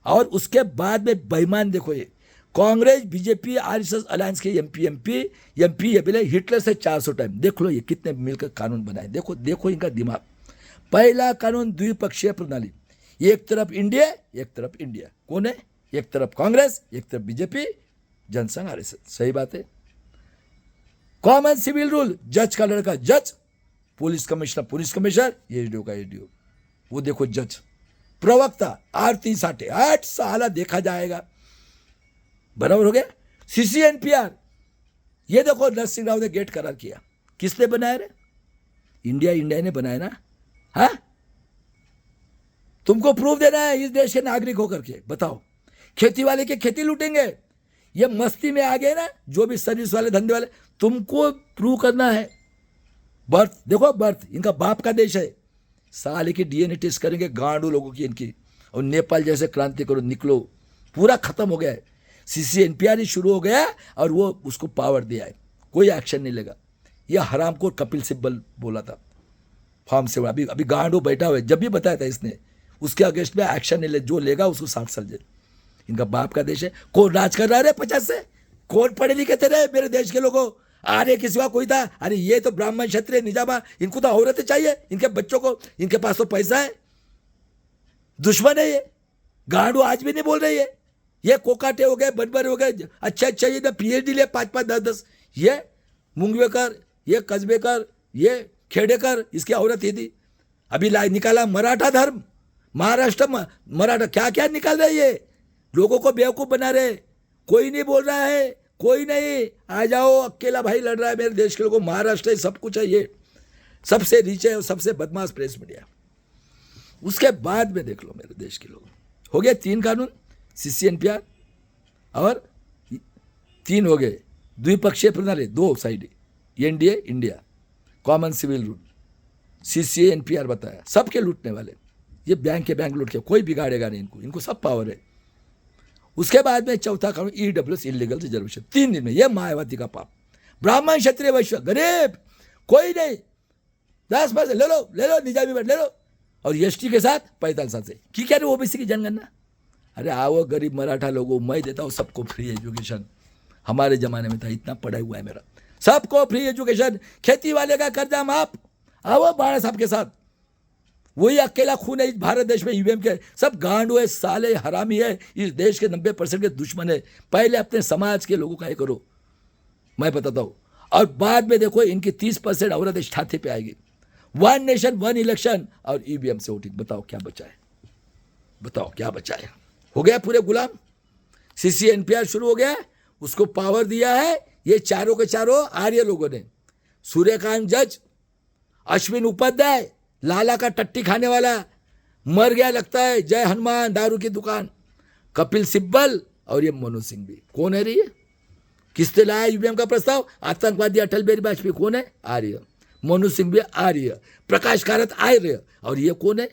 और उसके बाद में बेईमान देखो, ये कांग्रेस बीजेपी आरएसएस अलायंस के एमपी ये बोले हिटलर से 400 टाइम। देख लो ये कितने मिलकर कानून बनाए, देखो इनका दिमाग। पहला कानून द्विपक्षीय प्रणाली, एक तरफ इंडिया एक तरफ इंडिया, कौन है, एक तरफ कांग्रेस एक तरफ बीजेपी, जनसंघ आरएसएस, सही बात है। कॉमन सिविल रूल, जज का लड़का जज, police commissioner police commissioner, SDO का एसडीओ, वो देखो जज, प्रवक्ता आरती साठे 8 साल देखा जाएगा, बराबर हो गया। सीसीएनपीआर, ये देखो नरसिंह राव ने गेट करार किया, किसने बनाया रे, इंडिया ने बनाया ना। हाँ तुमको प्रूफ देना है इस देश के नागरिक होकर के, बताओ। खेती वाले के खेती लूटेंगे, ये मस्ती में आ गए ना, जो भी सर्विस वाले धंधे वाले, तुमको प्रूव करना है। बर्थ देखो, बर्थ इनका बाप का देश है, साले की डीएनए टेस्ट करेंगे गांडू लोगों की इनकी, और नेपाल जैसे क्रांति करो, निकलो, पूरा खत्म हो गया है। सीसीएनपीआर शुरू हो गया और वो उसको पावर दिया है, कोई एक्शन नहीं लेगा। यह हराम को कपिल सिब्बल बोला था फार्म से, अभी गांडू बैठा हुआ है, जब भी बताया था इसने, उसके अगेंस्ट में एक्शन नहीं ले, जो लेगा उसको 60 साल जेल। इनका बाप का देश है, कौन राज कर रहा है 50 से, कौन पढ़े लिखे थे रे मेरे देश के लोगों, अरे किसी का कोई था, अरे ये तो ब्राह्मण क्षत्रिय निजामा, इनको तो औरतें चाहिए, इनके बच्चों को, इनके पास तो पैसा है, दुश्मन है ये। गांडू आज भी नहीं बोल रही है, ये कोकाटे हो गए, बनबर हो गए, अच्छा ये ना पीएचडी ले 5-5 10-10, ये मुंगवेकर, ये कस्बेकर, ये खेड़ेकर, इसकी औरत ही थी। अभी निकाला मराठा धर्म, महाराष्ट्र मराठा, क्या क्या निकाल रहे ये, लोगों को बेवकूफ बना रहे, कोई नहीं बोल रहा है, कोई नहीं, आ जाओ, अकेला भाई लड़ रहा है मेरे देश के लोगों, महाराष्ट्र सब कुछ है, ये सबसे नीचे और सबसे बदमाश प्रेस मीडिया। उसके बाद में देख लो मेरे देश के लोग, हो गए 3 कानून, सीसीएनपीआर, और 3 हो गए द्विपक्षीय प्रणाली, 2 side, NDA India, common civil rule, सीसीएनपीआर बताया, सबके लूटने वाले, ये बैंक के बैंक लूट के, कोई बिगाड़ेगा नहीं इनको सब पावर है। उसके बाद में चौथा कानून ईडब्ल्यूएस, इलीगल रिजर्वेशन, 3 दिन में, यह मायावती का पाप। ब्राह्मण क्षत्रिय वैश्य गरीब कोई नहीं, 10% ले लो निजामी बैठ ले लो, और एसटी के साथ 45 साल से की क्या रे ओबीसी की जनगणना। अरे आओ गरीब मराठा लोगों, मैं देता हूँ सबको फ्री एजुकेशन। हमारे जमाने में था, इतना पढ़ा हुआ है मेरा, सबको फ्री एजुकेशन, खेती वाले का कर्जा माफ। आओ बाड़ा साहब के साथ, वही अकेला खून है इस भारत देश में ईवीएम के। सब गांडू है, साले हरामी है, इस देश के 90% के दुश्मन है। पहले अपने समाज के लोगों का ये करो, मैं बताता हूँ, और बाद में देखो इनकी 30% औरत छाती पे आएगी। 1 नेशन 1 इलेक्शन और ईवीएम से वोटिंग। बताओ क्या बचा है, बताओ क्या बचा है। हो गया पूरे गुलाम। CC-NPR शुरू हो गया, उसको पावर दिया है ये चारों के चारों आर्य लोगों ने। सूर्यकांत जज, अश्विन उपाध्याय, लाला का टट्टी खाने वाला मर गया लगता है, जय हनुमान दारू की दुकान, कपिल सिब्बल और ये मनोज सिंह भी। कौन है रे ये, किसने लाया ईवीएम का प्रस्ताव? आतंकवादी अटल बिहारी वाजपेयी। कौन है? आर्य। मनोज सिंह भी आर्य, प्रकाश कारत आर्य, और ये कौन है?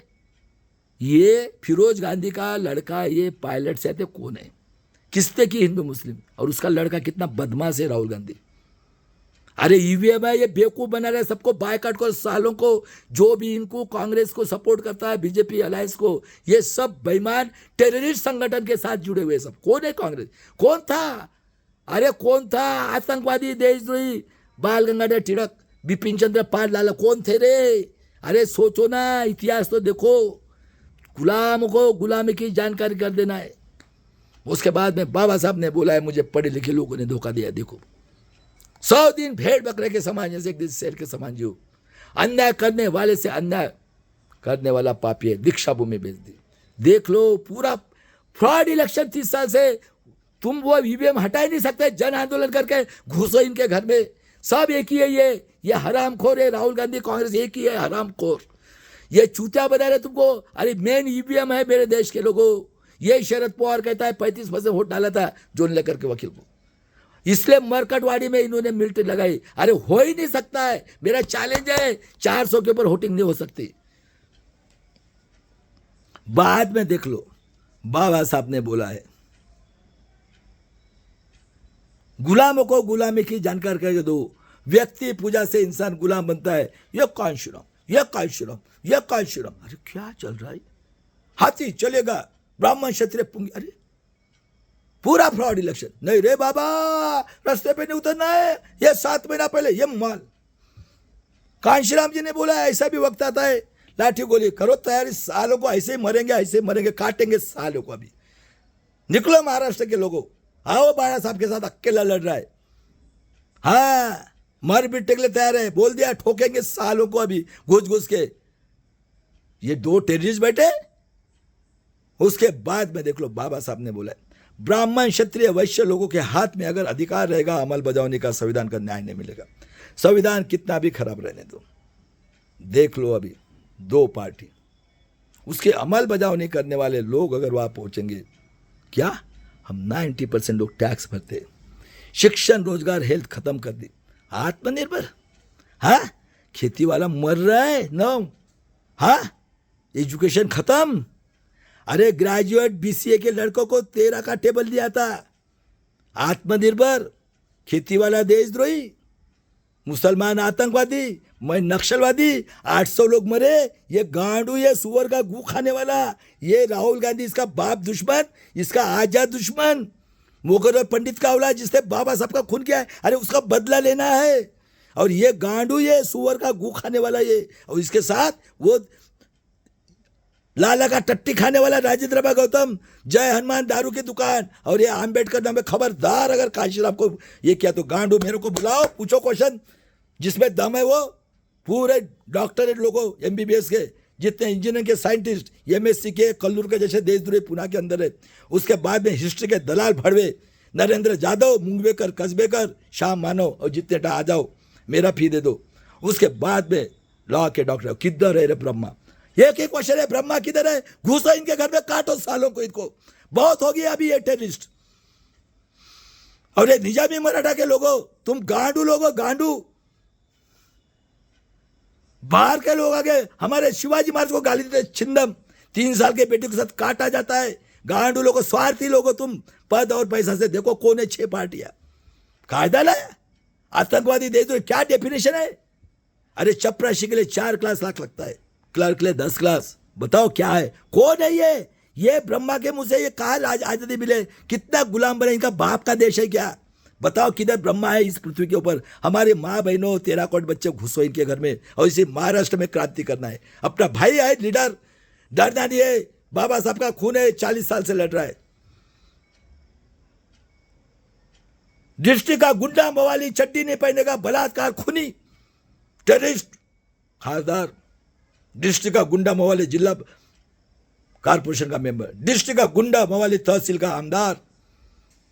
ये फिरोज गांधी का लड़का, ये पायलट से आते। कौन है? किसने की हिंदू मुस्लिम, और उसका लड़का कितना बदमाश है, राहुल गांधी। अरे ईवीएम है, ये बेवकूफ बना रहे सबको, बायकॉट को, सालों को, जो भी इनको कांग्रेस को सपोर्ट करता है, बीजेपी अलायंस को, ये सब बेईमान टेररिस्ट संगठन के साथ जुड़े हुए सब। कौन है कांग्रेस? कौन था? अरे कौन था? आतंकवादी, देशद्रोही, बाल गंगाधर तिलक, बिपिन चंद्र पाल, लाला, कौन थे रे? अरे सोचो ना, इतिहास तो देखो। गुलाम को गुलामी की जानकारी कर देना है। उसके बाद में बाबा साहब ने बोला है, मुझे पढ़े लिखे लोगों ने धोखा दिया। देखो 100 दिन भेड़ बकरे के समान, जैसे एक दिन शेर के समान जियो। अन्याय करने वाले से अन्याय करने वाला पापी है, दीक्षा भूमि भेज दी। देख लो पूरा फ्रॉड इलेक्शन 30 साल से। तुम वो ईवीएम हटा ही नहीं सकते, जन आंदोलन करके घुसो इनके घर में। सब एक ही है, ये हरामखोर है, राहुल गांधी कांग्रेस एक ही है, हरामखोर। ये चूतिया बना रहे तुमको। अरे मेन ईवीएम है मेरे देश के लोगों। ये शरद पवार कहता है 35% वोट डाला था जोन लेकर के वकील को, इसलिए मरकटवाड़ी में इन्होंने मिल्ट लगाई। अरे हो ही नहीं सकता है, मेरा चैलेंज है, 400 के ऊपर वोटिंग नहीं हो सकती। बाद में देख लो, बाबा साहब ने बोला है, गुलामों को गुलामी की जानकारी करके दो। व्यक्ति पूजा से इंसान गुलाम बनता है। ये कांशीराम, ये कांशीराम, ये कांशीराम। अरे क्या चल रहा है? हाथी चलेगा, ब्राह्मण क्षत्रिय पुंगी। अरे पूरा फ्रॉड इलेक्शन। नहीं रे बाबा, रास्ते पे नहीं उतरना है। ये 7 महीना पहले ये माल कांशीराम जी ने बोला है, ऐसा भी वक्त आता है, लाठी गोली करो तैयारी, सालों को ऐसे ही मरेंगे, ऐसे ही मरेंगे, काटेंगे सालों को। अभी निकलो महाराष्ट्र के लोगों, आओ बाड़ा साहब के साथ अकेला लड़ रहा है। हाँ, मर बिटने के लिए तैयार है, बोल दिया ठोकेंगे सालों को अभी घुस घुस के। ये 2 टेररिस्ट बैठे। उसके बाद में देख लो, बाबा साहब ने बोला ब्राह्मण क्षत्रिय वैश्य लोगों के हाथ में अगर अधिकार रहेगा अमल बजावने का, संविधान का न्याय नहीं मिलेगा। संविधान कितना भी खराब रहने दो, देख लो अभी 2 पार्टी, उसके अमल बजाव नहीं करने वाले लोग अगर वहां पहुंचेंगे, क्या हम 90% लोग टैक्स भरते, शिक्षण रोजगार हेल्थ खत्म कर दी, आत्मनिर्भर। हाँ, खेती वाला मर रहा है नो, हाँ, एजुकेशन खत्म। अरे ग्रेजुएट BCA के लड़कों को 13 का टेबल दिया था। आत्मनिर्भर, खेती वाला देशद्रोही, मुसलमान आतंकवादी, मैं नक्सलवादी, 800 लोग मरे। ये गांडू, ये सुअर का गू खाने वाला, ये राहुल गांधी इसका बाप दुश्मन, इसका आजाद दुश्मन, मुगल और पंडित का औलाद जिसने बाबा साहब का खून किया है, अरे उसका बदला लेना है। और ये गांडू, ये सुअर का गू खाने वाला ये, और इसके साथ वो लाला का टट्टी खाने वाला राजेंद्र गौतम, जय हनुमान दारू की दुकान, और ये आम्बेडकर नाम है। खबरदार अगर काशीराम को ये किया तो गांडू मेरे को बुलाओ, पूछो क्वेश्चन, जिसमें दम है वो पूरे डॉक्टरेट लोगों, MBBS के जितने इंजीनियरिंग के साइंटिस्ट, MSc के, कल्लूर के जैसे देशद्रोही पुणे के अंदर है। उसके बाद में हिस्ट्री के दलाल भड़वे, नरेंद्र जाधव, मुंगवेकर, कसबेकर, श्याम मानव, और जितने आ जाओ, मेरा फी दे दो। उसके बाद में लॉ के डॉक्टर, किधर है रे ब्रह्मा? एक ही क्वेश्चन है, ब्रह्मा किधर है? घुसो इनके घर में, काटो सालों को इनको, बहुत हो गया अभी ये टेररिस्ट। और ये निजामी मराठा के लोगों, तुम गांडू लोगों, गांडू। बाहर के लोग आगे हमारे शिवाजी महाराज को गाली देते, छिंदम, 3 साल के बेटे के साथ काटा जाता है। गांडू लोगों, स्वार्थी लोगों, तुम पद और पैसा से देखो कौन है 6 पार्टियां, कायदा लाया। आतंकवादी देश, क्या डेफिनेशन है? अरे चपरासी के लिए 4 लाख लगता है, क्लर्क ले 10 क्लास। बताओ क्या है, कौन है ये ब्रह्मा के मुंह से ये कहा आजादी मिले? कितना गुलाम बने, इनका बाप का देश है क्या? बताओ किधर ब्रह्मा है इस पृथ्वी के ऊपर? हमारे माँ बहनों 13 करोड़ बच्चे घुसो इनके घर में, और इसी महाराष्ट्र में क्रांति करना है। अपना भाई है लीडर, डरना नहीं है। बाबा साहब का खून है, 40 साल से लड़ रहा है। डिस्ट्रिक्ट का गुंडा मवाली, चड्डी नहीं पहनेगा, बलात्कार, खूनी, टेररिस्ट, खासदार, डिस्ट्रिक्ट का गुंडा मवाली जिला कारपोरेशन का मेंबर, डिस्ट्रिक्ट का गुंडा मवाली तहसील का आमदार,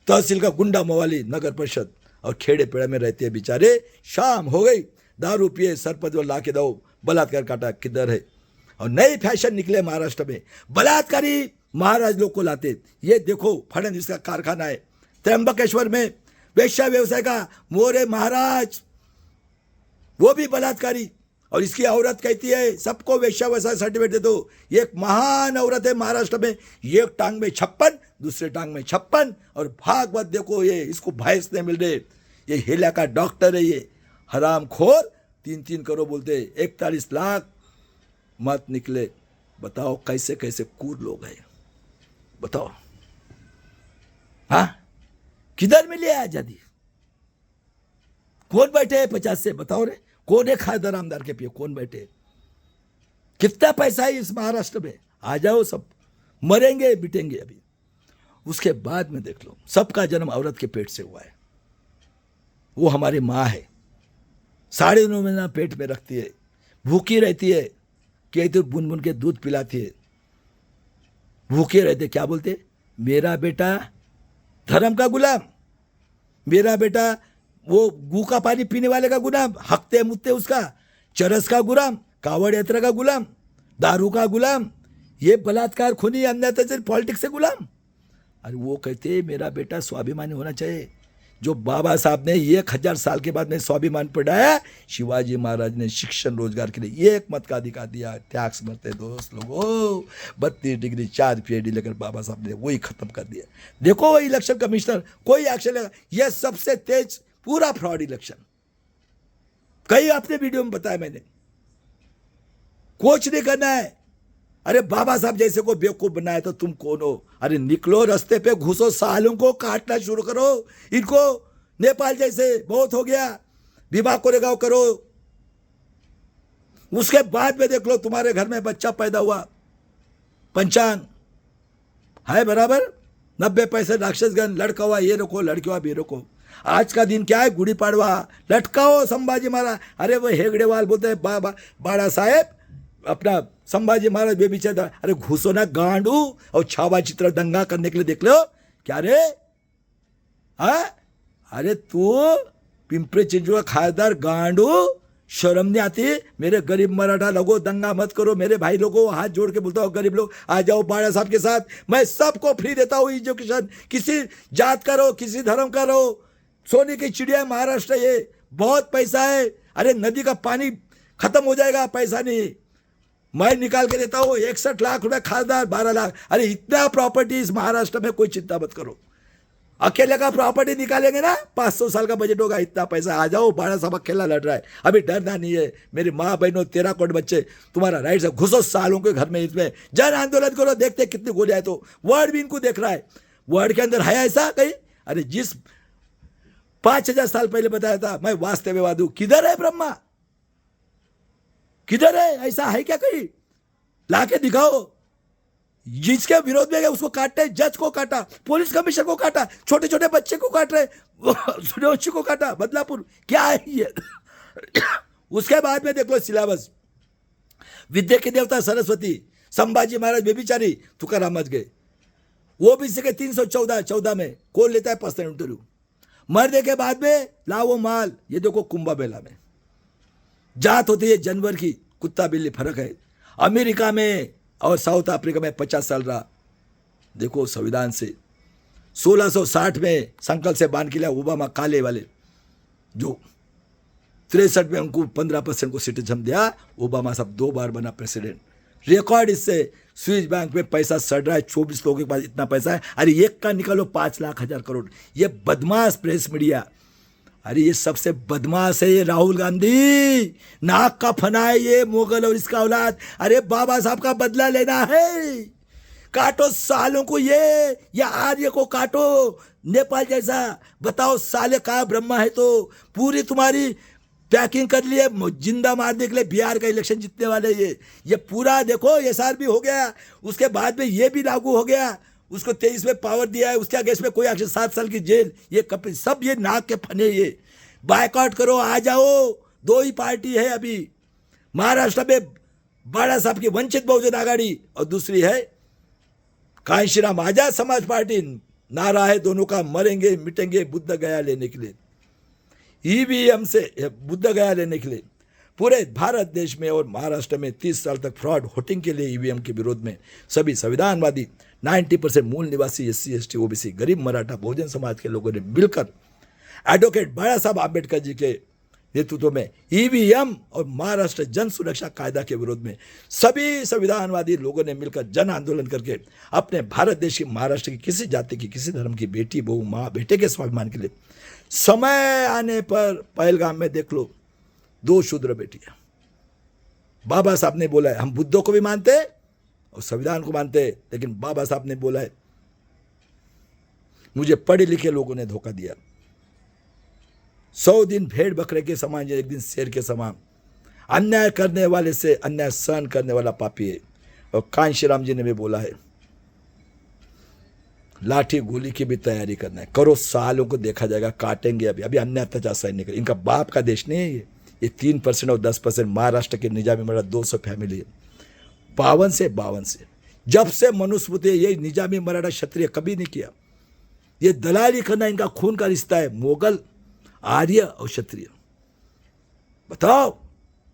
तहसील का गुंडा मवाली नगर परिषद, और खेड़े पेड़े में रहते हैं बेचारे। शाम हो गई, दारू पिए, सरपंच ला के दो, बलात्कार काटा, किधर है? और नई फैशन निकले महाराष्ट्र में, बलात्कारी महाराज लोग को लाते। ये देखो फडणवीस का कारखाना है त्र्यंबकेश्वर में, वेश्या व्यवसाय का मोरे महाराज, वो भी बलात्कारी। और इसकी औरत कहती है सबको वेश्या व्यवसाय सर्टिफिकेट दे दो। ये एक महान औरत है महाराष्ट्र में, एक टांग में 56, दूसरे टांग में 56, और भागवत देखो, ये इसको भैंस नहीं मिल रहे। ये हेला का डॉक्टर है, ये हराम खोर 3-3 करोड़ बोलते, 41 लाख मत निकले। बताओ कैसे कैसे कूर लोग हैं, बताओ। हाँ, किधर मिली है आजादी? कौन बैठे हैं 50 से? बताओ रे, कौन है खासदार आमदार के पिए? कौन बैठे? कितना पैसा है इस महाराष्ट्र में? आ जाओ, सब मरेंगे बिटेंगे अभी। उसके बाद में देख लो, सबका जन्म औरत के पेट से हुआ है। वो हमारी माँ है, 9.5 महीना पेट में रखती है, भूखी रहती है, कई तो बुन बुन के दूध पिलाती है, भूखे रहते। क्या बोलते? मेरा बेटा धर्म का गुलाम, मेरा बेटा वो गू का पानी पीने वाले का गुलाम, हकते मुत्ते उसका, चरस का गुलाम, कावड़ यात्रा का गुलाम, दारू का गुलाम, ये बलात्कार, खूनी, अन्याय, पॉलिटिक्स से गुलाम। अरे वो कहते मेरा बेटा स्वाभिमानी होना चाहिए। जो बाबा साहब ने 1000 साल के बाद में स्वाभिमान पढ़ाया, शिवाजी महाराज ने शिक्षण रोजगार के लिए 1 मत का अधिकार दिया। त्याग समझते दोस्त लोगों, 32 डिग्री 4 PhD लेकर बाबा साहब ने वही खत्म कर दिया। देखो वो इलेक्शन कमिश्नर कोई एक्शन लेगा, यह सबसे तेज पूरा फ्रॉड इलेक्शन। कई अपने वीडियो में बताया मैंने, कुछ नहीं करना है। अरे बाबा साहब जैसे को बेवकूफ बनाया तो तुम कौन हो? अरे निकलो रास्ते पे, घुसो, सालों को काटना शुरू करो इनको। नेपाल जैसे बहुत हो गया, विवाह को रेगाव करो। उसके बाद में देख लो तुम्हारे घर में बच्चा पैदा हुआ, पंचांग है बराबर, 90 पैसे राक्षसगण, लड़का हुआ ये रखो, लड़की हुआ ये रखो। आज का दिन क्या है? गुड़ी पाड़वा, लटकाओ संभाजी महाराज। अरे वो हेगड़ेवाल बोलते हैं बाबा बाड़ा साहेब, अपना संभाजी महाराज बेबीचार। अरे घुसो ना गांडू, और छावा चित्र दंगा करने के लिए देख लो क्या रे? अरे तू पिंपरी चिंचवड का खासदार गांडू, शर्म नहीं आती? मेरे गरीब मराठा लोगों दंगा मत करो। मेरे भाई लोगों हाथ जोड़ के बोलता हूँ, गरीब लोग आ जाओ बाड़ा साहब के साथ, मैं सबको फ्री देता हूँ एजुकेशन। किसी जात का रहो, किसी धर्म का रहो, सोने की चिड़िया महाराष्ट्र, ये बहुत पैसा है। अरे नदी का पानी खत्म हो जाएगा, पैसा नहीं, मैं निकाल के देता हूँ। 61 लाख रुपए खासदार, 12 लाख। अरे इतना प्रॉपर्टी इस महाराष्ट्र में, कोई चिंता मत करो। अकेले का प्रॉपर्टी निकालेंगे ना, 500 साल का बजट होगा, इतना पैसा। आ जाओ, बाड़ा साहब अकेला लड़ रहा है, अभी डरना नहीं है। मेरी माँ बहनों 13 करोड़ बच्चे, तुम्हारा राइट से घुसो सालों के घर में, इसमें जन आंदोलन करो, देखते कितनी गोलियां। तो वर्ड भी इनको देख रहा है, वर्ड के अंदर है ऐसा कहीं? अरे जिस 5000 साल पहले बताया था मैं वास्तववाद हूं, किधर है ब्रह्मा? किधर है? ऐसा है क्या कहीं? लाके दिखाओ। जिसके विरोध में गए उसको काटते, जज को काटा, पुलिस कमिश्नर को काटा, छोटे छोटे बच्चे को काट रहे, सुनोची को काटा, बदलापुर। क्या है ये? उसके बाद में देख लो सिलेबस, विद्या के देवता सरस्वती, संभाजी महाराज बेबिचारी, तुकाराम मच गए। वो भी के 314 में कौन लेता है पर्सनल इंटरव्यू? मरने के बाद में लाओ माल। ये देखो कुंभा मेला में जात होती है जानवर की, कुत्ता बिल्ली, फर्क है। अमेरिका में और साउथ अफ्रीका में 50 साल रहा। देखो संविधान से 1660 में संकल्प से बांध के लिया ओबामा, काले वाले जो 63 में उनको 15% को सिटीजन दिया। ओबामा साहब 2 बार बना प्रेसिडेंट। रिकॉर्ड इससे स्विस बैंक में पैसा सड़ रहा है, 24 लोगों के पास इतना पैसा है। अरे एक का निकालो 5 लाख 1000 करोड़। ये बदमाश प्रेस मीडिया अरे ये सबसे बदमाश है ये राहुल गांधी, नाक का फना है ये मुगल और इसका औलाद। अरे बाबा साहब का बदला लेना है, काटो सालों को ये आर्य को काटो नेपाल जैसा। बताओ साले का ब्रह्मा है तो पूरी तुम्हारी पैकिंग कर लिए जिंदा मारने के लिए। बिहार का इलेक्शन जीतने वाले ये पूरा देखो एसआर भी हो गया, उसके बाद में ये भी लागू हो गया, उसको 23 में पावर दिया है, उसके आगे इसमें कोई एक्शन 7 साल की जेल। ये कप सब ये नाक के फने, ये बायकॉट करो, आ जाओ। 2 ही पार्टी है अभी महाराष्ट्र में, बाळा साहब की वंचित बहुजन आघाड़ी और दूसरी है कांशीराम आजाद समाज पार्टी। नारा है दोनों का, मरेंगे मिटेंगे बुद्ध गया लेने के लिए। ईवीएम से बुद्ध गया लेने के लिए पूरे भारत देश में और महाराष्ट्र में 30 साल तक फ्रॉड वोटिंग के लिए ईवीएम के विरोध में सभी संविधानवादी 90% मूल निवासी SC ST OBC गरीब मराठा बहुजन समाज के लोगों ने मिलकर एडवोकेट बाळा साहब आम्बेडकर जी के नेतृत्व में ईवीएम और महाराष्ट्र जन सुरक्षा कायदा के विरोध में सभी संविधानवादी लोगों ने मिलकर जन आंदोलन करके अपने भारत देश की, महाराष्ट्र की किसी जाति की, किसी धर्म की बेटी बहू माँ बेटे के स्वाभिमान के लिए समय आने पर पहलगाम में देख लो 2 शूद्र बेटियां। बाबा साहब ने बोला है हम बुद्धों को भी मानते और संविधान को मानते, लेकिन बाबा साहब ने बोला है मुझे पढ़े लिखे लोगों ने धोखा दिया। 100 दिन भेड़ बकरे के समान, एक दिन शेर के समान। अन्याय करने वाले से अन्याय सहन करने वाला पापी है। और कांशीराम जी ने भी बोला है लाठी गोली की भी तैयारी करना है, करो सालों को देखा जाएगा, काटेंगे। अभी अन्याय अत्याचार सहन नहीं कर, इनका बाप का देश नहीं है ये 3% और 10% महाराष्ट्र के निजामी मराठा 200 फैमिली है। 52 से जब से मनुस्मृति ये निजामी मराठा क्षत्रिय कभी नहीं किया। ये दलाली करना इनका खून का रिश्ता है, मुगल आर्य और क्षत्रिय। बताओ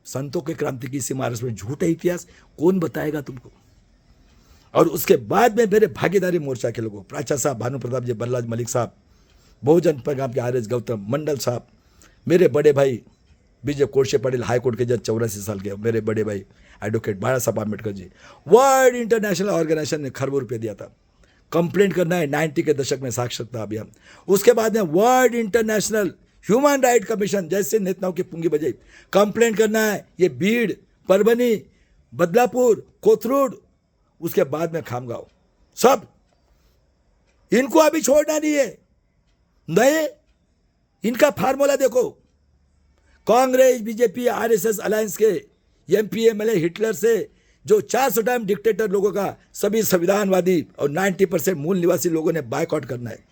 संतों के क्रांति की इसी महाराष्ट्र में झूठ है इतिहास, कौन बताएगा तुमको। और उसके बाद में मेरे भागीदारी मोर्चा के लोगों, प्राचा साहब, भानु प्रताप जी, बल्लाज मलिक साहब, बहुजन पैगाम के RS गौतम मंडल साहब, मेरे बड़े भाई विजय कोशे पटेल हाईकोर्ट के जज 84 साल के, मेरे बड़े भाई एडवोकेट बाळा साहब आम्बेडकर जी। वर्ल्ड इंटरनेशनल ऑर्गेनाइजेशन ने खरबों रुपये दिया था, कंप्लेंट करना है 90 के दशक में साक्षरता अभियान। उसके बाद में world international human right commission जैसे नेताओं की पुंगी बजाई, कंप्लेंट करना है ये भीड़, परभनी, बदलापुर, कोथरूड, उसके बाद में खामगांव, सब इनको अभी छोड़ना नहीं है। नए इनका फार्मूला देखो, कांग्रेस बीजेपी RSS अलायंस के MP MLA हिटलर से जो 400 टाइम डिक्टेटर लोगों का सभी संविधानवादी और 90% मूल निवासी लोगों ने बायकॉट करना है।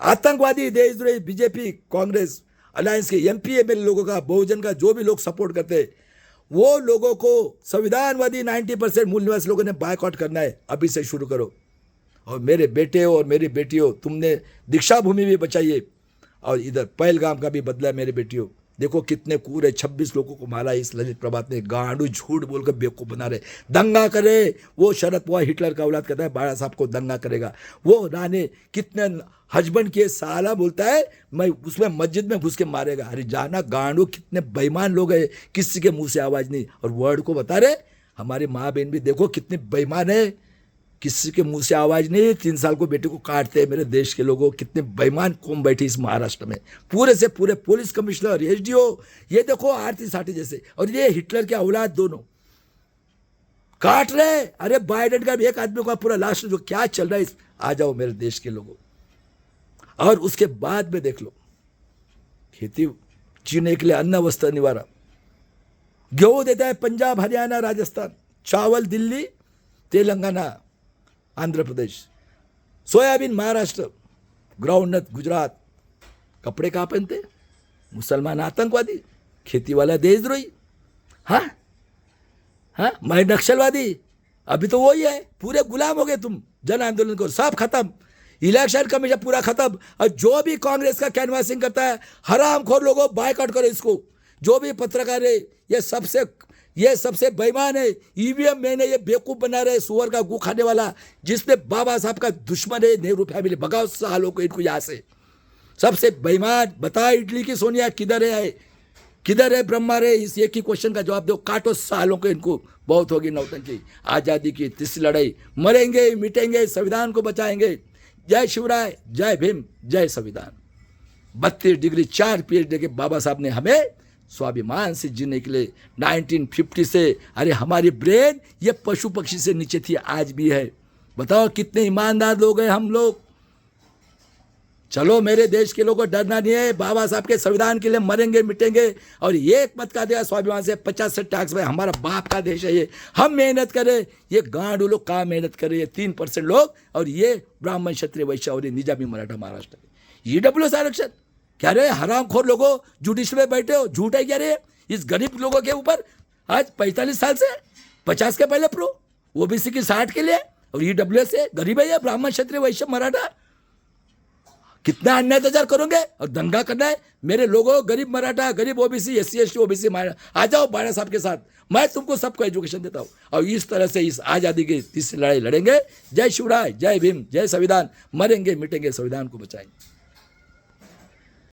आतंकवादी देशद्रोही बीजेपी कांग्रेस अलायंस के MP MLA लोगों का, बहुजन का जो भी लोग सपोर्ट करते वो लोगों को संविधानवादी 90% मूल निवासी लोगों ने बायकॉट करना है। अभी से शुरू करो। और मेरे बेटे और मेरी बेटियों, तुमने दीक्षा भूमि भी बचाइए और इधर पहलगाम का भी बदला है। मेरे बेटियों देखो कितने कूर है, 26 लोगों को मारा इस ललित प्रभात ने, गांडू झूठ बोलकर बेवकूफ बना रहे, दंगा करे। वो शरद पवार हिटलर का औलाद कहता है बाळा साहब को दंगा करेगा। वो राने कितने हस्बैंड के साला बोलता है मैं उसमें मस्जिद में घुस के मारेगा। अरे जाना गांडू, कितने बेईमान लोग हैं, किसी के मुंह से आवाज नहीं। और वर्ड को बता रहे हमारी माँ बहन भी देखो कितने बेईमान है, किसी के मुंह से आवाज नहीं, 3 साल को बेटे को काटते हैं। मेरे देश के लोगों कितने बेईमान कौम बैठी इस महाराष्ट्र में, पूरे से पूरे पुलिस कमिश्नर, SDO, ये देखो आरती साटी जैसे, और ये हिटलर के औलाद दोनों काट रहे। अरे बाइडेन का भी एक आदमी का पूरा लास्ट जो क्या चल रहा है, आ जाओ मेरे देश के लोगों। और उसके बाद में देख लो, खेती जीने के लिए अन्न वस्त्र निवारा, गेहूं देता है पंजाब हरियाणा राजस्थान, चावल दिल्ली तेलंगाना आंध्र प्रदेश, सोयाबीन महाराष्ट्र, ग्राउंडनट गुजरात। कपड़े कहाँ पहनते? मुसलमान आतंकवादी, खेती वाला देशद्रोही, हाँ हाँ, मैं नक्सलवादी। अभी तो वही है, पूरे गुलाम हो गए तुम। जन आंदोलन को सब खत्म, इलेक्शन कमीशन पूरा खत्म। और जो भी कांग्रेस का कैनवासिंग करता है, हरामखोर लोगों बायकॉट करो इसको। जो भी पत्रकार है ये सबसे बेईमान है। EVM मैंने ये बेवकूफ बना रहे, सुअर का गू खाने वाला, जिसपे बाबा साहब का दुश्मन है नेहरू फैमिली। भगाओ सालों को इनको यहाँ से, सबसे बेईमान। बता इटली की सोनिया किधर है, किधर है ब्रह्मा रे? इस एक ही क्वेश्चन का जवाब दो। काटो सालों को इनको, बहुत होगी नौटंकी। आज़ादी की तीसरी लड़ाई, मरेंगे मिटेंगे, संविधान को बचाएंगे। जय शिवराय, जय भीम, जय संविधान। 32 डिग्री 4 PhD के बाबा साहब ने हमें स्वाभिमान से जीने के लिए 1950 से, अरे हमारी ब्रेन ये पशु पक्षी से नीचे थी, आज भी है। बताओ कितने ईमानदार लोग हैं हम लोग। चलो मेरे देश के लोगों को डरना नहीं है, बाबा साहब के संविधान के लिए मरेंगे मिटेंगे। और ये एक मत का देगा स्वाभिमान से 50 से टैक्स में, हमारा बाप का देश है ये, हम मेहनत करें। ये गांडू लोग कहाँ मेहनत करें, ये 3% लोग, और ये ब्राह्मण क्षत्रिय वैश्य और ये निजामी मराठा महाराष्ट्र के EWS आरक्षण। क्या रे हरामखोर लोगों, जुडिशरी में बैठे हो, झूठ है क्या रे इस गरीब लोगों के ऊपर। आज 45 साल से 50 के पहले प्रो, OBC की 60 के लिए, और EWS से गरीब है ये ब्राह्मण क्षत्रिय वैश्य मराठा। कितना अन्याय अत्याचार करोगे और दंगा करना है मेरे लोगों, गरीब मराठा, गरीब OBC, SC ST OBC, आ जाओ बाड़ा साहब के साथ, मैं तुमको सबको एजुकेशन देता हूँ। और इस तरह से इस आज़ादी की तीसरी लड़ाई लड़ेंगे। जय शिवराय, जय भीम, जय संविधान, मरेंगे मिटेंगे संविधान को बचाएंगे।